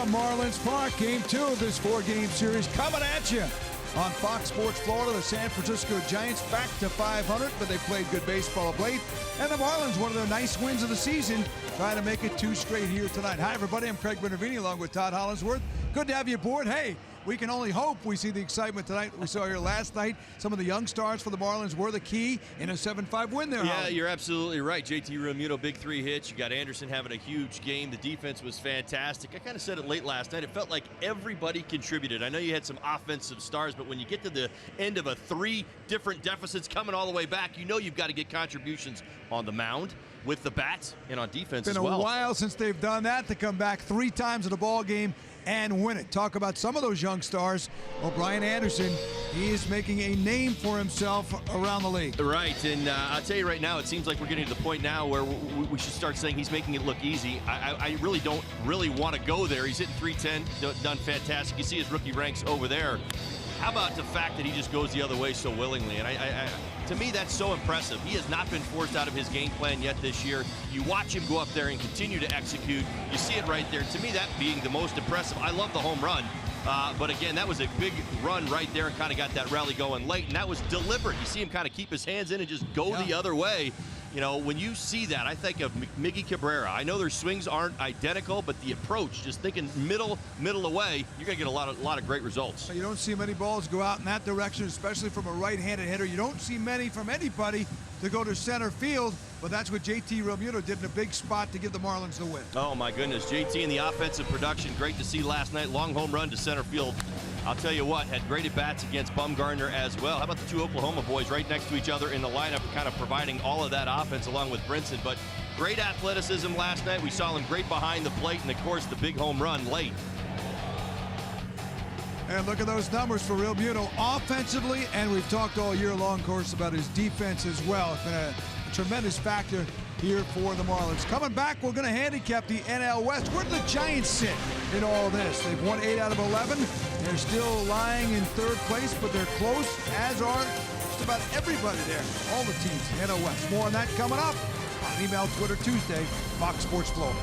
from Marlins Park. Game 2 of this 4-game series coming at you on Fox Sports Florida. The San Francisco Giants back to 500, but they played good baseball of late. And the Marlins, one of their nice wins of the season, trying to make it 2 straight here tonight. Hi, everybody. I'm Craig Benervini along with Todd Hollinsworth. Good to have you aboard. Hey, we can only hope we see the excitement tonight we saw here last night. Some of the young stars for the Marlins were the key in a 7-5 win there. Yeah, you're absolutely right. JT Realmuto, big 3 hits. You got Anderson having a huge game. The defense was fantastic. I kind of said it late last night. It felt like everybody contributed. I know you had some offensive stars, but when you get to the end of 3 different deficits coming all the way back, you know you've got to get contributions on the mound, with the bats, and on defense as well. Been a while since they've done that, to come back 3 times in a ball game and win it. Talk about some of those young stars. Well, Brian Anderson, he is making a name for himself around the league. Right, and I'll tell you right now, it seems like we're getting to the point now where we should start saying he's making it look easy. I really don't want to go there. He's hitting .310, done fantastic. You see his rookie ranks over there. How about the fact that he just goes the other way so willingly? And to me, that's so impressive. He has not been forced out of his game plan yet this year. You watch him go up there and continue to execute. You see it right there. To me, that being the most impressive. I love the home run. But again, that was a big run right there and kind of got that rally going late. And that was deliberate. You see him kind of keep his hands in and just go the other way. You know, when you see that, I think of Miggy Cabrera. I know their swings aren't identical, but the approach, just thinking middle away, you're going to get a lot of great results. You don't see many balls go out in that direction, especially from a right-handed hitter. You don't see many from anybody to go to center field, but that's what JT Realmuto did in a big spot to give the Marlins the win. Oh, my goodness. JT and the offensive production, great to see last night. Long home run to center field. I'll tell you what, had great at-bats against Bumgarner as well. How about the 2 Oklahoma boys right next to each other in the lineup, kind of providing all of that offense along with Brinson. But great athleticism last night. We saw him great behind the plate, and, of course, the big home run late. And look at those numbers for Realmuto offensively, and we've talked all year long, of course, about his defense as well. It's been a tremendous factor here for the Marlins. Coming back, we're going to handicap the NL West. Where do the Giants sit in all this? They've won 8 out of 11. They're still lying in 3rd place, but they're close, as are just about everybody there. All the teams, NL West. More on that coming up on Email Twitter Tuesday, Fox Sports Florida.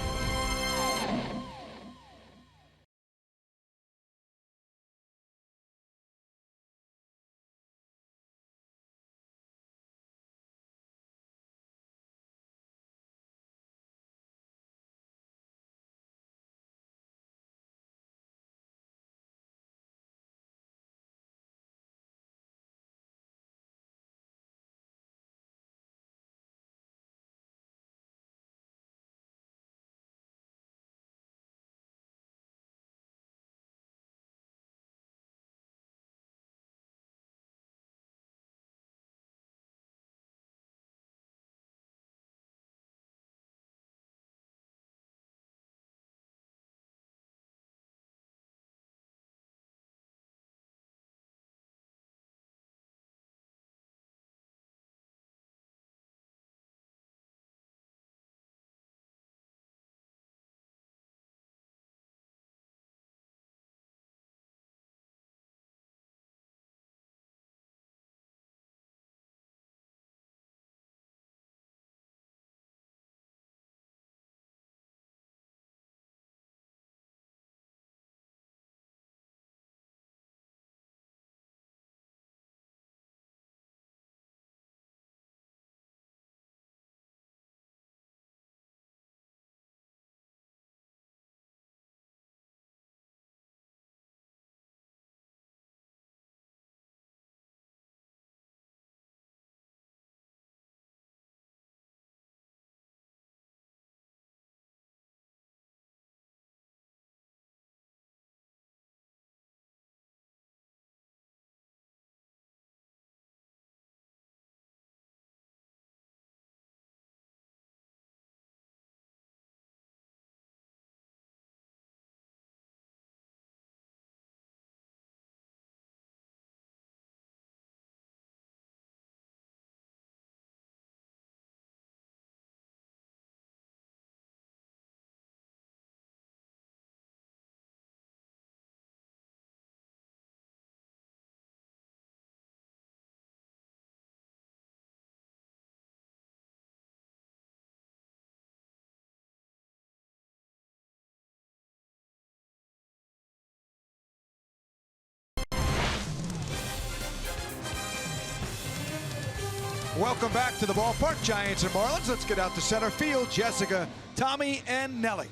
Welcome back to the ballpark, Giants and Marlins. Let's get out to center field. Jessica, Tommy, and Nelly.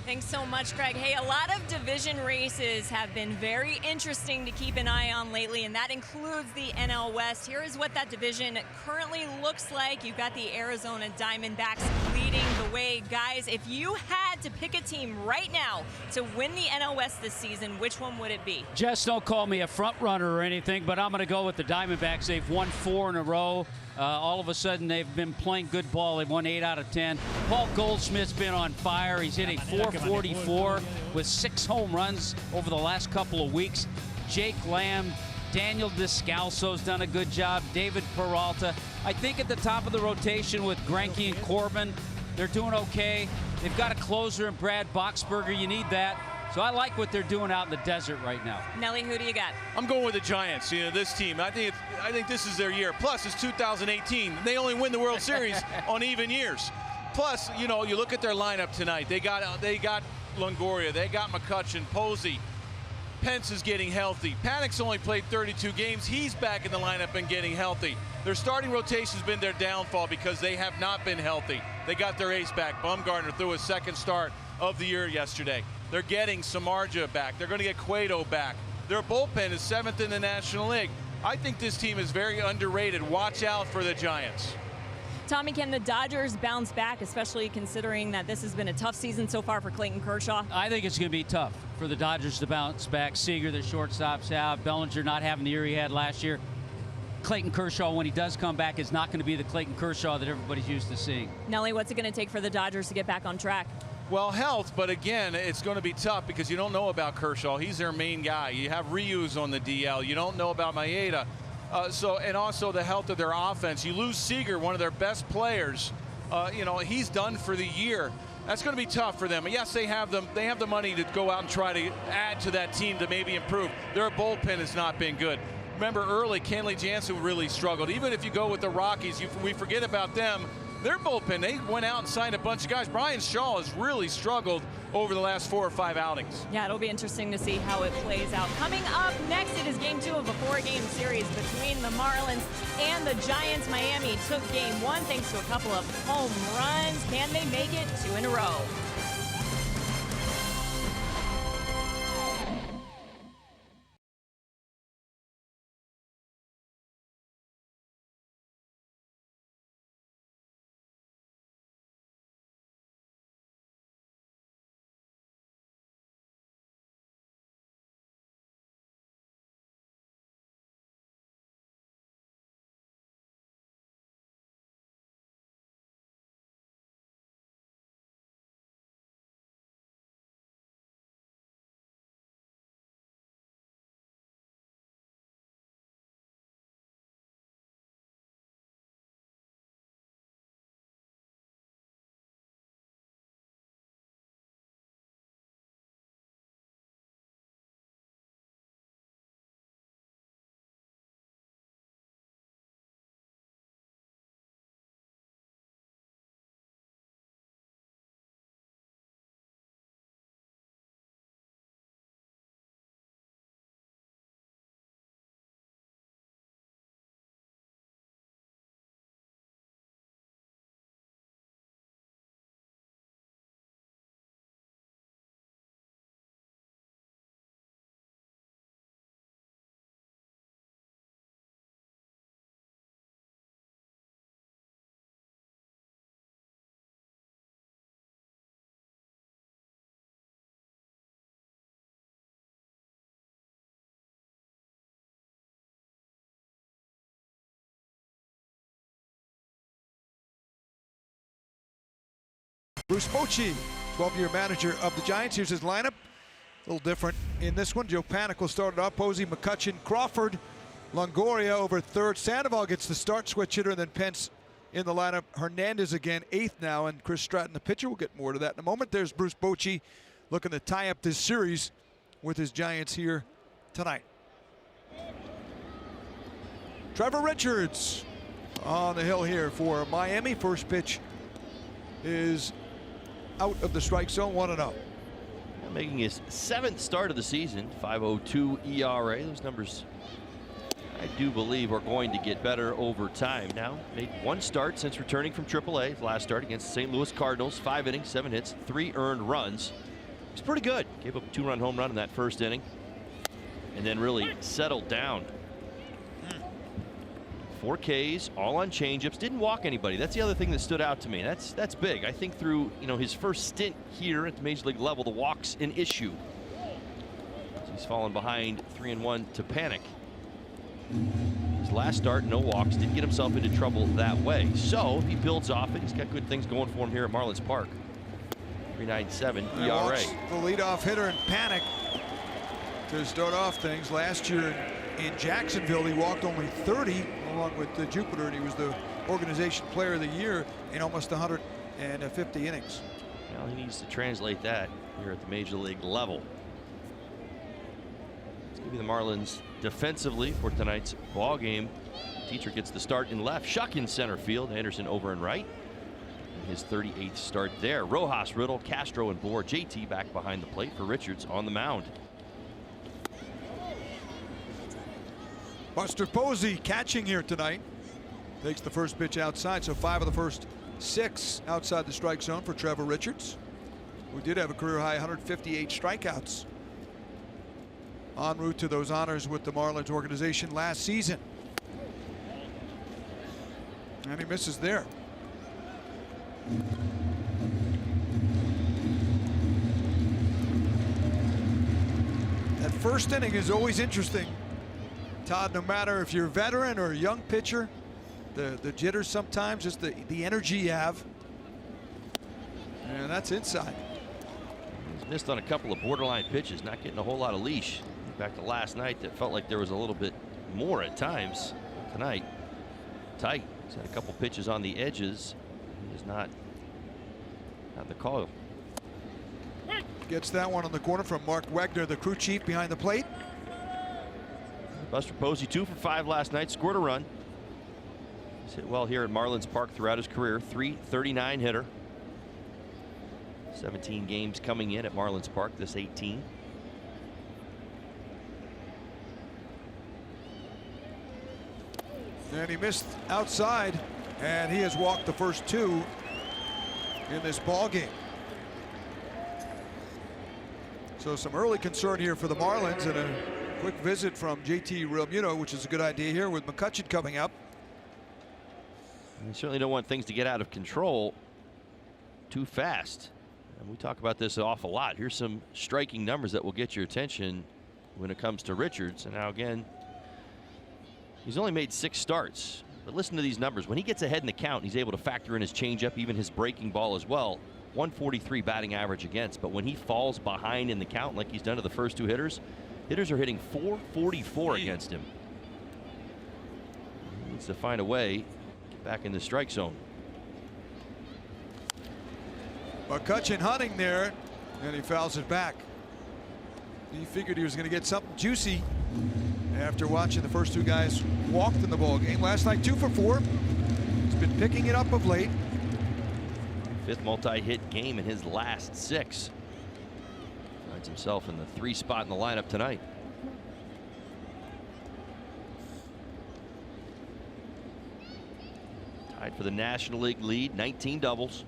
Thanks so much, Greg. Hey, a lot of division races have been very interesting to keep an eye on lately, and that includes the NL West. Here is what that division currently looks like. You've got the Arizona Diamondbacks leading the way. Guys, if you had to pick a team right now to win the NL West this season, which one would it be? Jess, don't call me a front runner or anything, but I'm going to go with the Diamondbacks. They've won 4 in a row. All of a sudden, they've been playing good ball. They've won 8 out of 10. Paul Goldschmidt's been on fire. He's hitting .444 with 6 home runs over the last couple of weeks. Jake Lamb, Daniel Descalso's done a good job. David Peralta. I think at the top of the rotation with Greinke and Corbin, they're doing okay. They've got a closer in Brad Boxberger. You need that. So I like what they're doing out in the desert right now. Nelly, who do you got? I'm going with the Giants. You know, this team, I think this is their year. Plus, it's 2018. They only win the World Series on even years. Plus, you know, you look at their lineup tonight. They got Longoria, they got McCutchen, Posey. Pence is getting healthy. Panic's only played 32 games. He's back in the lineup and getting healthy. Their starting rotation's been their downfall because they have not been healthy. They got their ace back. Bumgarner threw his second start of the year yesterday. They're getting Samardzija back. They're going to get Cueto back. Their bullpen is 7th in the National League. I think this team is very underrated. Watch out for the Giants. Tommy, can the Dodgers bounce back, especially considering that this has been a tough season so far for Clayton Kershaw? I think it's going to be tough for the Dodgers to bounce back. Seager, their shortstop's out. Bellinger not having the year he had last year. Clayton Kershaw, when he does come back, is not going to be the Clayton Kershaw that everybody's used to seeing. Nelly, what's it going to take for the Dodgers to get back on track? Well, health, but again, it's going to be tough because you don't know about Kershaw. He's their main guy. You have Ryu's on the DL. You don't know about Maeda. And also the health of their offense. You lose Seager, one of their best players. You know, he's done for the year. That's going to be tough for them. Yes, they have the money to go out and try to add to that team to maybe improve. Their bullpen has not been good. Remember early, Kenley Jansen really struggled. Even if you go with the Rockies, we forget about them. Their bullpen, they went out and signed a bunch of guys. Brian Shaw has really struggled over the last 4 or 5 outings. Yeah, it'll be interesting to see how it plays out. Coming up next, it is game 2 of a 4-game series between the Marlins and the Giants. Miami took game 1 thanks to a couple of home runs. Can they make it 2 in a row? Bruce Bochy, 12-year manager of the Giants. Here's his lineup. A little different in this one. Joe Panik will start it off. Posey, McCutchen, Crawford, Longoria over third. Sandoval gets the start, switch hitter, and then Pence in the lineup. Hernandez again, 8th now, and Chris Stratton, the pitcher. We'll get more to that in a moment. There's Bruce Bochy looking to tie up this series with his Giants here tonight. Trevor Richards on the hill here for Miami. First pitch is out of the strike zone, 1-0. Making his 7th start of the season, 5.02 ERA. Those numbers I do believe are going to get better over time. Now, made one start since returning from AAA. His last start against the St. Louis Cardinals. 5 innings, 7 hits, 3 earned runs. It's pretty good. Gave up a 2-run home run in that first inning. And then really settled down. 4 Ks, all on changeups. Didn't walk anybody. That's the other thing that stood out to me. That's big. I think through his first stint here at the major league level, the walk's an issue. He's fallen behind 3-1 to Panic. His last start, no walks, didn't get himself into trouble that way. So if he builds off it, he's got good things going for him here at Marlins Park. 3.97 ERA. The leadoff hitter in Panic to start off things. Last year in Jacksonville, he walked only 30 along with Jupiter, and he was the organization player of the year in almost 150 innings. Well, he needs to translate that here at the major league level. Let's give you the Marlins defensively for tonight's ball game. Teacher gets the start in left, Shuck in center field, Anderson over in right. And his 38th start there. Rojas, Riddle, Castro, and Bohr. JT back behind the plate for Richards on the mound. Buster Posey catching here tonight. Takes the first pitch outside, so 5 of the first 6 outside the strike zone for Trevor Richards, who did have a career high 158 strikeouts. En route to those honors with the Marlins organization last season. And he misses there. That first inning is always interesting, Todd, no matter if you're a veteran or a young pitcher. The jitters sometimes, just the energy you have. And that's inside. He's missed on a couple of borderline pitches, not getting a whole lot of leash. Back to last night, that felt like there was a little bit more at times. Tonight, tight. He's had a couple pitches on the edges. He is not the call. Gets that one on the corner from Mark Wegner, the crew chief behind the plate. Buster Posey 2 for 5 last night, scored a run. He's hit well here at Marlins Park throughout his career. .339 hitter. 17 games coming in at Marlins Park, this 18. And he missed outside, and he has walked the first 2 in this ball game. So some early concern here for the Marlins, and a quick visit from JT Realmuto, which is a good idea here with McCutchen coming up. You certainly don't want things to get out of control too fast. And we talk about this an awful lot. Here's some striking numbers that will get your attention when it comes to Richards. And now again, he's only made 6 starts, but listen to these numbers. When he gets ahead in the count, he's able to factor in his changeup, even his breaking ball as well. 143 batting average against, but when he falls behind in the count like he's done to the first 2 hitters are hitting 444 against him. He needs to find a way get back in the strike zone. McCutchen hunting there, and he fouls it back. He figured he was going to get something juicy after watching the first 2 guys walked in the ball game. Last night 2 for 4. He's been picking it up of late. 5th multi-hit game in his last 6. Finds himself in the 3 spot in the lineup tonight. Tied for the National League lead, 19 doubles.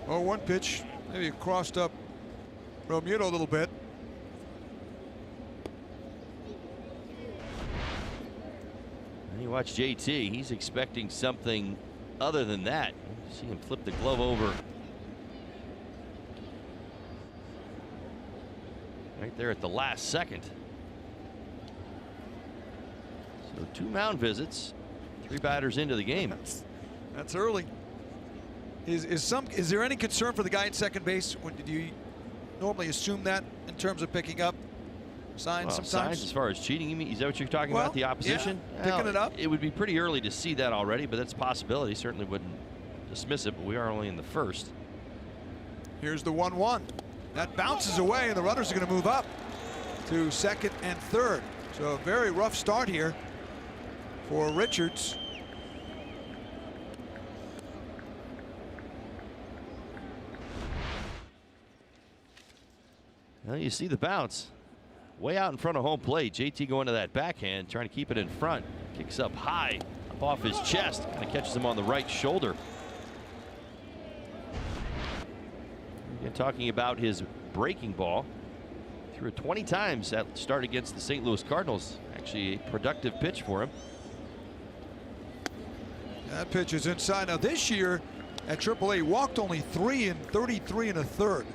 Oh, one pitch, maybe crossed up Realmuto a little bit. And you watch JT, he's expecting something other than that. You see him flip the glove over. Right there at the last second. So 2 mound visits, 3 batters into the game. That's early. Is there any concern for the guy at second base? Did you normally assume that in terms of picking up signs sometimes? Signs as far as cheating, you mean? Is that what you're talking about, the opposition? Yeah, picking it up. It would be pretty early to see that already, but that's a possibility. Certainly wouldn't dismiss it, but we are only in the first. Here's the 1-1. That bounces away, and the runners are going to move up to second and third. So a very rough start here for Richards. Well, you see the bounce. Way out in front of home plate. JT going to that backhand, trying to keep it in front. Kicks up high, up off his chest. Kind of catches him on the right shoulder. Again, talking about his breaking ball. Threw it 20 times at start against the St. Louis Cardinals. Actually a productive pitch for him. That pitch is inside. Now this year at AAA, walked only 3 in 33 1/3.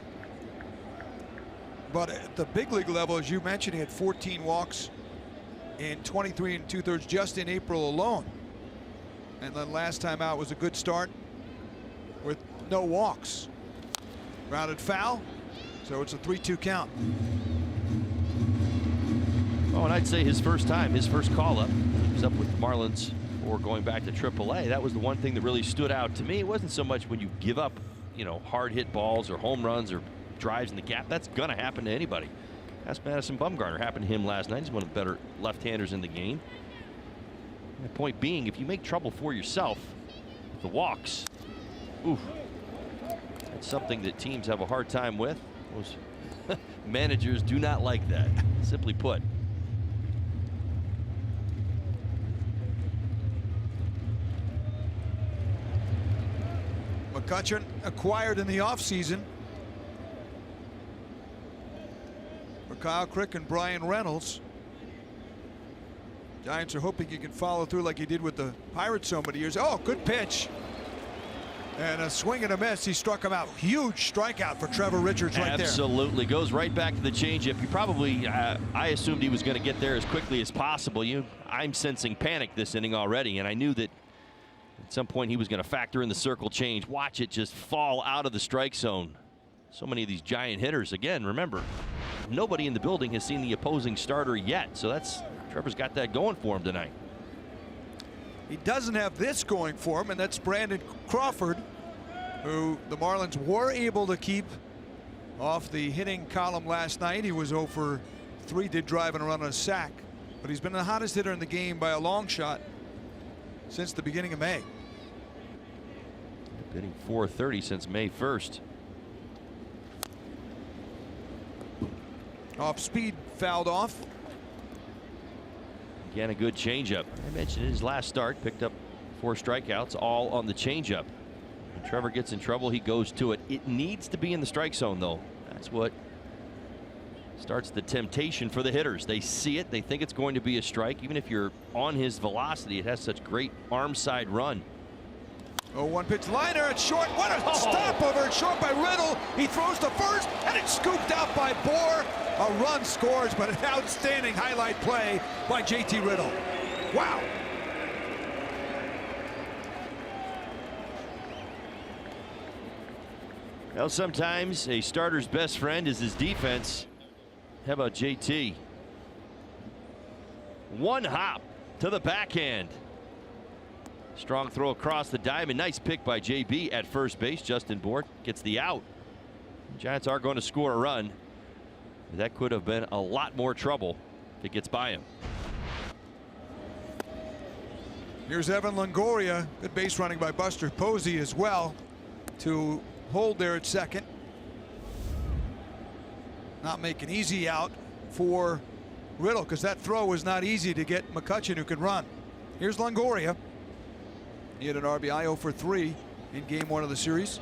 But at the big league level, as you mentioned, he had 14 walks in 23 2/3 just in April alone. And then last time out was a good start with no walks. Grounded foul, so it's a 3-2 count. Oh, and I'd say his first time, his first call up, he was up with the Marlins or going back to AAA. That was the one thing that really stood out to me. It wasn't so much when you give up, you know, hard hit balls or home runs or drives in the gap. That's gonna happen to anybody. Ask Madison Bumgarner. Happened to him last night. He's one of the better left-handers in the game. My point being, if you make trouble for yourself with the walks, oof, that's something that teams have a hard time with. Those managers do not like that, simply put. McCutchen acquired in the offseason for Kyle Crick and Brian Reynolds. Giants are hoping he can follow through like he did with the Pirates so many years. Oh, good pitch. And a swing and a miss. He struck him out. Huge strikeout for Trevor Richards right there. Absolutely. Goes right back to the changeup. You probably, I assumed he was going to get there as quickly as possible. I'm sensing panic this inning already, and I knew that at some point he was going to factor in the circle change. Watch it just fall out of the strike zone. So many of these giant hitters, again, remember, nobody in the building has seen the opposing starter yet. So Trevor's got that going for him tonight. He doesn't have this going for him, and that's Brandon Crawford, who the Marlins were able to keep off the hitting column last night. He was 0 for 3, did drive and run on a sack, but he's been the hottest hitter in the game by a long shot since the beginning of May. Hitting .430 since May 1st. Off speed, fouled off. Again, a good changeup. I mentioned his last start, picked up 4 strikeouts, all on the changeup. When Trevor gets in trouble, he goes to it. It needs to be in the strike zone, though. That's what starts the temptation for the hitters. They see it, they think it's going to be a strike. Even if you're on his velocity, it has such great arm side run. 0-1 pitch liner at short. What a stop over at short by Riddle. He throws to first, and it's scooped out by Bohr. A run scores, but an outstanding highlight play by JT Riddle. Wow. Well, sometimes a starter's best friend is his defense. How about JT? One hop to the backhand. Strong throw across the diamond. Nice pick by JB at first base. Justin Bohr gets the out. The Giants are going to score a run. That could have been a lot more trouble if it gets by him. Here's Evan Longoria. Good base running by Buster Posey as well to hold there at second. Not making easy out for Riddle, because that throw was not easy to get McCutchen, who can run. Here's Longoria. He had an RBI 0 for 3 in game 1 of the series.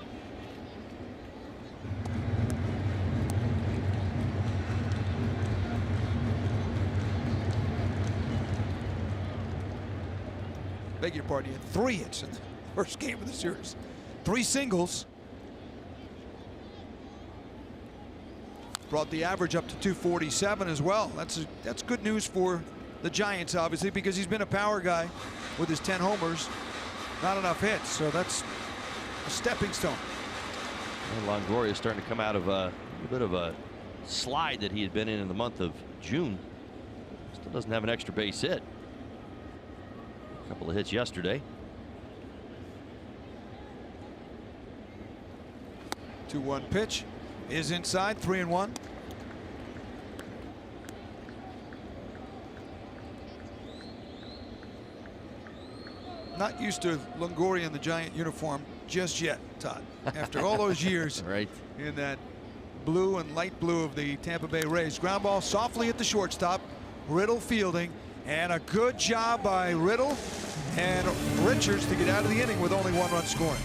Beg your pardon, he had 3 hits in the first game of the series. 3 singles. Brought the average up to 247 as well. That's good news for the Giants, obviously, because he's been a power guy with his 10 homers. Not enough hits, so that's a stepping stone. And Longoria is starting to come out of a bit of a slide that he had been in the month of June. Still doesn't have an extra base hit. A couple of hits yesterday. 2-1 pitch is inside, 3-1. Not used to Longoria in the Giant uniform just yet, Todd. After all those years right in that blue and light blue of the Tampa Bay Rays. Ground ball softly at the shortstop. Riddle fielding, and a good job by Riddle and Richards to get out of the inning with only 1 run scoring.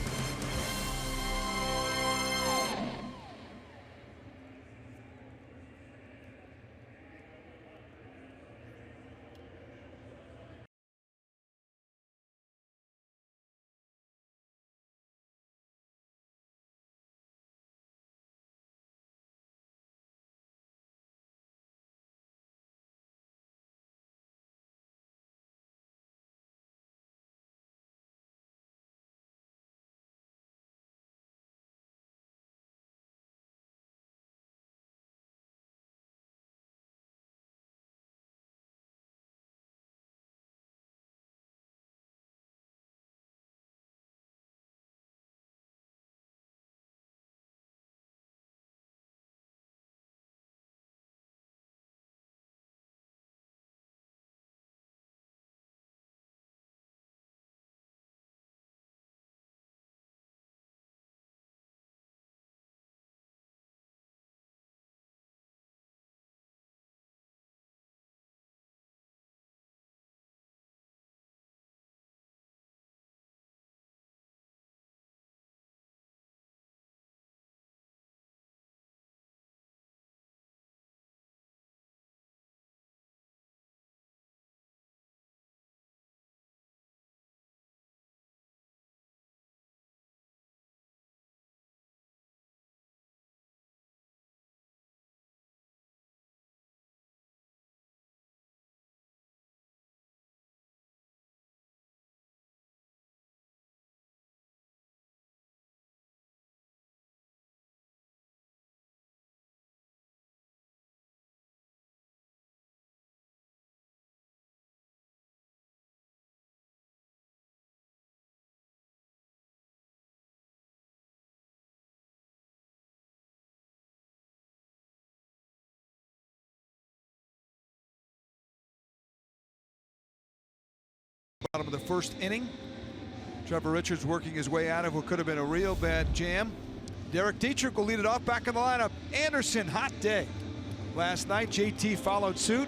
Bottom of the first inning. Trevor Richards working his way out of what could have been a real bad jam. Derek Dietrich will lead it off back in the lineup. Anderson, hot day. Last night, JT followed suit.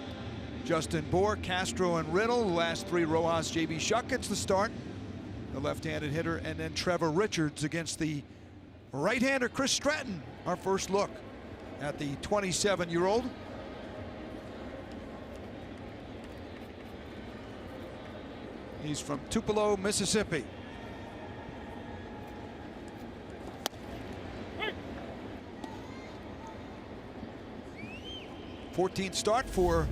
Justin Bohr, Castro, and Riddle. The last three, Rojas, JB Shuck gets the start. The left-handed hitter, and then Trevor Richards against the right-hander Chris Stratton. Our first look at the 27-year-old. He's from Tupelo, Mississippi. Hey. 14th start for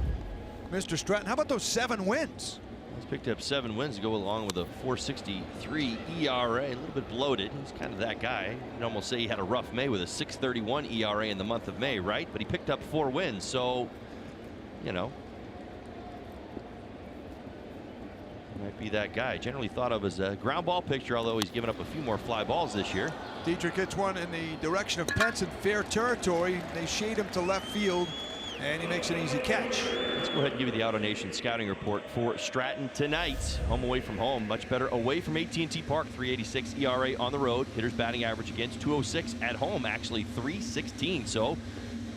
Mr. Stratton. How about those 7 wins? He's picked up 7 wins to go along with a 4.63 ERA. A little bit bloated. He's kind of that guy. You'd almost say he had a rough May with a 6.31 ERA in the month of May, right? But he picked up 4 wins, so, you know, might be that guy. Generally thought of as a ground ball pitcher, although he's given up a few more fly balls this year. Dietrich hits one in the direction of Pence in fair territory. They shade him to left field, and he makes an easy catch. Let's go ahead and give you the Auto Nation scouting report for Stratton tonight. Home away from home, much better away from AT&T Park. 3.86 ERA on the road. Hitter's batting average against 206 at home, actually 3.16. So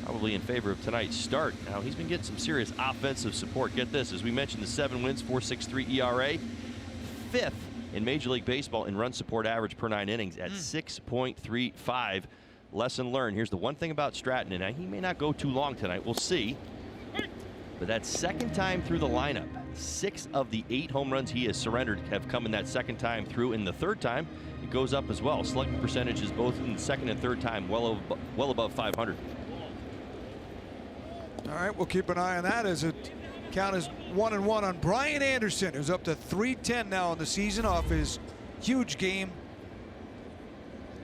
probably in favor of tonight's start. Now, he's been getting some serious offensive support. Get this, as we mentioned, the 7 wins, 4.63 ERA. 5th in Major League Baseball in run support average per 9 innings at 6.35. Lesson learned. Here's the one thing about Stratton, and he may not go too long tonight. We'll see. But that second time through the lineup, 6 of the 8 home runs he has surrendered have come in that second time through. In the third time, it goes up as well. Slugging percentages both in the second and third time well above 500. All right, we'll keep an eye on that as it count is 1-1 on Brian Anderson, who's up to 310 now in the season off his huge game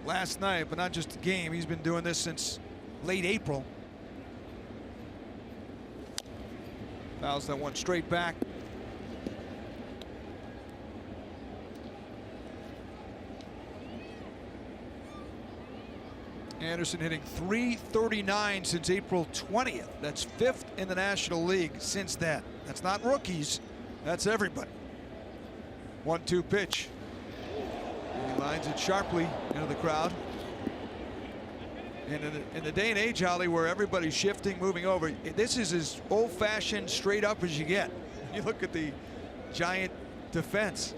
last night, but not just a game. He's been doing this since late April. Fouls that one straight back. Anderson hitting .339 since April 20th. That's 5th in the National League since then. That's not rookies, that's everybody. 1-2 pitch. He lines it sharply into the crowd. And in the day and age, Holly, where everybody's shifting, moving over, this is as old-fashioned, straight up as you get. You look at the Giant defense.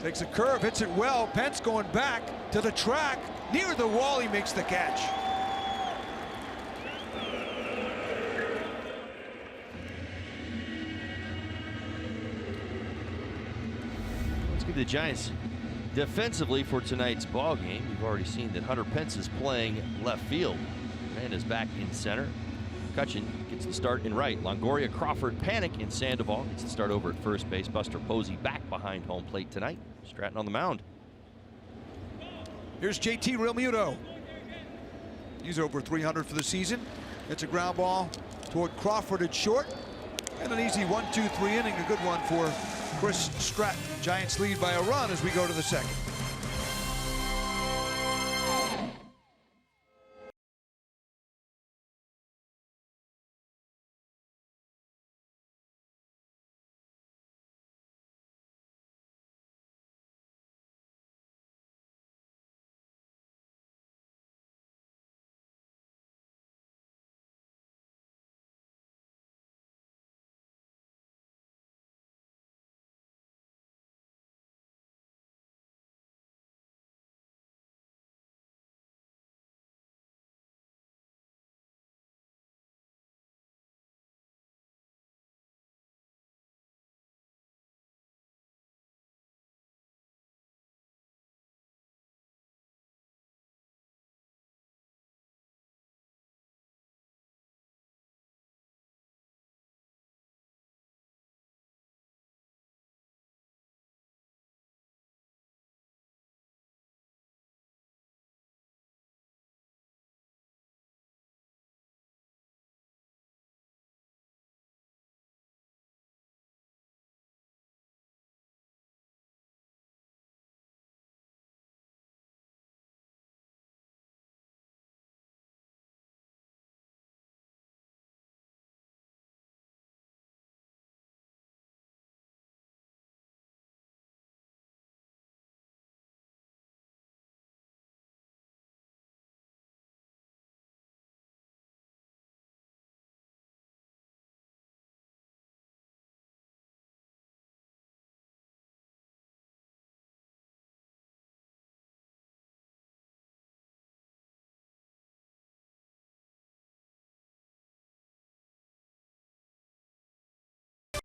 Takes a curve, hits it well. Pence going back to the track. Near the wall, he makes the catch. Let's give the Giants defensively for tonight's ball game. You've already seen that Hunter Pence is playing left field. Man is back in center. Cutchin gets the start in right. Longoria, Crawford, Panic, and Sandoval gets the start over at first base. Buster Posey back behind home plate tonight. Stratton on the mound. Here's JT Realmuto. He's over 300 for the season. It's a ground ball toward Crawford at short. And an easy 1-2-3 inning. A good one for Chris Stratton. Giants lead by a run as we go to the second.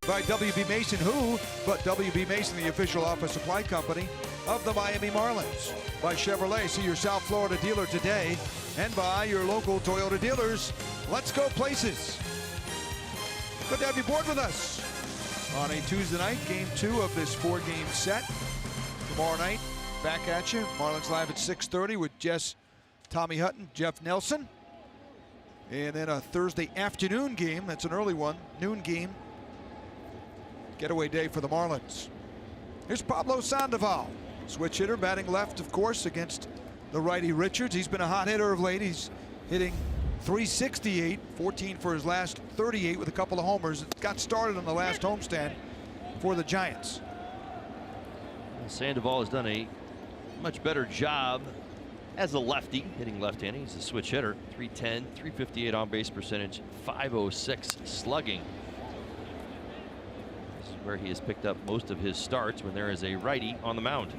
By WB Mason, who but WB Mason, the official office supply company of the Miami Marlins. By Chevrolet, see your South Florida dealer today. And by your local Toyota dealers. Let's go places. Good to have you aboard with us on a Tuesday night, game 2 of this 4-game set. Tomorrow night, back at you. Marlins live at 6:30 with Tommy Hutton, Jeff Nelson. And then a Thursday afternoon game. That's an early one, noon game. Getaway day for the Marlins. Here's Pablo Sandoval, switch hitter, batting left, of course, against the righty Richards. He's been a hot hitter of late. He's hitting .368, 14 for his last 38 with a couple of homers. It got started on the last homestand for the Giants. Sandoval has done a much better job as a lefty, hitting left-handed. He's a switch hitter, .310, .358 on-base percentage, .506 slugging. Where he has picked up most of his starts when there is a righty on the mound.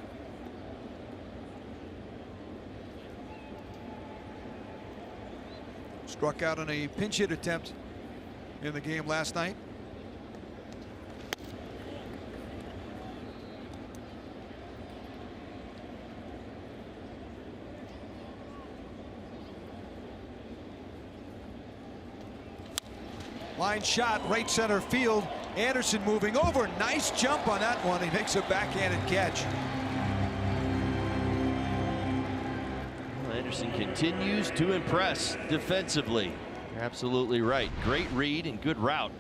Struck out on a pinch hit attempt in the game last night. Line shot, right center field. Anderson moving over. Nice jump on that one. He makes a backhanded catch. Well, Anderson continues to impress defensively. You're absolutely right. Great read and good route.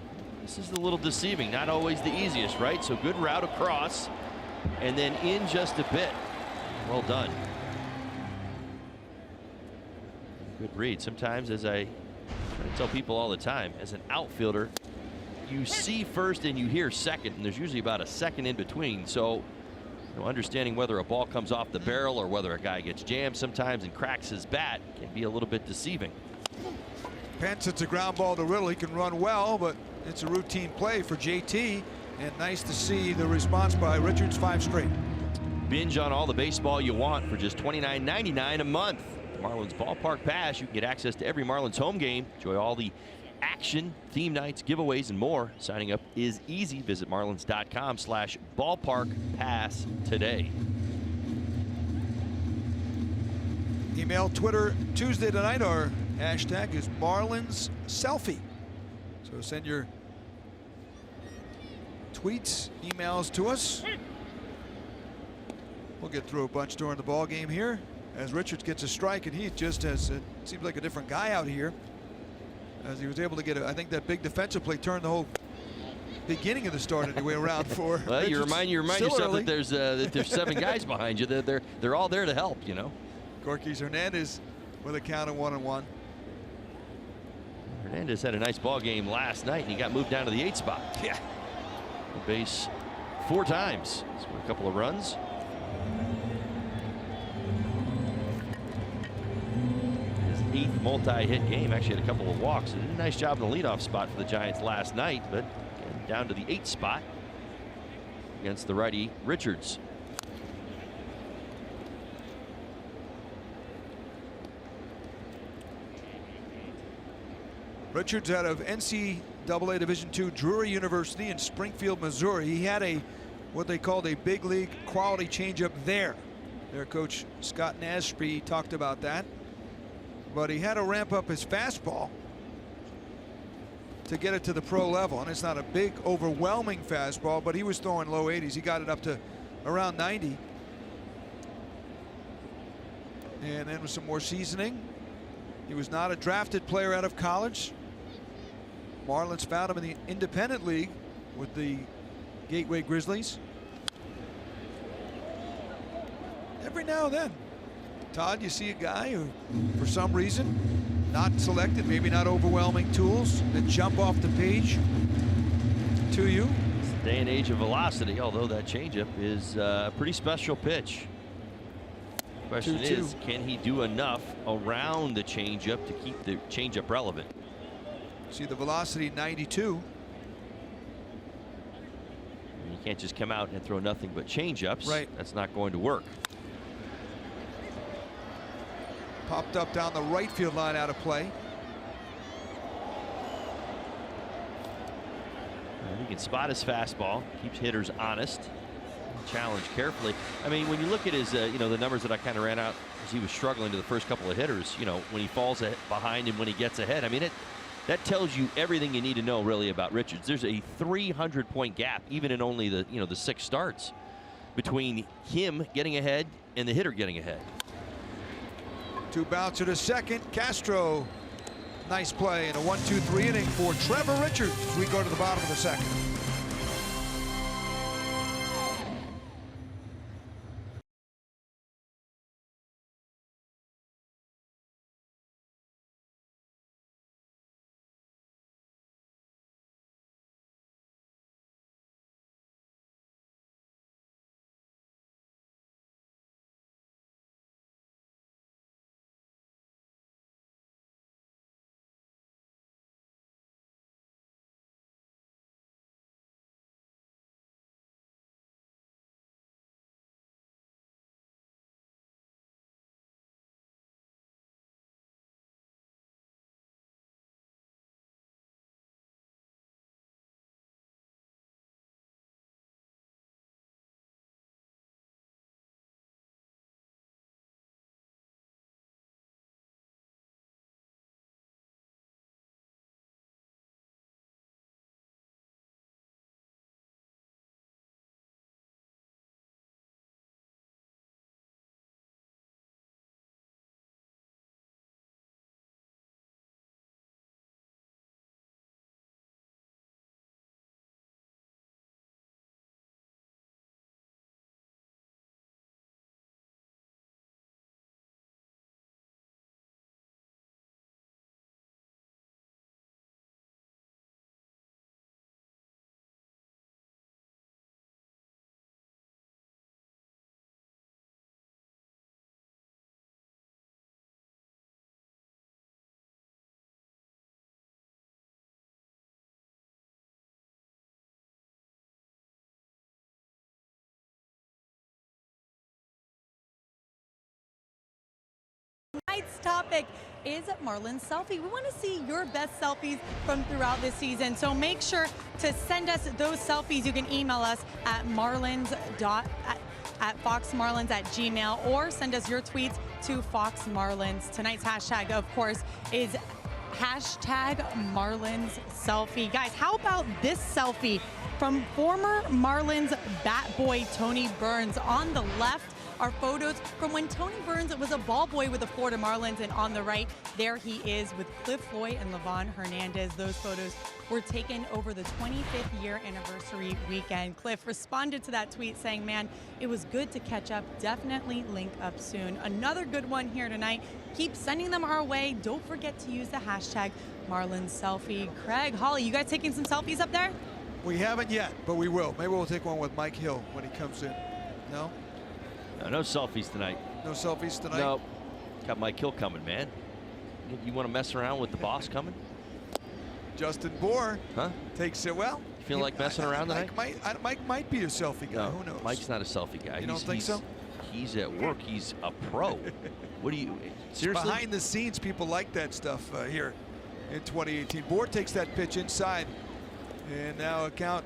This is a little deceiving. Not always the easiest, right? So good route across and then in just a bit. Well done. Good read. Sometimes, as I tell people all the time, as an outfielder, you see first and you hear second, and there's usually about a second in between. So understanding whether a ball comes off the barrel or whether a guy gets jammed sometimes and cracks his bat can be a little bit deceiving. Pence, it's a ground ball to Riddle. He can run well, but it's a routine play for JT. And nice to see the response by Richards, 5 straight. Binge on all the baseball you want for just $29.99 a month. Marlins Ballpark Pass. You can get access to every Marlins home game. Enjoy all the action, theme nights, giveaways, and more. Signing up is easy. Visit marlins.com/ballparkpass today. Email, Twitter, Tuesday tonight. Our hashtag is Marlins Selfie. So send your tweets, emails to us. We'll get through a bunch during the ball game here as Richards gets a strike, and he just has, it seems like a different guy out here as he was able to get I think that big defensive play turned the whole beginning of the start anyway around for well, Richards. you remind yourself early. that there's 7 guys behind you. They're all there to help, you know. Corquez Hernandez with a count of 1-1. Hernandez had a nice ball game last night, and he got moved down to the 8th spot. Yeah. Base 4 times. Scored a couple of runs. His 8th multi-hit game. Actually had a couple of walks. Did a nice job in the leadoff spot for the Giants last night, but again, down to the 8th spot against the righty Richards. Richards out of NCAA Division II Drury University in Springfield, Missouri. He had what they called a big league quality changeup there. Their coach Scott Nasby talked about that. But he had to ramp up his fastball to get it to the pro level. And it's not a big, overwhelming fastball, but he was throwing low 80s. He got it up to around 90. And then with some more seasoning. He was not a drafted player out of college. Marlins found him in the independent league with the Gateway Grizzlies. Every now and then, Todd, you see a guy who, for some reason, not selected, maybe not overwhelming tools that jump off the page to you. It's the day and age of velocity, although that changeup is a pretty special pitch. Question is, can he do enough around the changeup to keep the changeup relevant? See the velocity 92. You can't just come out and throw nothing but changeups. Right. That's not going to work. Popped up down the right field line out of play. And he can spot his fastball, keeps hitters honest. Challenge carefully. I mean, when you look at his, the numbers that I kind of ran out as he was struggling to the first couple of hitters, when he falls behind and when he gets ahead, I mean, that tells you everything you need to know really about Richards. There's a 300-point gap, even in only the 6 starts, between him getting ahead and the hitter getting ahead. 2 bouncer to second. Castro, nice play in a 1-2-3 inning for Trevor Richards as we go to the bottom of the 2nd. topic is Marlins selfie. We want to see your best selfies from throughout the season. So make sure to send us those selfies. You can email us at foxmarlins@gmail, or send us your tweets to Fox Marlins. Tonight's hashtag, of course, is hashtag Marlins selfie. Guys, how about this selfie from former Marlins bat boy Tony Burns? On the left are photos from when Tony Burns was a ball boy with the Florida Marlins, and on the right, there he is with Cliff Floyd and Livan Hernandez. Those photos were taken over the 25th year anniversary weekend. Cliff responded to that tweet saying, man, it was good to catch up. Definitely link up soon. Another good one here tonight. Keep sending them our way. Don't forget to use the hashtag Marlins selfie. Craig, Holly, you guys taking some selfies up there? We haven't yet, but we will. Maybe we'll take one with Mike Hill when he comes in. No? No selfies tonight. No selfies tonight? No. Got Mike Hill coming, man. You want to mess around with the boss coming? Justin Bohr takes it well. You feel like messing around tonight? Mike might be a selfie guy. No, who knows? Mike's not a selfie guy. You don't think so? He's at work. He's a pro. What do you, seriously? Behind the scenes, people like that stuff here in 2018. Bohr takes that pitch inside, and now a count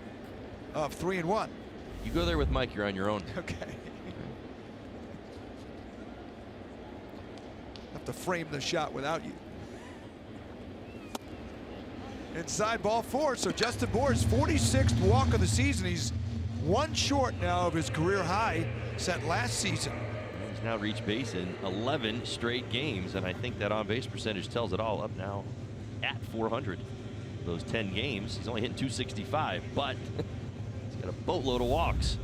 of 3-1. You go there with Mike, you're on your own. Okay. Have to frame the shot without you. Inside, ball 4. So Justin Bohr's 46th walk of the season. He's one short now of his career high set last season. He's now reached base in 11 straight games, and I think that on-base percentage tells it all. Up now at 400. Those 10 games, he's only hitting 265, but he's got a boatload of walks.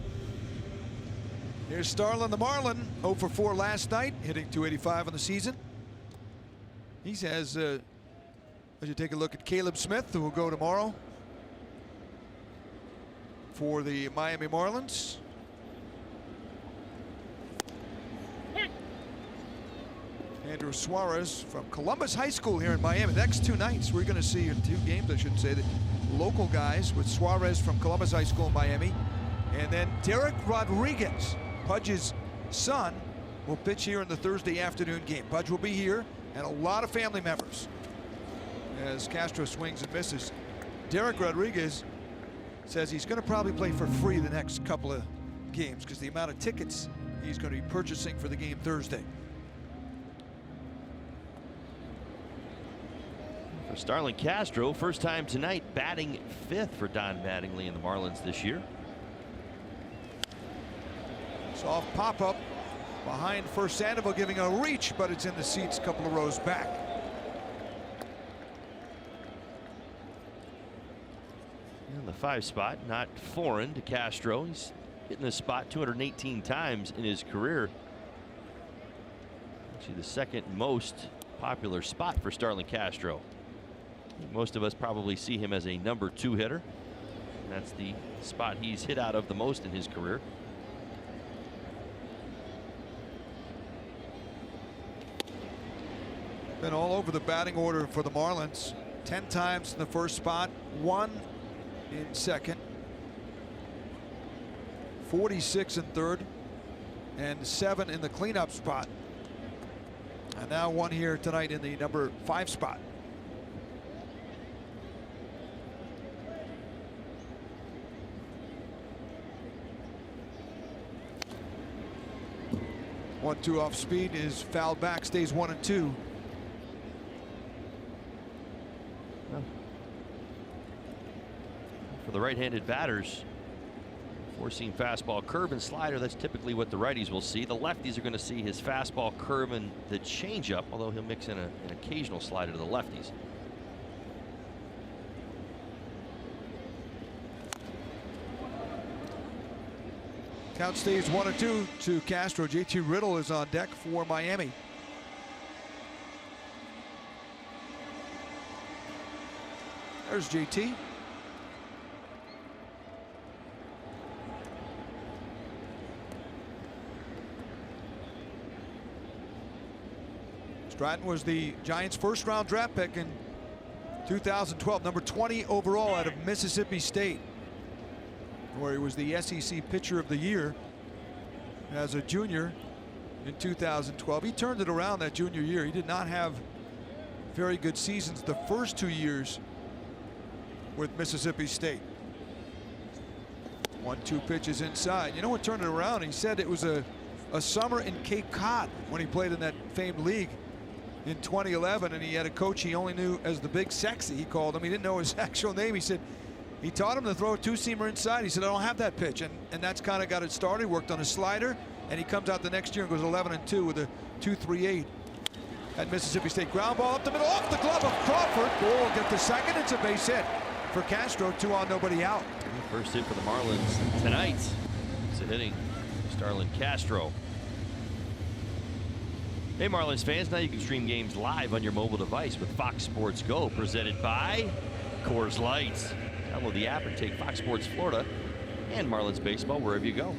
Here's Starlin the Marlin, 0 for 4 last night, hitting 285 on the season. He has, as you take a look at Caleb Smith, who will go tomorrow for the Miami Marlins. Andrew Suarez from Columbus High School here in Miami. The next 2 nights, we're going to see, 2 games, I should say, the local guys with Suarez from Columbus High School in Miami. And then Derek Rodriguez, Pudge's son, will pitch here in the Thursday afternoon game. Pudge will be here, and a lot of family members as Castro swings and misses. Derek Rodriguez says he's going to probably play for free the next couple of games because the amount of tickets he's going to be purchasing for the game Thursday. For Starlin Castro, first time tonight, batting 5th for Don Mattingly and the Marlins this year. Soft pop-up behind first Sandoval, giving a reach, but it's in the seats a couple of rows back. In the 5 spot, not foreign to Castro. He's hitting this spot 218 times in his career. Actually the second most popular spot for Starlin Castro. Most of us probably see him as a number 2 hitter. That's the spot he's hit out of the most in his career. Been all over the batting order for the Marlins. 10 times in the first spot, 1 in second, 46 in third, and 7 in the cleanup spot. And now 1 here tonight in the number 5 spot. One, 2 off speed is fouled back, stays 1 and 2. For the right-handed batters, 4-seam fastball, curve, and slider. That's typically what the righties will see. The lefties are going to see his fastball, curve, and the changeup, although he'll mix in an occasional slider to the lefties. Count stays 1 and 2 to Castro. JT Riddle is on deck for Miami. There's JT. Stratton was the Giants' first-round draft pick in 2012, number 20 overall out of Mississippi State, where he was the SEC Pitcher of the Year as a junior in 2012. He turned it around that junior year. He did not have very good seasons the first 2 years with Mississippi State. 1-2 pitches inside. You know what turned it around? He said it was a summer in Cape Cod when he played in that famed league in 2011, and he had a coach he only knew as the Big Sexy, he called him. He didn't know his actual name. He said he taught him to throw a two-seamer inside. He said, I don't have that pitch, and that's kind of got it started. Worked on a slider, and he comes out the next year and goes 11-2 with a 2.38 at Mississippi State. Ground ball up the middle, off the glove of Crawford. Bull get the second. It's a base hit for Castro. 2 on, nobody out. First hit for the Marlins tonight. It's a hitting Starlin Castro. Hey Marlins fans, now you can stream games live on your mobile device with Fox Sports Go, presented by Coors Light. Download the app and take Fox Sports Florida and Marlins baseball wherever you go.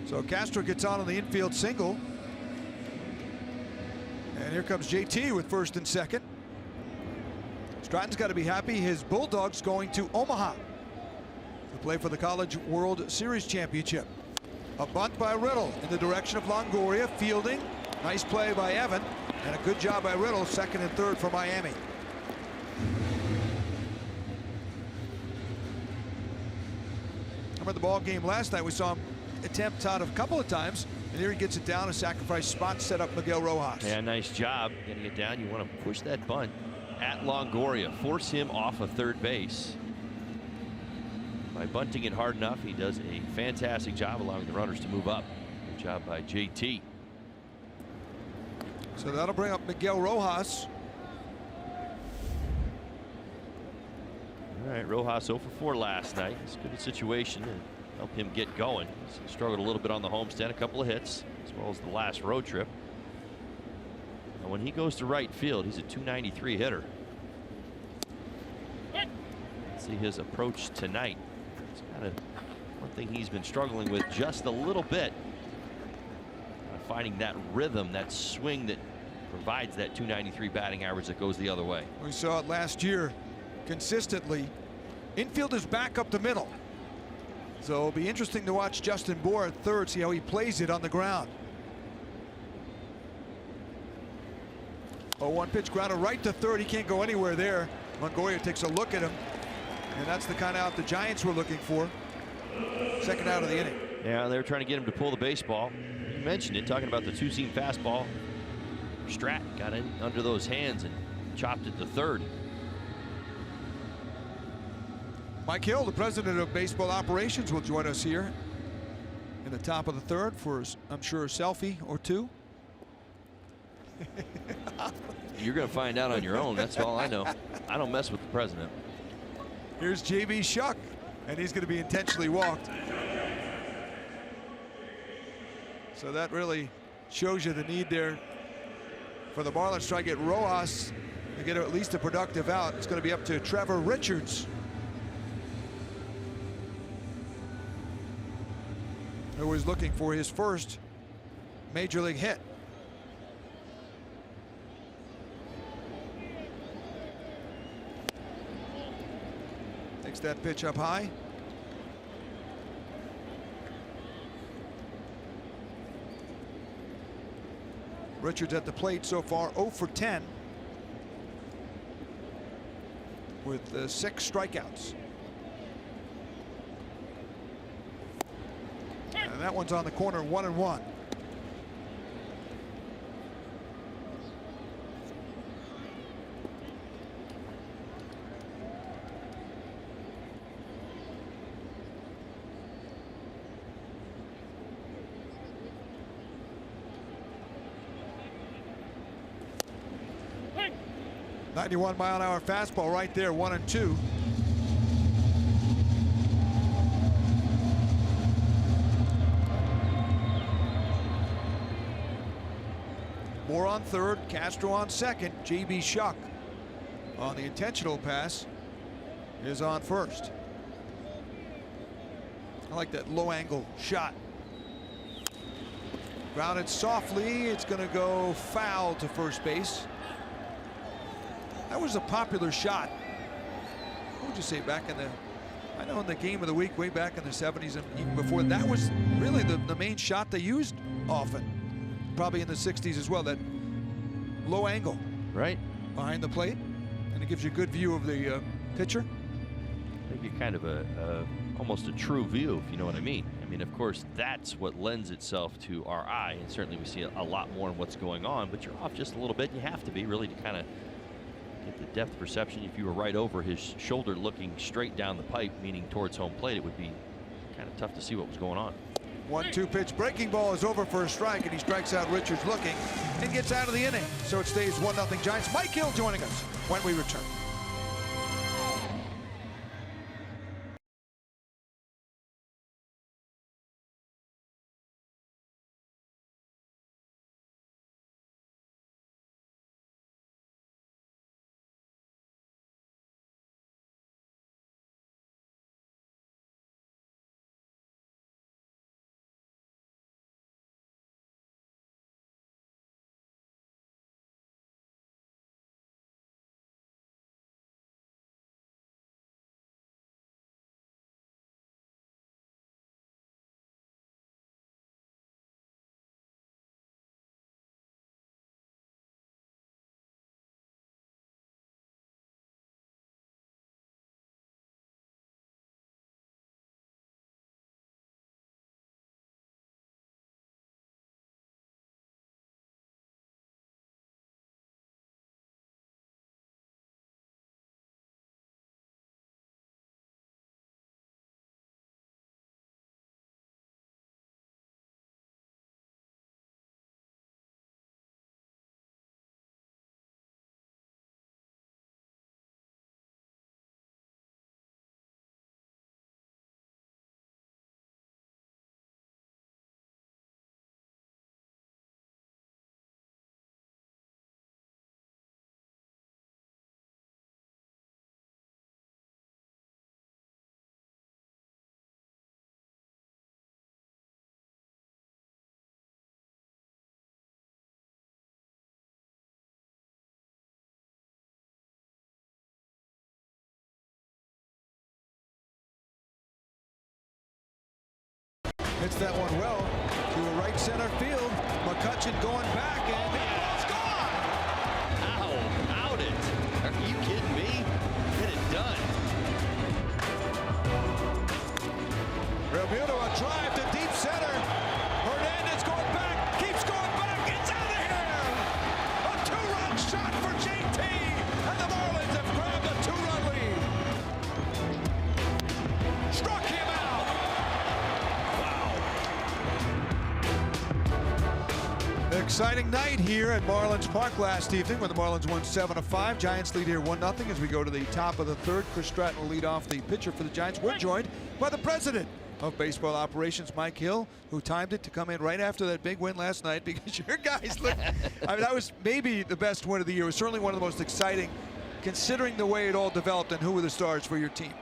So Castro gets on the infield single. And here comes JT with first and second. Stratton's got to be happy. His Bulldogs going to Omaha to play for the College World Series Championship. A bunt by Riddle in the direction of Longoria. Fielding. Nice play by Evan. And a good job by Riddle. Second and third for Miami. Remember the ball game last night? We saw him attempt out a couple of times. And here he gets it down. A sacrifice spot set up Miguel Rojas. Yeah, nice job getting it down. You want to push that bunt at Longoria. Force him off of third base. By bunting it hard enough, he does a fantastic job allowing the runners to move up. Good job by JT. So that'll bring up Miguel Rojas. All right, Rojas 0 for 4 last night. It's a good situation and help him get going. He's struggled a little bit on the homestand, a couple of hits, as well as the last road trip. And when he goes to right field, he's a 293 hitter. Let's see his approach tonight. It's kind of one thing he's been struggling with just a little bit. Finding that rhythm, that swing that provides that 293 batting average that goes the other way. We saw it last year consistently. Infield is back up the middle. So it'll be interesting to watch Justin Bohr at third, see how he plays it on the ground. 0-1 pitch, grounded right to third. He can't go anywhere there. Longoria takes a look at him, and that's the kind of out the Giants were looking for. Second out of the inning. Yeah, they were trying to get him to pull the baseball. You mentioned it, talking about the two-seam fastball. Stratton got in under those hands and chopped it to third. Mike Hill, the president of baseball operations, will join us here in the top of the third for, I'm sure, a selfie or two. You're going to find out on your own. That's all I know. I don't mess with the president. Here's J.B. Shuck, and he's going to be intentionally walked. So that really shows you the need there for the Marlins to try to get Rojas to get at least a productive out. It's going to be up to Trevor Richards, who was looking for his first major league hit. Takes that pitch up high. Richards at the plate so far 0 for 10 with 6 strikeouts. And that one's on the corner, 1-1. Hey. 91-mile-an-hour fastball right there, 1-2. Moore on third, Castro on second. J.B. Shuck on the intentional pass is on first. I like that low angle shot. Grounded softly. It's going to go foul to first base. That was a popular shot. What would you say, back in the I know in the game of the week way back in the 70s and even before, that was really the main shot they used often. Probably in the 60s as well, that low angle. Right. Behind the plate, and it gives you a good view of the pitcher. Maybe kind of almost a true view, if you know what I mean. I mean, of course, that's what lends itself to our eye, and certainly we see a lot more in what's going on, but you're off just a little bit. You have to be, really, to kind of get the depth perception. If you were right over his shoulder looking straight down the pipe, meaning towards home plate, it would be kind of tough to see what was going on. 1-2 pitch. Breaking ball is over for a strike, and he strikes out Richards looking and gets out of the inning. So it stays 1-0 Giants. Mike Hill joining us when we return. Hits that one well to a right center field. McCutcheon going back, and the ball's gone. Ow, out it. Are you kidding me? Get it done. Real Muto, a drive to deep center. Hernandez going back, keeps going back, it's out of here. A two-run shot for JT, and the Marlins have grabbed a two-run lead. Struck him out. Exciting night here at Marlins Park last evening when the Marlins won 7-5. Giants lead here 1-0 as we go to the top of the third. Chris Stratton will lead off the pitcher for the Giants. We're joined by the president of baseball operations, Mike Hill, who timed it to come in right after that big win last night, because your guys look, I mean, that was maybe the best win of the year. It was certainly one of the most exciting, considering the way it all developed and who were the stars for your team.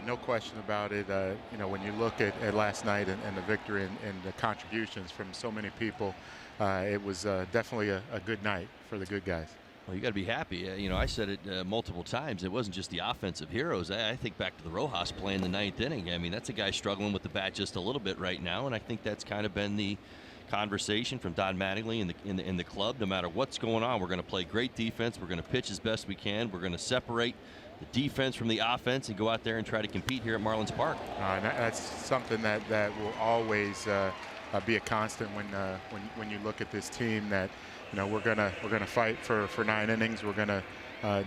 No question about it. You know, when you look at last night and the victory and the contributions from so many people, it was definitely a good night for the good guys. Well, you got to be happy. You know, I said it multiple times. It wasn't just the offensive heroes. I think back to the Rojas play in the 9th inning. I mean, that's a guy struggling with the bat just a little bit right now, and I think that's kind of been the conversation from Don Mattingly in the club. No matter what's going on, we're going to play great defense. We're going to pitch as best we can. We're going to separate the defense from the offense and go out there and try to compete here at Marlins Park. That's something that will always be a constant when you look at this team. That, you know, we're gonna fight for 9 innings. We're gonna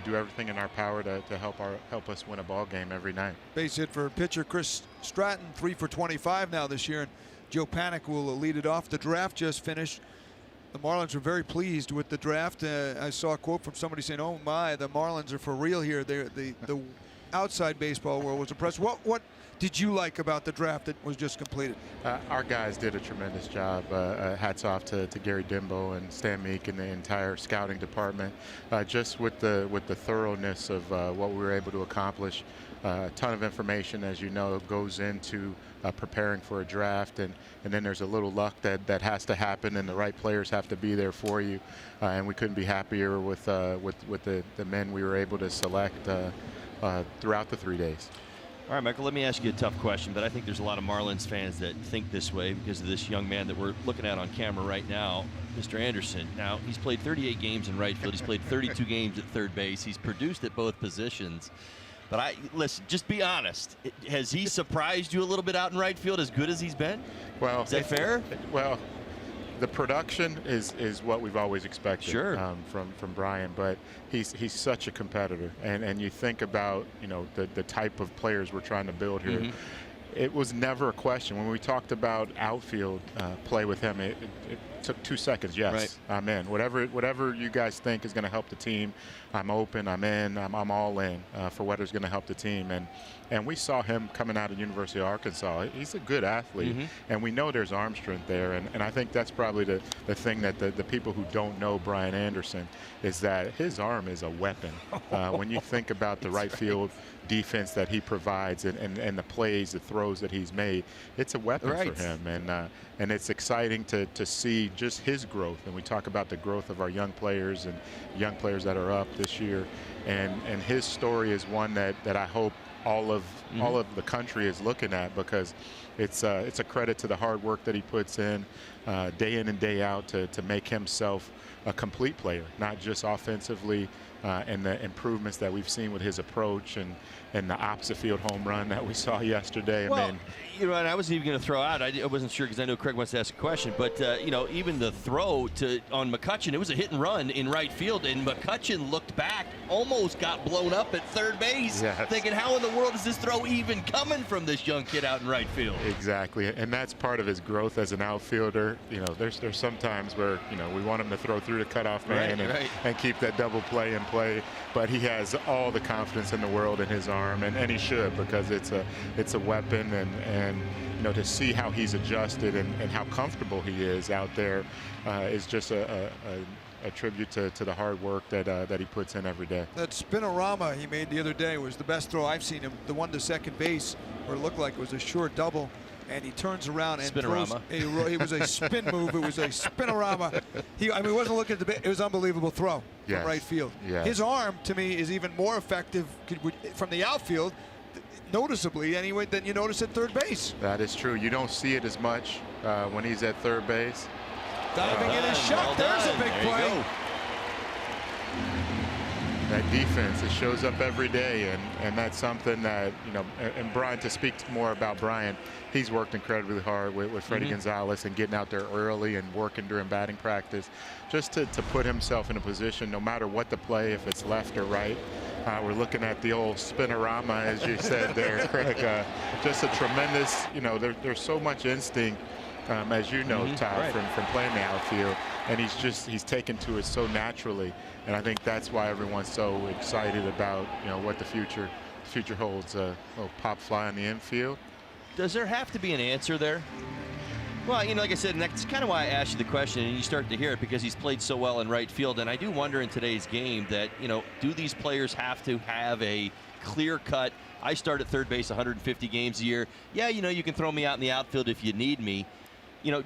do everything in our power to help us win a ball game every night. Base hit for pitcher Chris Stratton, 3 for 25 now this year, and Joe Panik will lead it off. The draft just finished. The Marlins were very pleased with the draft. I saw a quote from somebody saying, "Oh my, the Marlins are for real here." The outside baseball world was impressed. What did you like about the draft that was just completed? Our guys did a tremendous job. Hats off to Gary Dimbo and Stan Meek and the entire scouting department, just with the thoroughness of what we were able to accomplish. A ton of information, as you know, goes into preparing for a draft, and then there's a little luck that has to happen, and the right players have to be there for you. And we couldn't be happier with the men we were able to select throughout the 3 days. All right, Michael, let me ask you a tough question, but I think there's a lot of Marlins fans that think this way because of this young man that we're looking at on camera right now, Mr. Anderson. Now, he's played 38 games in right field. He's played 32 games at third base. He's produced at both positions. But listen, just be honest. Has he surprised you a little bit out in right field as good as he's been? Well, is that fair? Well, the production is what we've always expected from Brian, but he's such a competitor, and you think about the type of players we're trying to build here. It was never a question when we talked about outfield play with him. It took 2 seconds. Yes, right. I'm in. Whatever you guys think is going to help the team, I'm open. I'm in. I'm all in for whatever's going to help the team. And we saw him coming out of University of Arkansas. He's a good athlete, and we know there's arm strength there. And I think that's probably the thing that the people who don't know Brian Anderson is that his arm is a weapon. When you think about the right field defense that he provides and the plays, the throws that he's made, it's a weapon for him. And it's exciting to see just his growth. And we talk about the growth of our young players and young players that are up this year. And his story is one that I hope all of the country is looking at, because it's a credit to the hard work that he puts in and day out to make himself a complete player, not just offensively, and the improvements that we've seen with his approach and the opposite field home run that we saw yesterday. Well, and I wasn't even going to throw out. I wasn't sure because I know Craig wants to ask a question, but even the throw on McCutchen, it was a hit and run in right field, and McCutchen looked back, almost got blown up at third base, thinking, how in the world is this throw even coming from this young kid out in right field? Exactly, and that's part of his growth as an outfielder. There's some times where we want him to throw through the cutoff man and keep that double play in play, but he has all the confidence in the world in his arm, and he should, because it's a weapon, and to see how he's adjusted and how comfortable he is out there is just a tribute to the hard work that he puts in every day. That spinorama he made the other day was the best throw I've seen him. The one to second base, where it looked like it was a short double, and he turns around and throws it was a spin move. It was a spinorama. He wasn't looking at the bit. It was an unbelievable throw from right field. His arm, to me, is even more effective from the outfield, noticeably anyway, than you notice at third base. That is true. You don't see it as much when he's at third base. Diving in his shot. There's a big play. That defense, it shows up every day, and that's something that, and Brian, to speak more about Brian, he's worked incredibly hard with Freddie Gonzalez and getting out there early and working during batting practice just to put himself in a position, no matter what the play, if it's left or right. We're looking at the old spinorama, as you said there, Craig. Just a tremendous, there's so much instinct, as you know, Todd, from playing the outfield, and he's taken to it so naturally, and I think that's why everyone's so excited about what the future holds. A little pop fly on the infield. Does there have to be an answer there? Well, like I said, and that's kind of why I asked you the question, and you start to hear it because he's played so well in right field. And I do wonder in today's game that, do these players have to have a clear cut? I start at third base 150 games a year. Yeah, you can throw me out in the outfield if you need me.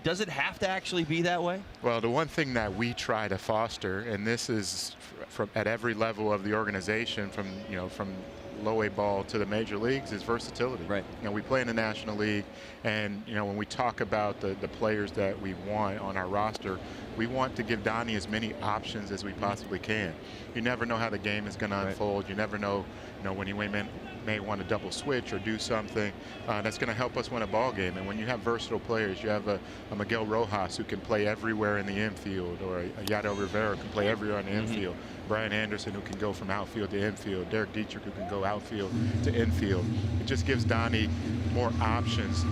Does it have to actually be that way? Well, the one thing that we try to foster, and this is from at every level of the organization, from low A ball to the major leagues, is versatility. Right. We play in the National League, and when we talk about the players that we want on our roster, we want to give Donnie as many options as we possibly can. You never know how the game is going to unfold. You never know, when he may want to double switch or do something that's going to help us win a ball game. And when you have versatile players, you have a Miguel Rojas who can play everywhere in the infield, or a Yadiel Rivera can play everywhere in the infield. Brian Anderson, who can go from outfield to infield. Derek Dietrich, who can go outfield to infield. It just gives Donnie more options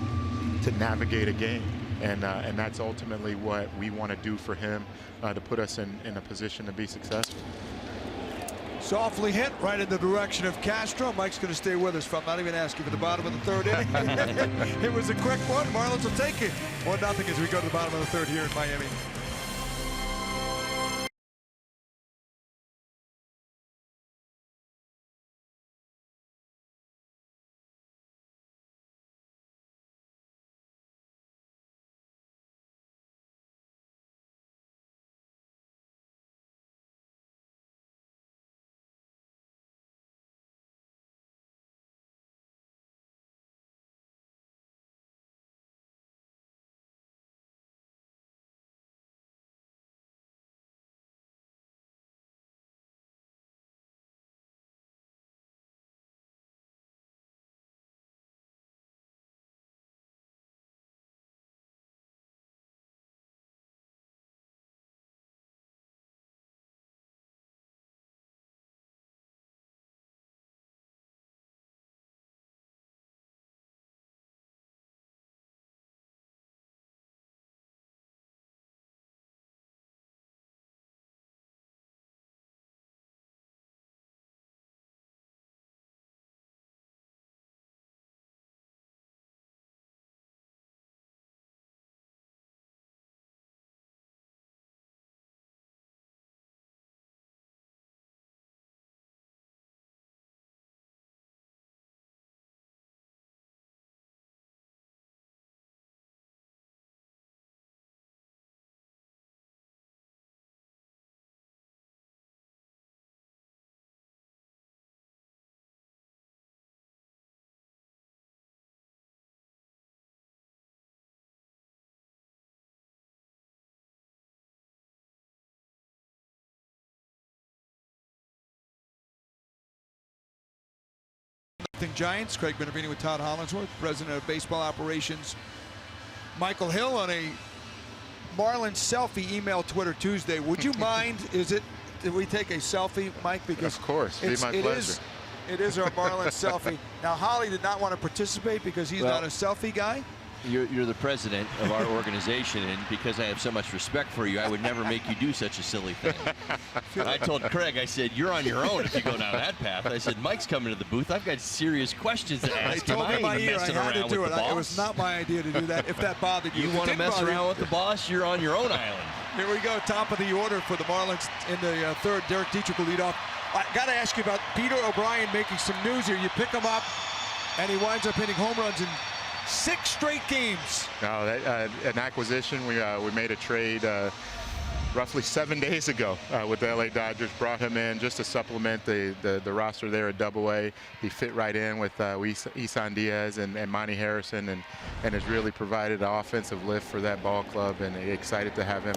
to navigate a game. And that's ultimately what we want to do for him, to put us in a position to be successful. Softly hit right in the direction of Castro. Mike's going to stay with us from not even asking for the bottom of the third inning. It was a quick one. Marlins will take it 1-0 as we go to the bottom of the third here in Miami. Giants. Craig Benavides with Todd Hollinsworth, president of baseball operations. Michael Hill on a Marlins selfie email Twitter Tuesday. Would you mind? Did we take a selfie, Mike? Because of course, be my pleasure. It is our Marlins selfie. Now Holly did not want to participate because he's not a selfie guy. You're the president of our organization, and because I have so much respect for you, I would never make you do such a silly thing. I told Craig, I said, you're on your own if you go down that path. I said, Mike's coming to the booth. I've got serious questions to ask him. I ain't messing around with the boss. It was not my idea to do that, if that bothered you. You want to mess around with the boss, you're on your own island. Here we go, top of the order for the Marlins in the third. Derek Dietrich will lead off. I got to ask you about Peter O'Brien making some news here. You pick him up, and he winds up hitting home runs in 6 straight games. No, an acquisition. We made a trade roughly 7 days ago with the LA Dodgers. Brought him in just to supplement the roster there at Double-A. He fit right in with Isan Diaz and Monty Harrison, and has really provided an offensive lift for that ball club. And excited to have him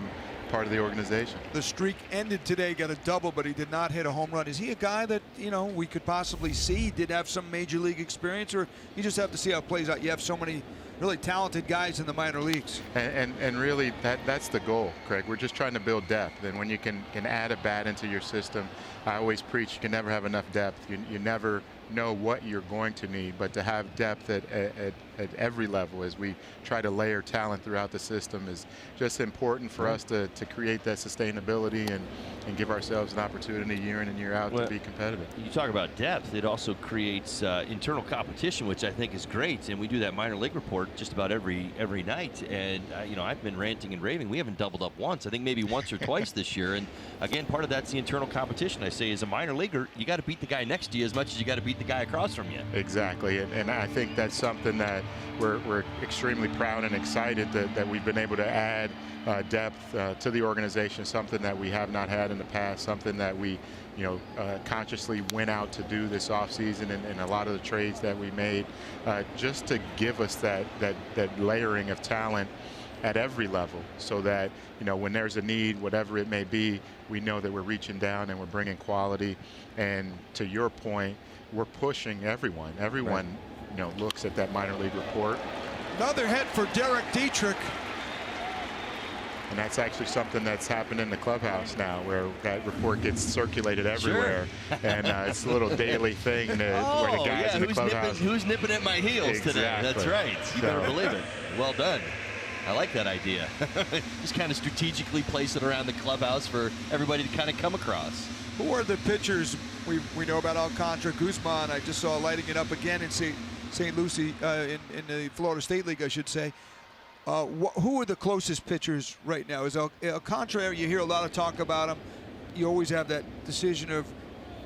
part of the organization. The streak ended today, got a double, but he did not hit a home run. Is he a guy that, you know, we could possibly see? He did have some major league experience, or you just have to see how it plays out? You have so many really talented guys in the minor leagues. And really that's the goal, Craig. We're just trying to build depth, and when you can add a bat into your system, I always preach you can never have enough depth. You never know what you're going to need, but to have depth at every level as we try to layer talent throughout the system is just important for us to create that sustainability and give ourselves an opportunity year in and year out to be competitive. You talk about depth, it also creates internal competition, which I think is great, and we do that minor league report just about every night, and you know, I've been ranting and raving. We haven't doubled up once. I think maybe once or twice this year, and again, part of that's the internal competition. I say as a minor leaguer, you got to beat the guy next to you as much as you got to beat the guy across from you. Exactly, and I think that's something that we're extremely proud and excited that we've been able to add depth to the organization, something that we have not had in the past, something that we consciously went out to do this offseason, and a lot of the trades that we made just to give us that layering of talent at every level, so that when there's a need, whatever it may be, we know that we're reaching down and we're bringing quality. And to your point, we're pushing everyone. Everyone looks at that minor league report. Another hit for Derek Dietrich. And that's actually something that's happened in the clubhouse now, where that report gets circulated everywhere. Sure. And it's a little daily thing where the guys in the clubhouse. Who's nipping at my heels today? That's right. You better believe it. Well done. I like that idea. Just kind of strategically place it around the clubhouse for everybody to kind of come across. Who are the pitchers? We know about Alcantara, Guzman. I just saw lighting it up again in St. Lucie, in the Florida State League, I should say. Who are the closest pitchers right now? Is Alcantara, you hear a lot of talk about him. You always have that decision of,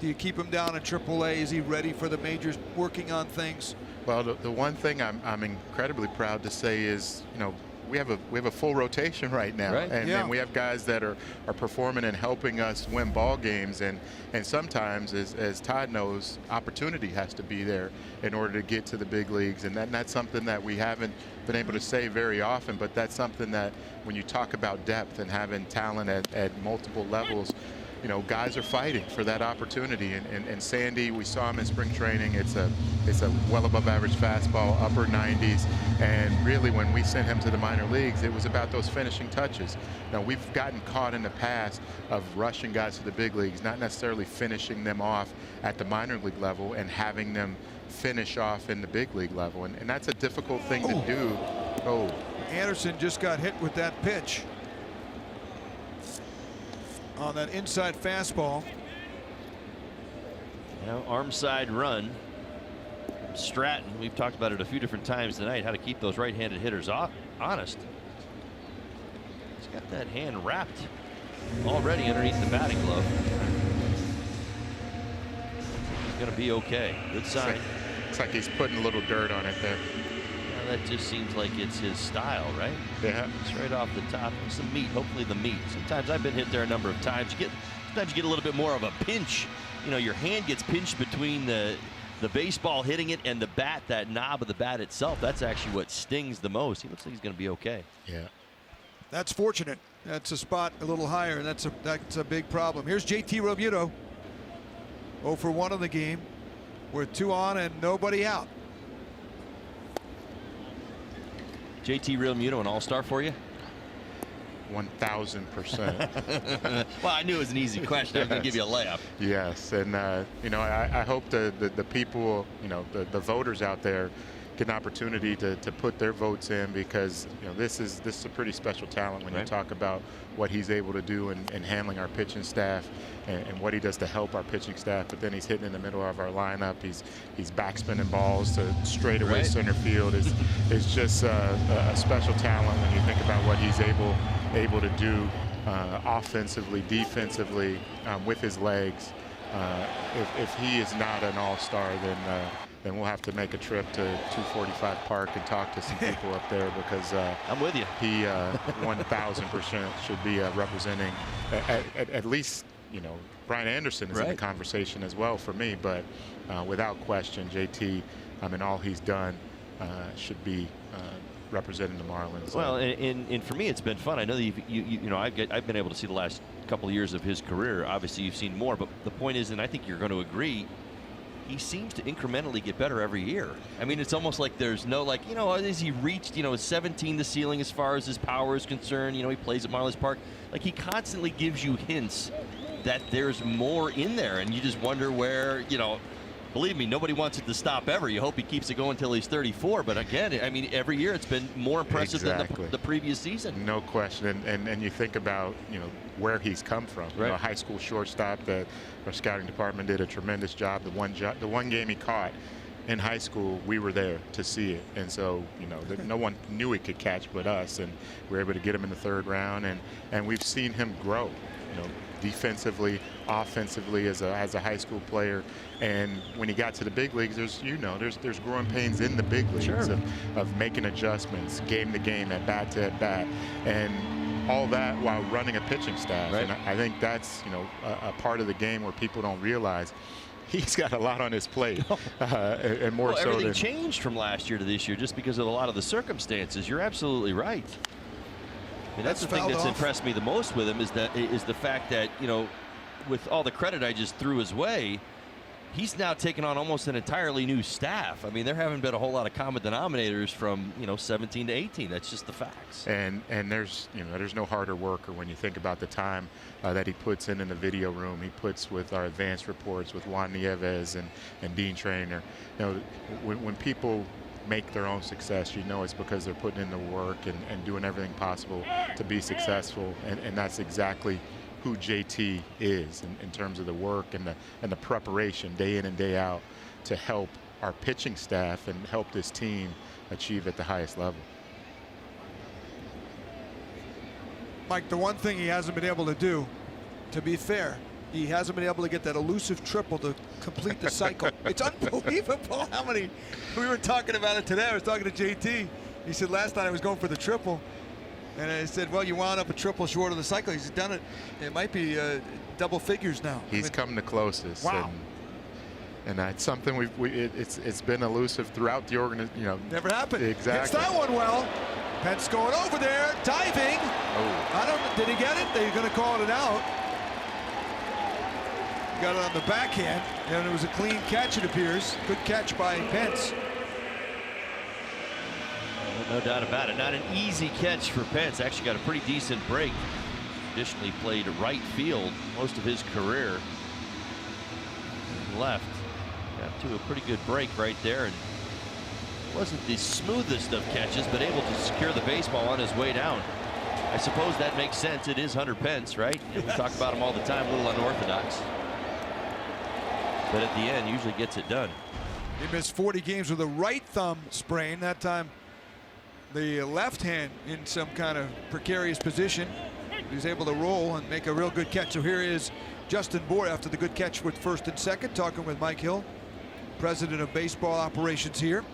do you keep him down in AAA? Is he ready for the majors, working on things? Well, the one thing I'm incredibly proud to say is, we have a full rotation right now, right. And we have guys that are performing and helping us win ball games, and sometimes, as Todd knows, opportunity has to be there in order to get to the big leagues, and that's something that we haven't been able to say very often, but that's something that when you talk about depth and having talent at multiple levels, guys are fighting for that opportunity. And Sandy, we saw him in spring training. It's a well above average fastball, upper 90s. And really, when we sent him to the minor leagues, it was about those finishing touches. Now, we've gotten caught in the past of rushing guys to the big leagues, not necessarily finishing them off at the minor league level and having them finish off in the big league level. And that's a difficult thing to do. Anderson just got hit with that pitch on that inside fastball. Now, arm side run. Stratton, we've talked about it a few different times tonight, how to keep those right-handed hitters honest. He's got that hand wrapped already underneath the batting glove. He's going to be okay. Good sign. Looks like he's putting a little dirt on it there. Well, that just seems like it's his style, right? Yeah. It's right off the top. It's the meat, hopefully the meat. Sometimes I've been hit there a number of times. Sometimes you get a little bit more of a pinch. Your hand gets pinched between the baseball hitting it and the bat, that knob of the bat itself. That's actually what stings the most. He looks like he's going to be okay. Yeah. That's fortunate. That's a spot a little higher, and that's a big problem. Here's JT Realmuto. 0 for 1 in the game. with 2 on and nobody out. JT Realmuto, an all-star for you? 1,000%. Well, I knew it was an easy question. I was going to give you a layup. Yes, and you know, I hope the people, you know, the voters out there get an opportunity to put their votes in, because you know this is a pretty special talent when you talk about what he's able to do in handling our pitching staff and what he does to help our pitching staff. But then he's hitting in the middle of our lineup. He's backspinning balls to straightaway center field. Is just a special talent when you think about what he's able to do offensively, defensively, with his legs. If he is not an all-star, then we'll have to make a trip to 245 Park and talk to some people up there, because I'm with you. He 1,000% should be representing at least, you know, Brian Anderson is in the conversation as well for me, but without question, JT, I mean, all he's done should be representing the Marlins. Well, and for me, it's been fun. I know that you know, I've been able to see the last couple of years of his career. Obviously, you've seen more, but the point is, and I think you're going to agree, he seems to incrementally get better every year. I mean, it's almost like there's no, like, you know, has he reached, you know, 17 the ceiling as far as his power is concerned? You know, he plays at Marlins Park. Like, he constantly gives you hints that there's more in there, and you just wonder where, you know, believe me, nobody wants it to stop ever. You hope he keeps it going until he's 34. But again, I mean, every year it's been more impressive than the previous season. No question. And you think about, you know, where he's come from. You know, a high school shortstop that our scouting department did a tremendous job. The one game he caught in high school, we were there to see it. And so, you know, no one knew he could catch but us. And we were able to get him in the 3rd round. And we've seen him grow, you know, defensively, offensively as a high school player. And when he got to the big leagues, there's growing pains in the big leagues of making adjustments game to game, at bat to at bat, and all that while running a pitching staff. And I think that's, you know, a part of the game where people don't realize he's got a lot on his plate, and more so everything changed from last year to this year just because of a lot of the circumstances. You're absolutely right. I mean, that's the thing that's impressed me the most with him is the fact that, you know, with all the credit I just threw his way, he's now taken on almost an entirely new staff. I mean, there haven't been a whole lot of common denominators from, you know, 17 to 18. That's just the facts. And there's, you know, there's no harder worker when you think about the time that he puts in the video room. He puts with our advanced reports with Juan Nieves and Dean Trainer. You know, when people make their own success, you know it's because they're putting in the work and doing everything possible to be successful. And that's exactly who JT is in terms of the work and the preparation day in and day out to help our pitching staff and help this team achieve at the highest level. Mike, the one thing he hasn't been able to do, to be fair, he hasn't been able to get that elusive triple to complete the cycle. It's unbelievable how many. We were talking about it today. I was talking to JT. He said last night I was going for the triple. And I said, well, you wound up a triple short of the cycle. He's done it. It might be double figures now. He's come the closest. Wow. And that's something it's been elusive throughout the organization. You know, never happened. Exactly. Hits that one well. Pence going over there, diving. Oh. Did he get it? They're going to call it out. Got it on the backhand, and it was a clean catch, it appears. Good catch by Pence. No doubt about it. Not an easy catch for Pence. Actually got a pretty decent break. Traditionally played right field most of his career. Left. Got to a pretty good break right there. And wasn't the smoothest of catches, but able to secure the baseball on his way down. I suppose that makes sense. It is Hunter Pence, right? Yes. We talk about him all the time, a little unorthodox. But at the end, usually gets it done. He missed 40 games with a right thumb sprain. That time, the left hand in some kind of precarious position. He's able to roll and make a real good catch. So here is Justin Boyer after the good catch with first and second, talking with Mike Hill, president of baseball operations here.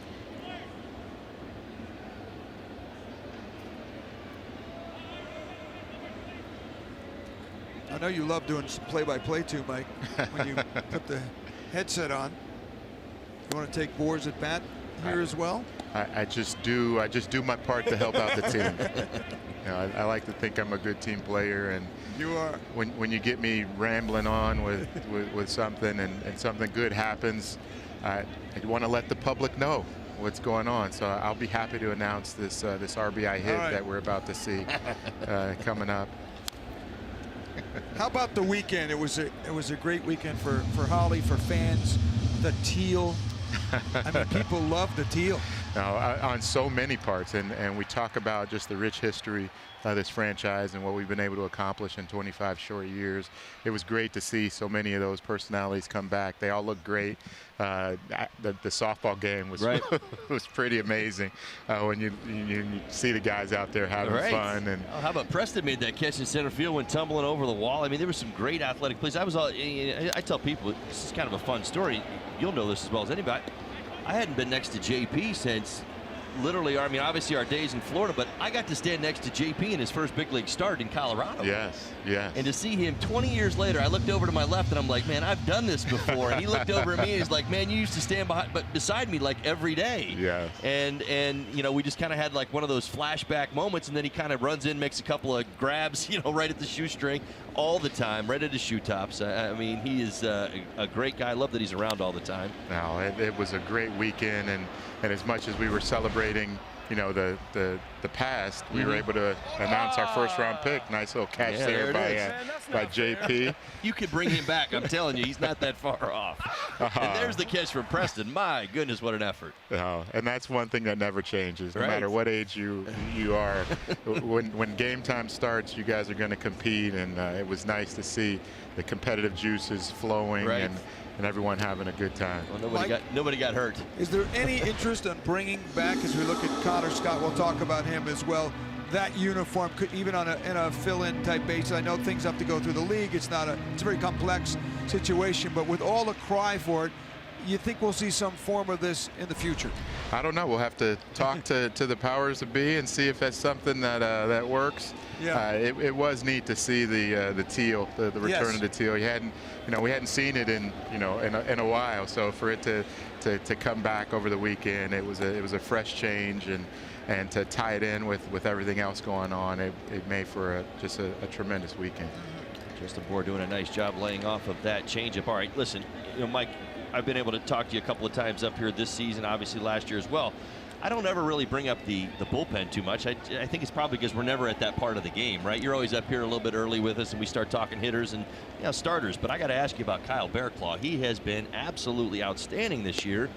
I know you love doing some play-by-play too, Mike, when you put the headset on. You want to take Boers at bat here as well? I just do my part to help out the team. You know, I like to think I'm a good team player, and you are. When you get me rambling on with something and something good happens, I want to let the public know what's going on. So I'll be happy to announce this this RBI hit that we're about to see coming up. How about the weekend? It was a great weekend for Holly, for fans. The teal. I mean, people love the teal. On so many parts, and we talk about just the rich history of this franchise and what we've been able to accomplish in 25 short years. It was great to see so many of those personalities come back. They all look great. The softball game was was pretty amazing when you see the guys out there having fun. And how about Preston made that catch in center field, went tumbling over the wall. I mean, there was some great athletic plays. I tell people, this is kind of a fun story. You'll know this as well as anybody. I hadn't been next to JP since literally, I mean, obviously our days in Florida, but I got to stand next to JP in his first big league start in Colorado. Yes, yes. And to see him 20 years later, I looked over to my left and I'm like, man, I've done this before. And he looked over at me and he's like, man, you used to stand beside me like every day. Yes. And you know, we just kind of had like one of those flashback moments, and then he kind of runs in, makes a couple of grabs, you know, right at the shoestring all the time, right at his shoe tops. I mean, he is a great guy. I love that he's around all the time. No, it was a great weekend, and as much as we were celebrating, you know, the past, we were able to announce our first-round pick. Nice little catch there by JP. You could bring him back. I'm telling you, he's not that far off. And there's the catch from Preston. My goodness, what an effort. And that's one thing that never changes, no matter what age you are. when game time starts, you guys are going to compete, and it was nice to see the competitive juices flowing and everyone having a good time. Well, nobody got hurt. Is there any interest in bringing back, as we look at Connor Scott, we'll talk about him as well, that uniform, could even in a fill-in type basis? I know things have to go through the league. It's a very complex situation, but with all the cry for it, you think we'll see some form of this in the future? I don't know. We'll have to talk to the powers that be and see if that's something that works. Yeah. It was neat to see the teal, the return of the teal. We hadn't seen it in a while. So for it to come back over the weekend, it was a fresh change, and to tie it in with everything else going on, it made for just a tremendous weekend. Justin Bohr doing a nice job laying off of that changeup. All right, listen, Mike, I've been able to talk to you a couple of times up here this season, obviously last year as well. I don't ever really bring up the bullpen too much. I think it's probably because we're never at that part of the game, right? You're always up here a little bit early with us, and we start talking hitters and starters. But I got to ask you about Kyle Bearclaw. He has been absolutely outstanding this year.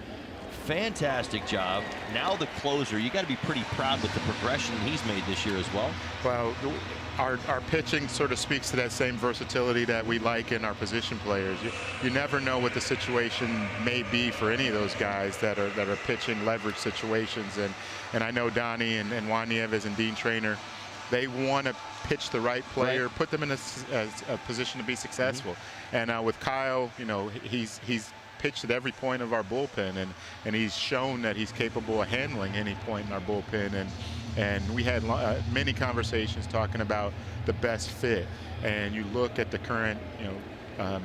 Fantastic job. Now the closer. You got to be pretty proud with the progression he's made this year as well. Well, our pitching sort of speaks to that same versatility that we like in our position players. You never know what the situation may be for any of those guys that are pitching leverage situations, and I know Donnie and Juan Nieves and Dean Trainer, they want to pitch the right player, put them in a position to be successful. And with Kyle, he's pitched at every point of our bullpen, and he's shown that he's capable of handling any point in our bullpen. And we had many conversations talking about the best fit. And you look at the current,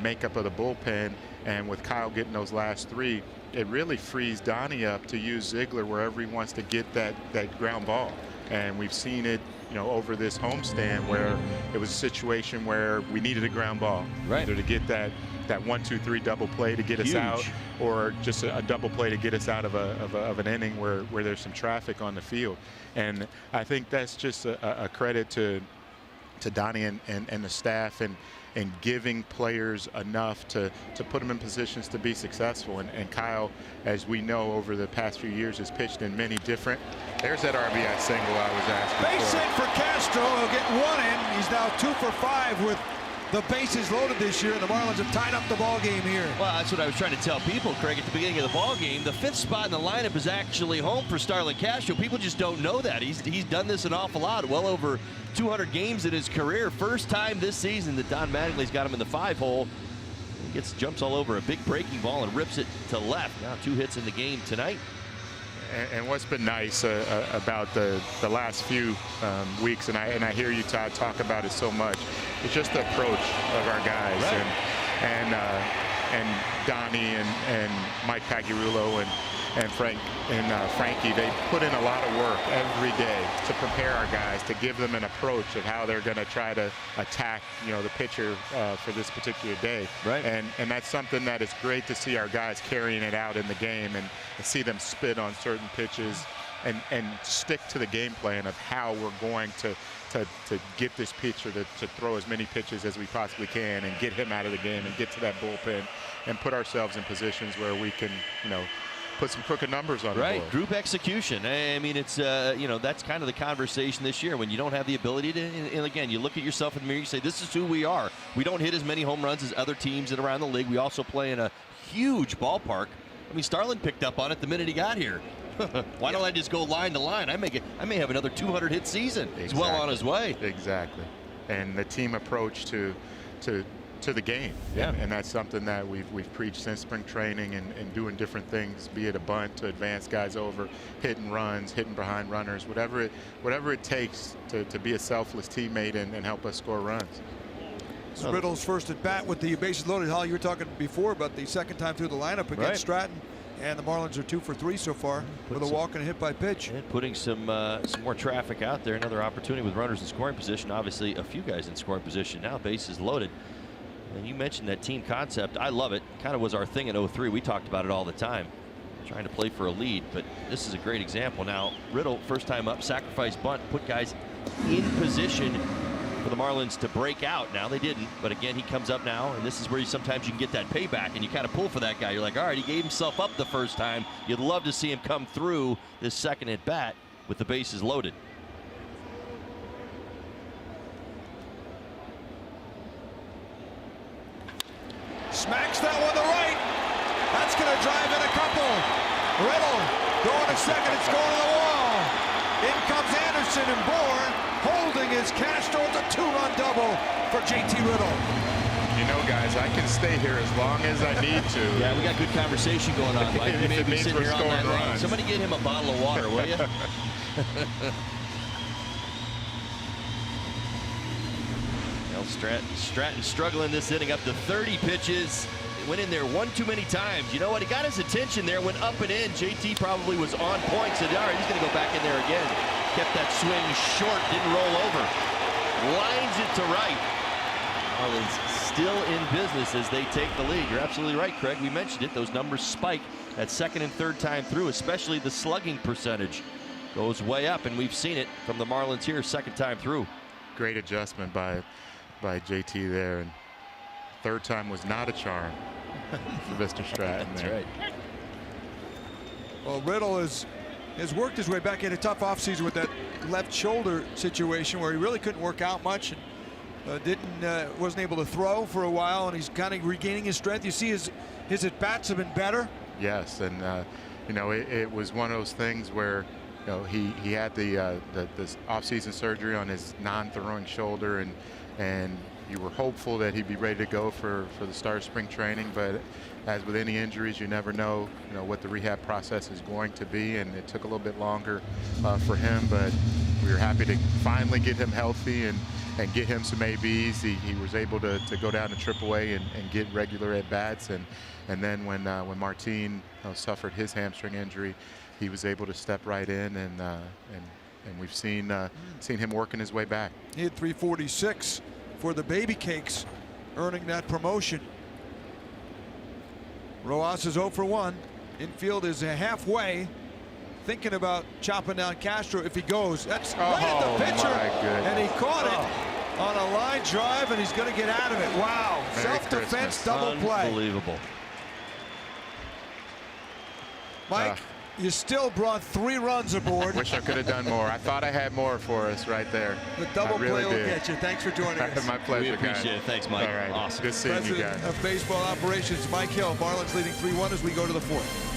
makeup of the bullpen, and with Kyle getting those last three, it really frees Donnie up to use Ziegler wherever he wants to get that ground ball. And we've seen it, over this homestand where it was a situation where we needed a ground ball, either to get that 1-2-3 double play to get us out, or just a double play to get us out of an inning where there's some traffic on the field. And I think that's just a credit to Donnie and the staff, and giving players enough to put them in positions to be successful. And Kyle, as we know, over the past few years has pitched in many different. There's that RBI single I was asking for. Base hit for Castro. He'll get one in. He's now 2 for 5 with the bases loaded this year, and the Marlins have tied up the ball game here. Well, that's what I was trying to tell people, Craig, at the beginning of the ball game. The 5th spot in the lineup is actually home for Starlin Castro. People just don't know that. He's done this an awful lot, well over 200 games in his career. First time this season that Don Mattingly's got him in the 5-hole. He jumps all over a big breaking ball and rips it to left. Now 2 hits in the game tonight. And what's been nice about the last few weeks, and I hear you, Todd, talk about it so much, it's just the approach of our guys, and Donnie and Mike Pagliarulo Frankie, they put in a lot of work every day to prepare our guys, to give them an approach of how they're going to try to attack, the pitcher for this particular day. Right. And that's something that is great to see our guys carrying it out in the game and see them spit on certain pitches and stick to the game plan of how we're going to get this pitcher to throw as many pitches as we possibly can and get him out of the game and get to that bullpen and put ourselves in positions where we can, put some crooked numbers on the board. Group execution. I mean, it's that's kind of the conversation this year when you don't have the ability to. And again, you look at yourself in the mirror, you say, "This is who we are." We don't hit as many home runs as other teams that are around the league. We also play in a huge ballpark. I mean, Starlin picked up on it the minute he got here. Why don't I just go line to line? I may have another 200 hit season. He's well on his way. Exactly. And the team approach to the game. Yeah. And that's something that we've preached since spring training and doing different things, be it a bunt to advance guys over, hitting runs, hitting behind runners, whatever it takes to be a selfless teammate and help us score runs. Riddle's first at bat with the bases loaded. Hall, you were talking before about the second time through the lineup against Stratton. And the Marlins are 2 for 3 so far with a walk and a hit by pitch. And putting some more traffic out there. Another opportunity with runners in scoring position. Obviously, a few guys in scoring position now. Bases loaded. And you mentioned that team concept. I love it. Kind of was our thing in 03. We talked about it all the time. Trying to play for a lead. But this is a great example. Now, Riddle, first time up, sacrifice bunt, put guys in position for the Marlins to break out. Now they didn't, but again, he comes up now, and this is where sometimes you can get that payback, and you kind of pull for that guy. You're like, all right, he gave himself up the first time. You'd love to see him come through this second at bat with the bases loaded. Smacks that one to right. That's going to drive in a couple. Riddle going to second. It's going to the wall. In comes Anderson and Bourne. Holding is Castro. It's a 2-run double for JT Riddle. Guys, I can stay here as long as I need to. Yeah, we got good conversation going on, Mike. You may be sitting here all night long. Runs. Somebody get him a bottle of water, will you? Stratton struggling this inning, up to 30 pitches. Went in there one too many times. You know what? He got his attention there, went up and in. JT probably was on point, said, all right, he's going to go back in there again. Kept that swing short, didn't roll over. Lines it to right. Marlins still in business as they take the lead. You're absolutely right, Craig. We mentioned it. Those numbers spike that second and third time through, especially the slugging percentage goes way up, and we've seen it from the Marlins here second time through. Great adjustment by JT there, and third time was not a charm for Mr. Stratton. That's there. right. Well, Riddle has worked his way back in a tough offseason with that left shoulder situation where he really couldn't work out much and wasn't able to throw for a while, and he's kind of regaining his strength. You see his at-bats have been better. Yes, and it was one of those things where he had this off-season surgery on his non-throwing shoulder, and you were hopeful that he'd be ready to go for the start of spring training, but as with any injuries, you never know what the rehab process is going to be, and it took a little bit longer for him, but we were happy to finally get him healthy and get him some ABs. He was able to go down to AAA and get regular at bats, and then when Martin suffered his hamstring injury, he was able to step right in, and we've seen him working his way back. He had 346 for the Baby Cakes, earning that promotion. Rojas is 0 for 1. Infield is halfway. Thinking about chopping down Castro if he goes. That's right at the pitcher, and he caught it on a line drive, and he's going to get out of it. Wow, self-defense double play. Unbelievable. Mike, you still brought 3 runs aboard. Wish I could have done more. I thought I had more for us right there. The double play will get you. Thanks for joining us. My pleasure, We appreciate it. Thanks, Mike. All right. Awesome. Good seeing you guys. President of Baseball Operations, Mike Hill. Marlins leading 3-1 as we go to the 4th.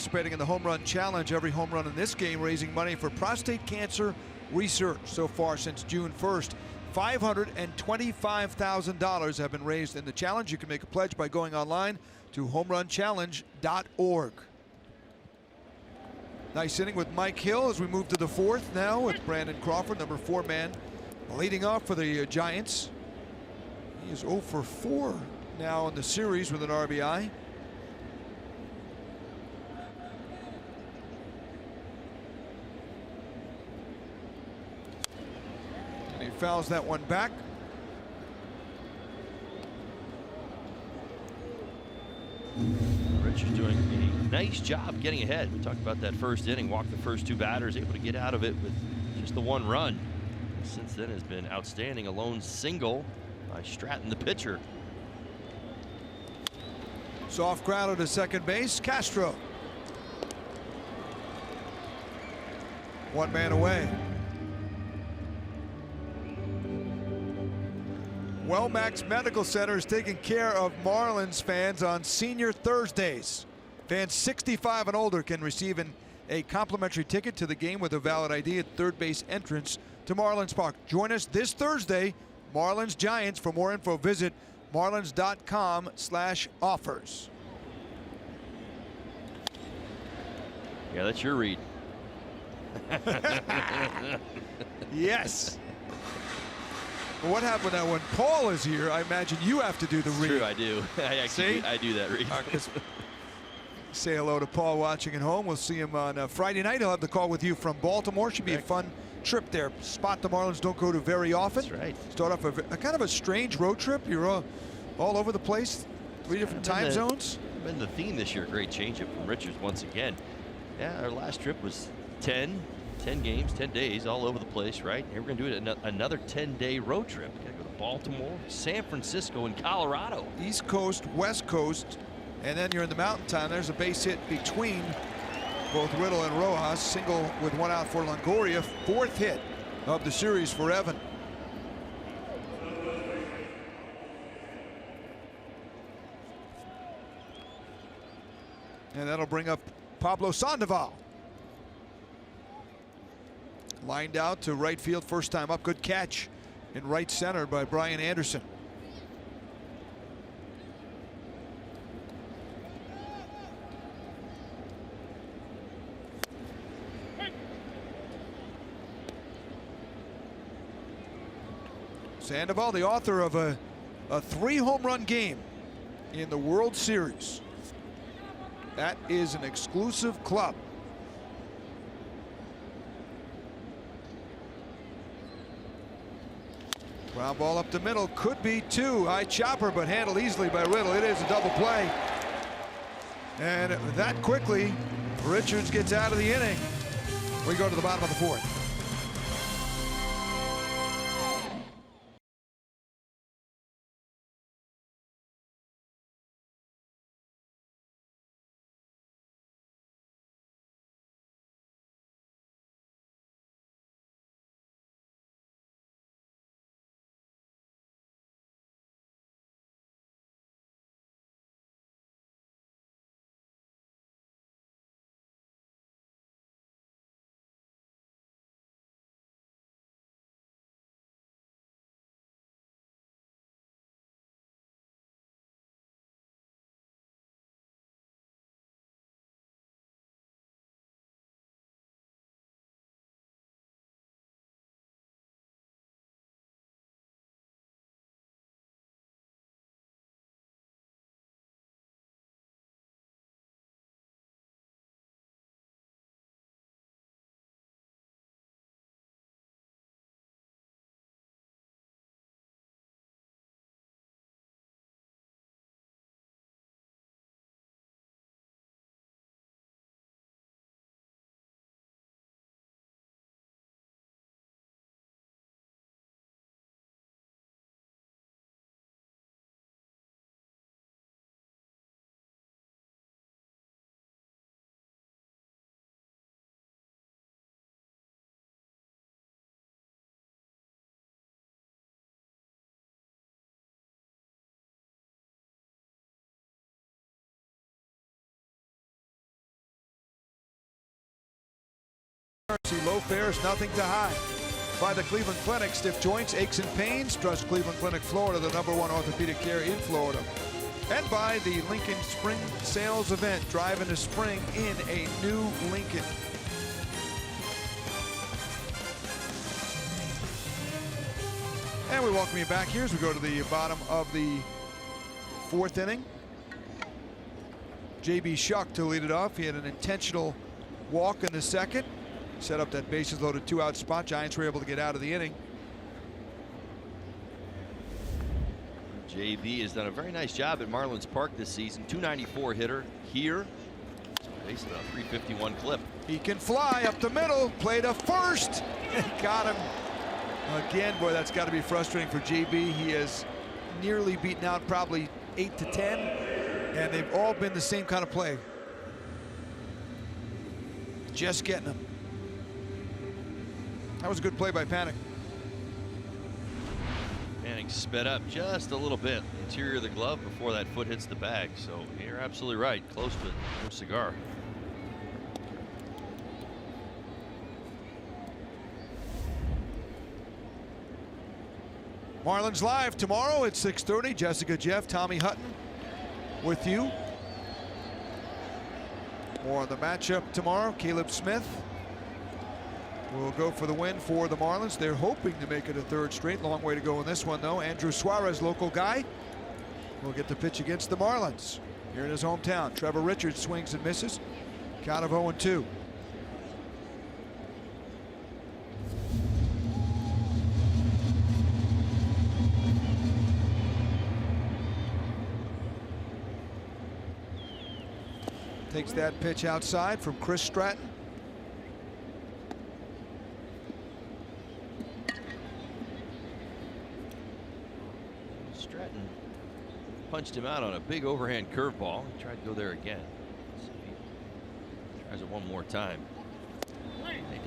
Participating in the home run challenge, every home run in this game raising money for prostate cancer research. So far since June 1st, $525,000 have been raised in the challenge. You can make a pledge by going online to homerunchallenege.org. Nice inning with Mike Hill as we move to the fourth now with Brandon Crawford, number 4 man, leading off for the Giants. He is 0 for 4 now in the series with an RBI. And he fouls that one back. Richards doing a nice job getting ahead. We talked about that first inning, walked the first 2 batters, able to get out of it with just the 1 run. Since then has been outstanding. A lone single by Stratton, the pitcher. Soft ground to second base. Castro. 1 man away. Wellmax Medical Center is taking care of Marlins fans on Senior Thursdays. Fans 65 and older can receive a complimentary ticket to the game with a valid ID at third base entrance to Marlins Park. Join us this Thursday, Marlins Giants. For more info, visit marlins.com/offers. Yeah, that's your read. Yes. Well, what happened now when Paul is here? I imagine you have to do the read. True, I do. I do that read. Say hello to Paul watching at home. We'll see him on Friday night. He'll have the call with you from Baltimore. Should be a fun trip there. Spot the Marlins don't go to very often. That's right. Start off a kind of a strange road trip. You're all over the place. 3 different time zones. Been the theme this year. Great changeup from Richards once again. Yeah, our last trip was 10 games, 10 days, all over the place, right? Here we're going to do it another 10-day road trip. Got to go to Baltimore, San Francisco, and Colorado. East Coast, West Coast, and then you're in the Mountain Time. There's a base hit between both Riddle and Rojas. Single with 1 out for Longoria. 4th hit of the series for Evan. And that'll bring up Pablo Sandoval. Lined out to right field, first time up. Good catch in right center by Brian Anderson. Sandoval, the author of a 3 home run game in the World Series. That is an exclusive club. Ground ball up the middle, could be 2. High chopper, but handled easily by Riddle. It is a double play. And that quickly, Richards gets out of the inning. We go to the bottom of the 4th. See low fares, nothing to hide. By the Cleveland Clinic, stiff joints, aches and pains. Trust Cleveland Clinic Florida, the #1 orthopedic care in Florida. And by the Lincoln Spring Sales Event, drive into spring in a new Lincoln. And we welcome you back here as we go to the bottom of the 4th inning. J.B. Shuck to lead it off. He had an intentional walk in the 2nd. Set up that bases loaded 2-out spot. Giants were able to get out of the inning. JB has done a very nice job at Marlins Park this season. 294 hitter here. Based on a 351 clip. He can fly up the middle. Played a first. Got him. Again, boy, that's got to be frustrating for JB. He has nearly beaten out probably 8 to 10. And they've all been the same kind of play. Just getting him. That was a good play by Panic. Panic sped up just a little bit, interior of the glove before that foot hits the bag. So you're absolutely right. Close, but no cigar. Marlins Live tomorrow at 6:30. Jessica Jeff, Tommy Hutton with you. More on the matchup tomorrow. Caleb Smith will go for the win for the Marlins. They're hoping to make it a 3rd straight. Long way to go in this one, though. Andrew Suarez, local guy, will get the pitch against the Marlins here in his hometown. Trevor Richards swings and misses. Count of 0-2. Takes that pitch outside from Chris Stratton. Stratton punched him out on a big overhand curveball. He tried to go there again. Let's see if he tries it one more time.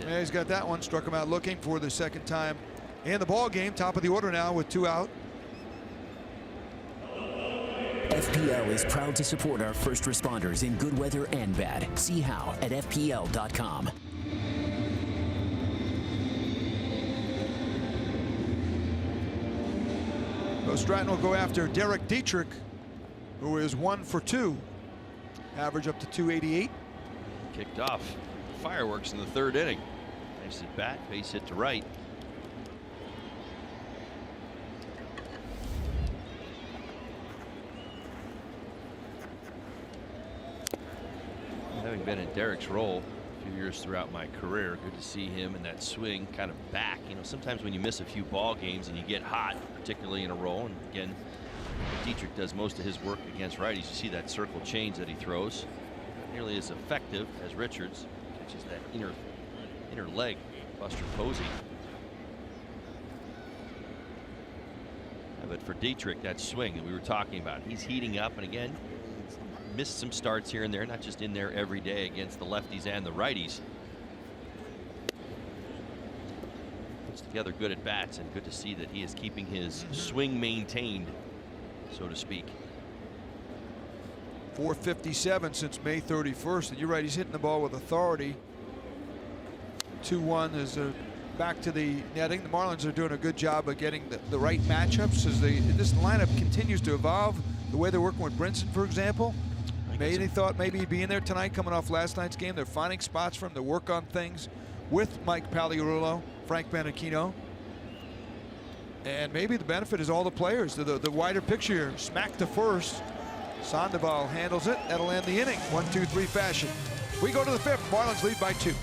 Yeah, he's got that one. Struck him out looking for the 2nd time in the ball game. Top of the order now with 2 out. FPL is proud to support our first responders in good weather and bad. See how at FPL.com. So Stratton will go after Derek Dietrich, who is 1 for 2. Average up to 288. Kicked off fireworks in the 3rd inning. Nice at bat, base hit to right. Having been in Derek's role a few years throughout my career, good to see him in that swing kind of back. You know, sometimes when you miss a few ball games and you get hot, particularly in a roll, and again, Dietrich does most of his work against righties. You see that circle change that he throws. Not nearly as effective as Richards. Catches that inner leg, Buster Posey. But for Dietrich, that swing that we were talking about, he's heating up, and again, missed some starts here and there, not just in there every day against the lefties and the righties. Puts together good at bats, and good to see that he is keeping his swing maintained, so to speak. 457 since May 31st, and you're right, he's hitting the ball with authority. 2-1 is back to the netting. The Marlins are doing a good job of getting the right matchups as this lineup continues to evolve. The way they're working with Brinson, for example. They thought maybe he'd be in there tonight coming off last night's game. They're finding spots for him to work on things with Mike Pagliarulo, Frank Benichino. And maybe the benefit is all the players. The wider picture here. Smack to first. Sandoval handles it. That'll end the inning. 1-2-3 fashion. We go to the 5th. Marlins lead by 2.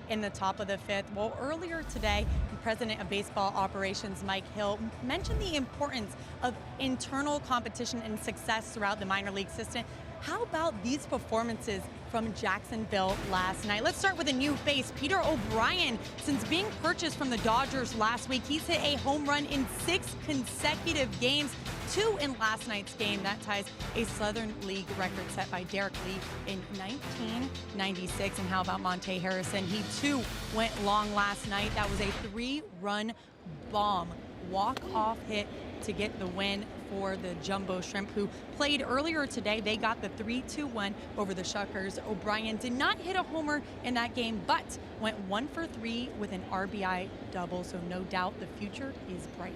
in the top of the fifth. Well, earlier today, the president of baseball operations, Mike Hill, mentioned the importance of internal competition and success throughout the minor league system. How about these performances from Jacksonville last night? Let's start with a new face, Peter O'Brien. Since being purchased from the Dodgers last week, he's hit a home run in 6 consecutive games, 2 in last night's game. That ties a Southern League record set by Derek Lee in 1996. And how about Monte Harrison? He too went long last night. That was a 3-run bomb, walk-off hit to get the win for the Jumbo Shrimp, who played earlier today. They got the 3-2 win over the Shuckers. O'Brien did not hit a homer in that game, but went 1 for 3 with an RBI double, so no doubt the future is bright.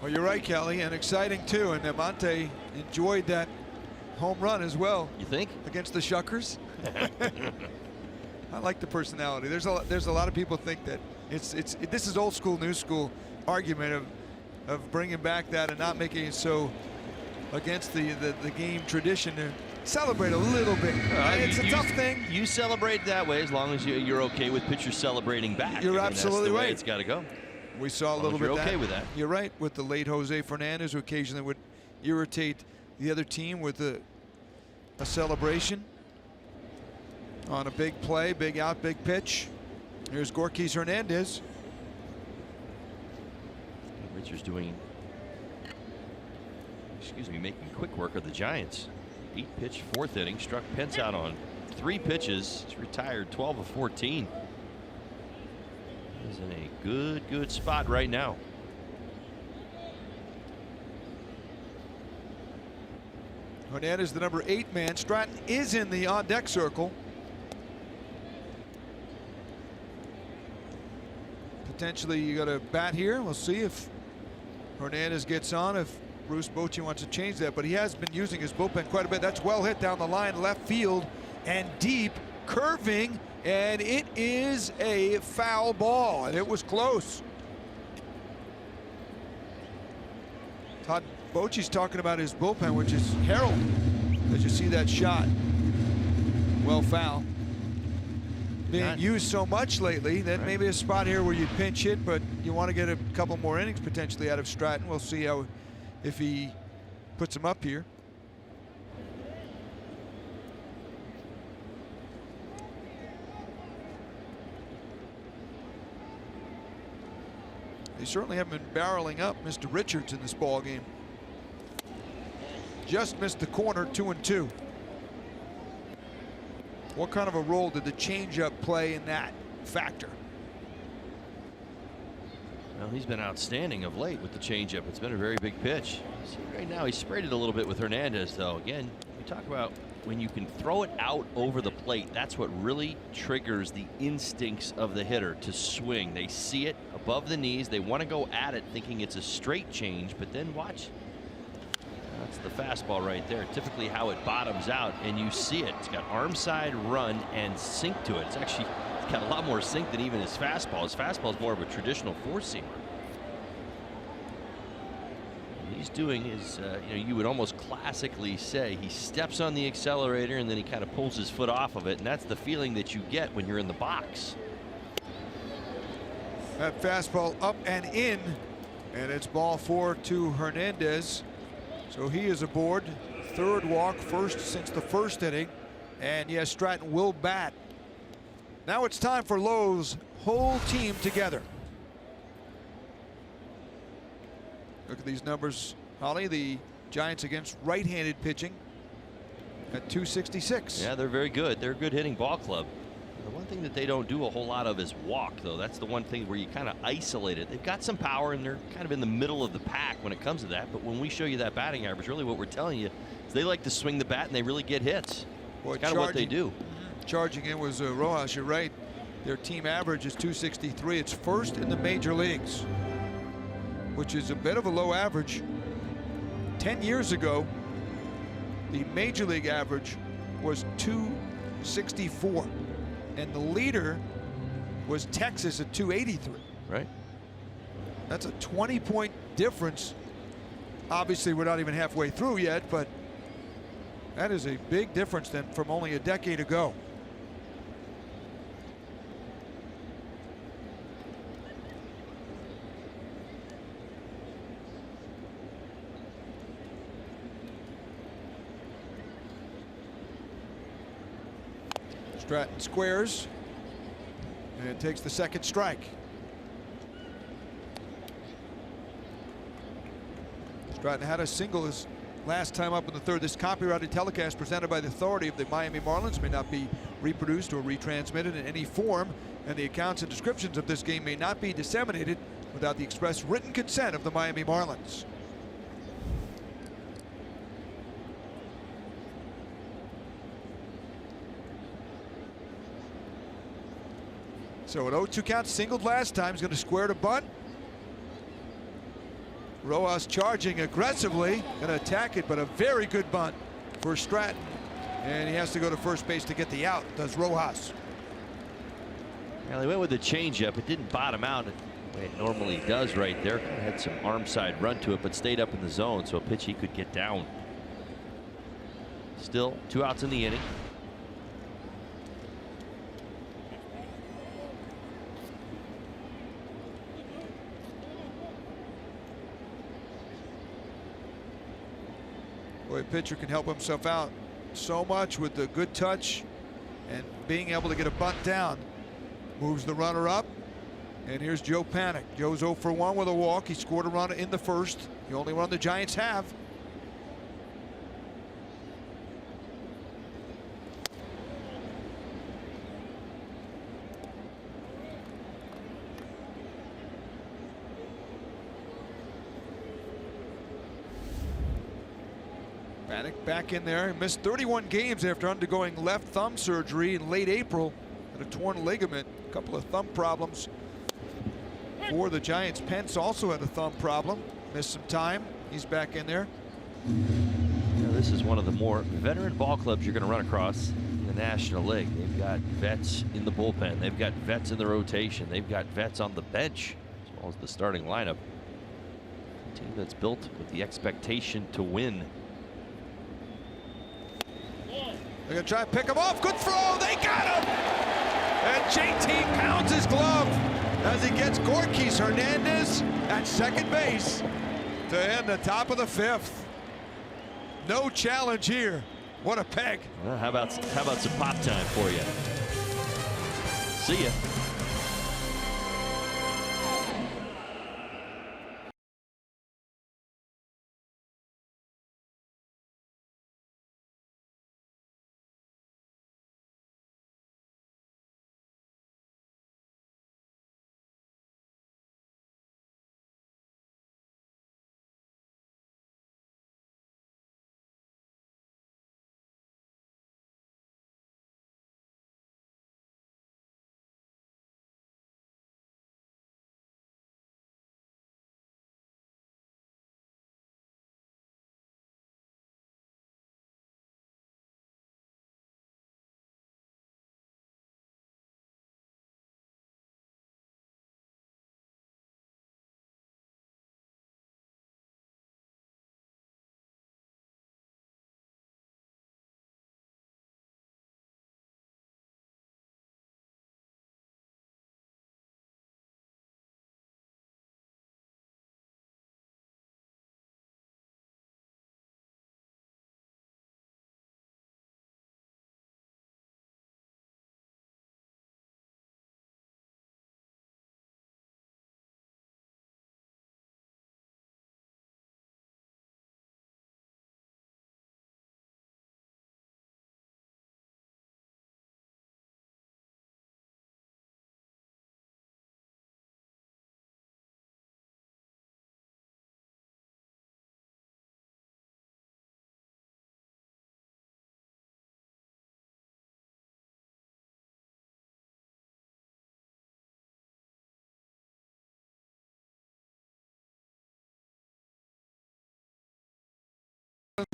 Well, you're right, Kelly, and exciting too. And Monte enjoyed that home run as well. You think? Against the Shuckers. I like the personality. There's a lot of people think that this is old school, new school argument of bringing back that and not making it so against the game tradition to celebrate a little bit. It's a tough thing. You celebrate that way as long as you're okay with pitchers celebrating back. You're absolutely that's the way right. It's got to go. We saw a little bit of that. You're okay with that. You're right, with the late Jose Fernandez, who occasionally would irritate the other team with a celebration on a big play, big out, big pitch. Here's Gorkys Hernandez. Richards making quick work of the Giants. 8-pitch 4th inning, struck Pence out on 3 pitches. He's retired 12 of 14. He's in a good spot right now. Hernandez, the number 8 man. Stratton is in the on-deck circle. Potentially you got a bat here. We'll see if Hernandez gets on, if Bruce Bochy wants to change that, but he has been using his bullpen quite a bit. That's well hit down the line, left field and deep, curving, and it is a foul ball, and it was close. Todd Bochy's talking about his bullpen, which is Harold, as you see that shot. Well, foul. Being used so much lately that maybe a spot here where you pinch hit, but you want to get a couple more innings potentially out of Stratton. We'll see if he puts him up here. They certainly haven't been barreling up Mr. Richards in this ball game. Just missed the corner, 2-2. What kind of a role did the changeup play in that factor? Well, he's been outstanding of late with the changeup. It's been a very big pitch. See, right now he sprayed it a little bit with Hernandez, though. Again, we talk about when you can throw it out over the plate. That's what really triggers the instincts of the hitter to swing. They see it above the knees. They want to go at it thinking it's a straight change, but then watch. That's the fastball right there. Typically how it bottoms out, and you see it. It's got arm side run and sink to it. It's got a lot more sink than even his fastball. His fastball is more of a traditional 4-seamer. What he's doing is, you would almost classically say he steps on the accelerator and then he kind of pulls his foot off of it, and that's the feeling that you get when you're in the box. That fastball up and in, and it's ball 4 to Hernandez. So he is aboard. 3rd walk, first since the 1st inning. And yes, Stratton will bat. Now it's time for Lowe's whole team together. Look at these numbers, Holly. The Giants against right-handed pitching at 266. Yeah, they're very good. They're a good hitting ball club. The one thing that they don't do a whole lot of is walk, though. That's the one thing where you kind of isolate it. They've got some power, and they're kind of in the middle of the pack when it comes to that. But when we show you that batting average, really what we're telling you is they like to swing the bat, and they really get hits. Boy, it's kind of what they do. Charging in was Rojas. You're right. Their team average is 263. It's 1st in the major leagues, which is a bit of a low average. 10 years ago, the major league average was 264. And the leader was Texas at 283. Right. That's a 20-point difference. Obviously, we're not even halfway through yet, but that is a big difference than from only a decade ago. Stratton squares and takes the second strike. Stratton had a single his last time up in the third. This copyrighted telecast presented by the authority of the Miami Marlins may not be reproduced or retransmitted in any form, and the accounts and descriptions of this game may not be disseminated without the express written consent of the Miami Marlins. So an 0-2 count, singled last time. He's going to square to bunt. Rojas charging aggressively, going to attack it, but a very good bunt for Stratton. And he has to go to first base to get the out, does Rojas. Well, he went with the changeup. It didn't bottom out the way it normally does right there. Kind of had some arm side run to it, but stayed up in the zone, so a pitch he could get down. Still 2 outs in the inning. Boy, a pitcher can help himself out so much with the good touch and being able to get a bunt down. Moves the runner up, and here's Joe Panik. Joe's 0 for 1 with a walk. He scored a run in the first, the only run the Giants have. Panik back in there. He missed 31 games after undergoing left thumb surgery in late April and a torn ligament. A couple of thumb problems for the Giants. Pence also had a thumb problem. Missed some time. He's back in there. Now, this is one of the more veteran ball clubs you're going to run across in the National League. They've got vets in the bullpen. They've got vets in the rotation. They've got vets on the bench as well as the starting lineup. A team that's built with the expectation to win. They're going to try and pick him off. Good throw. They got him. And JT pounds his glove as he gets Gorkis Hernandez at second base to end the top of the 5th. No challenge here. What a peg. Well, how about some pop time for you? See ya.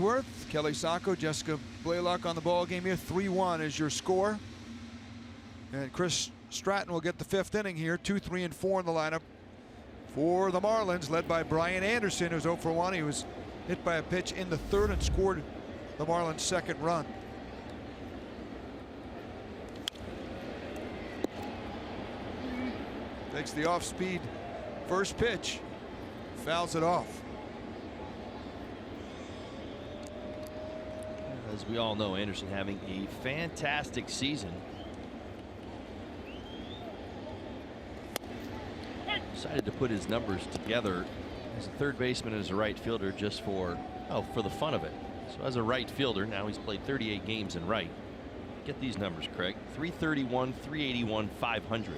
Worth, Kelly Sacco, Jessica Blaylock on the ball game here. 3-1 is your score. And Chris Stratton will get the 5th inning here. 2, 3, and 4 in the lineup for the Marlins, led by Brian Anderson, who's 0 for 1. He was hit by a pitch in the 3rd and scored the Marlins' 2nd run. Takes the off-speed first pitch, fouls it off. As we all know, Anderson having a fantastic season. decided to put his numbers together as a third baseman and as a right fielder just for the fun of it. So as a right fielder, now he's played 38 games in right. Get these numbers, Craig. 331, 381, 500.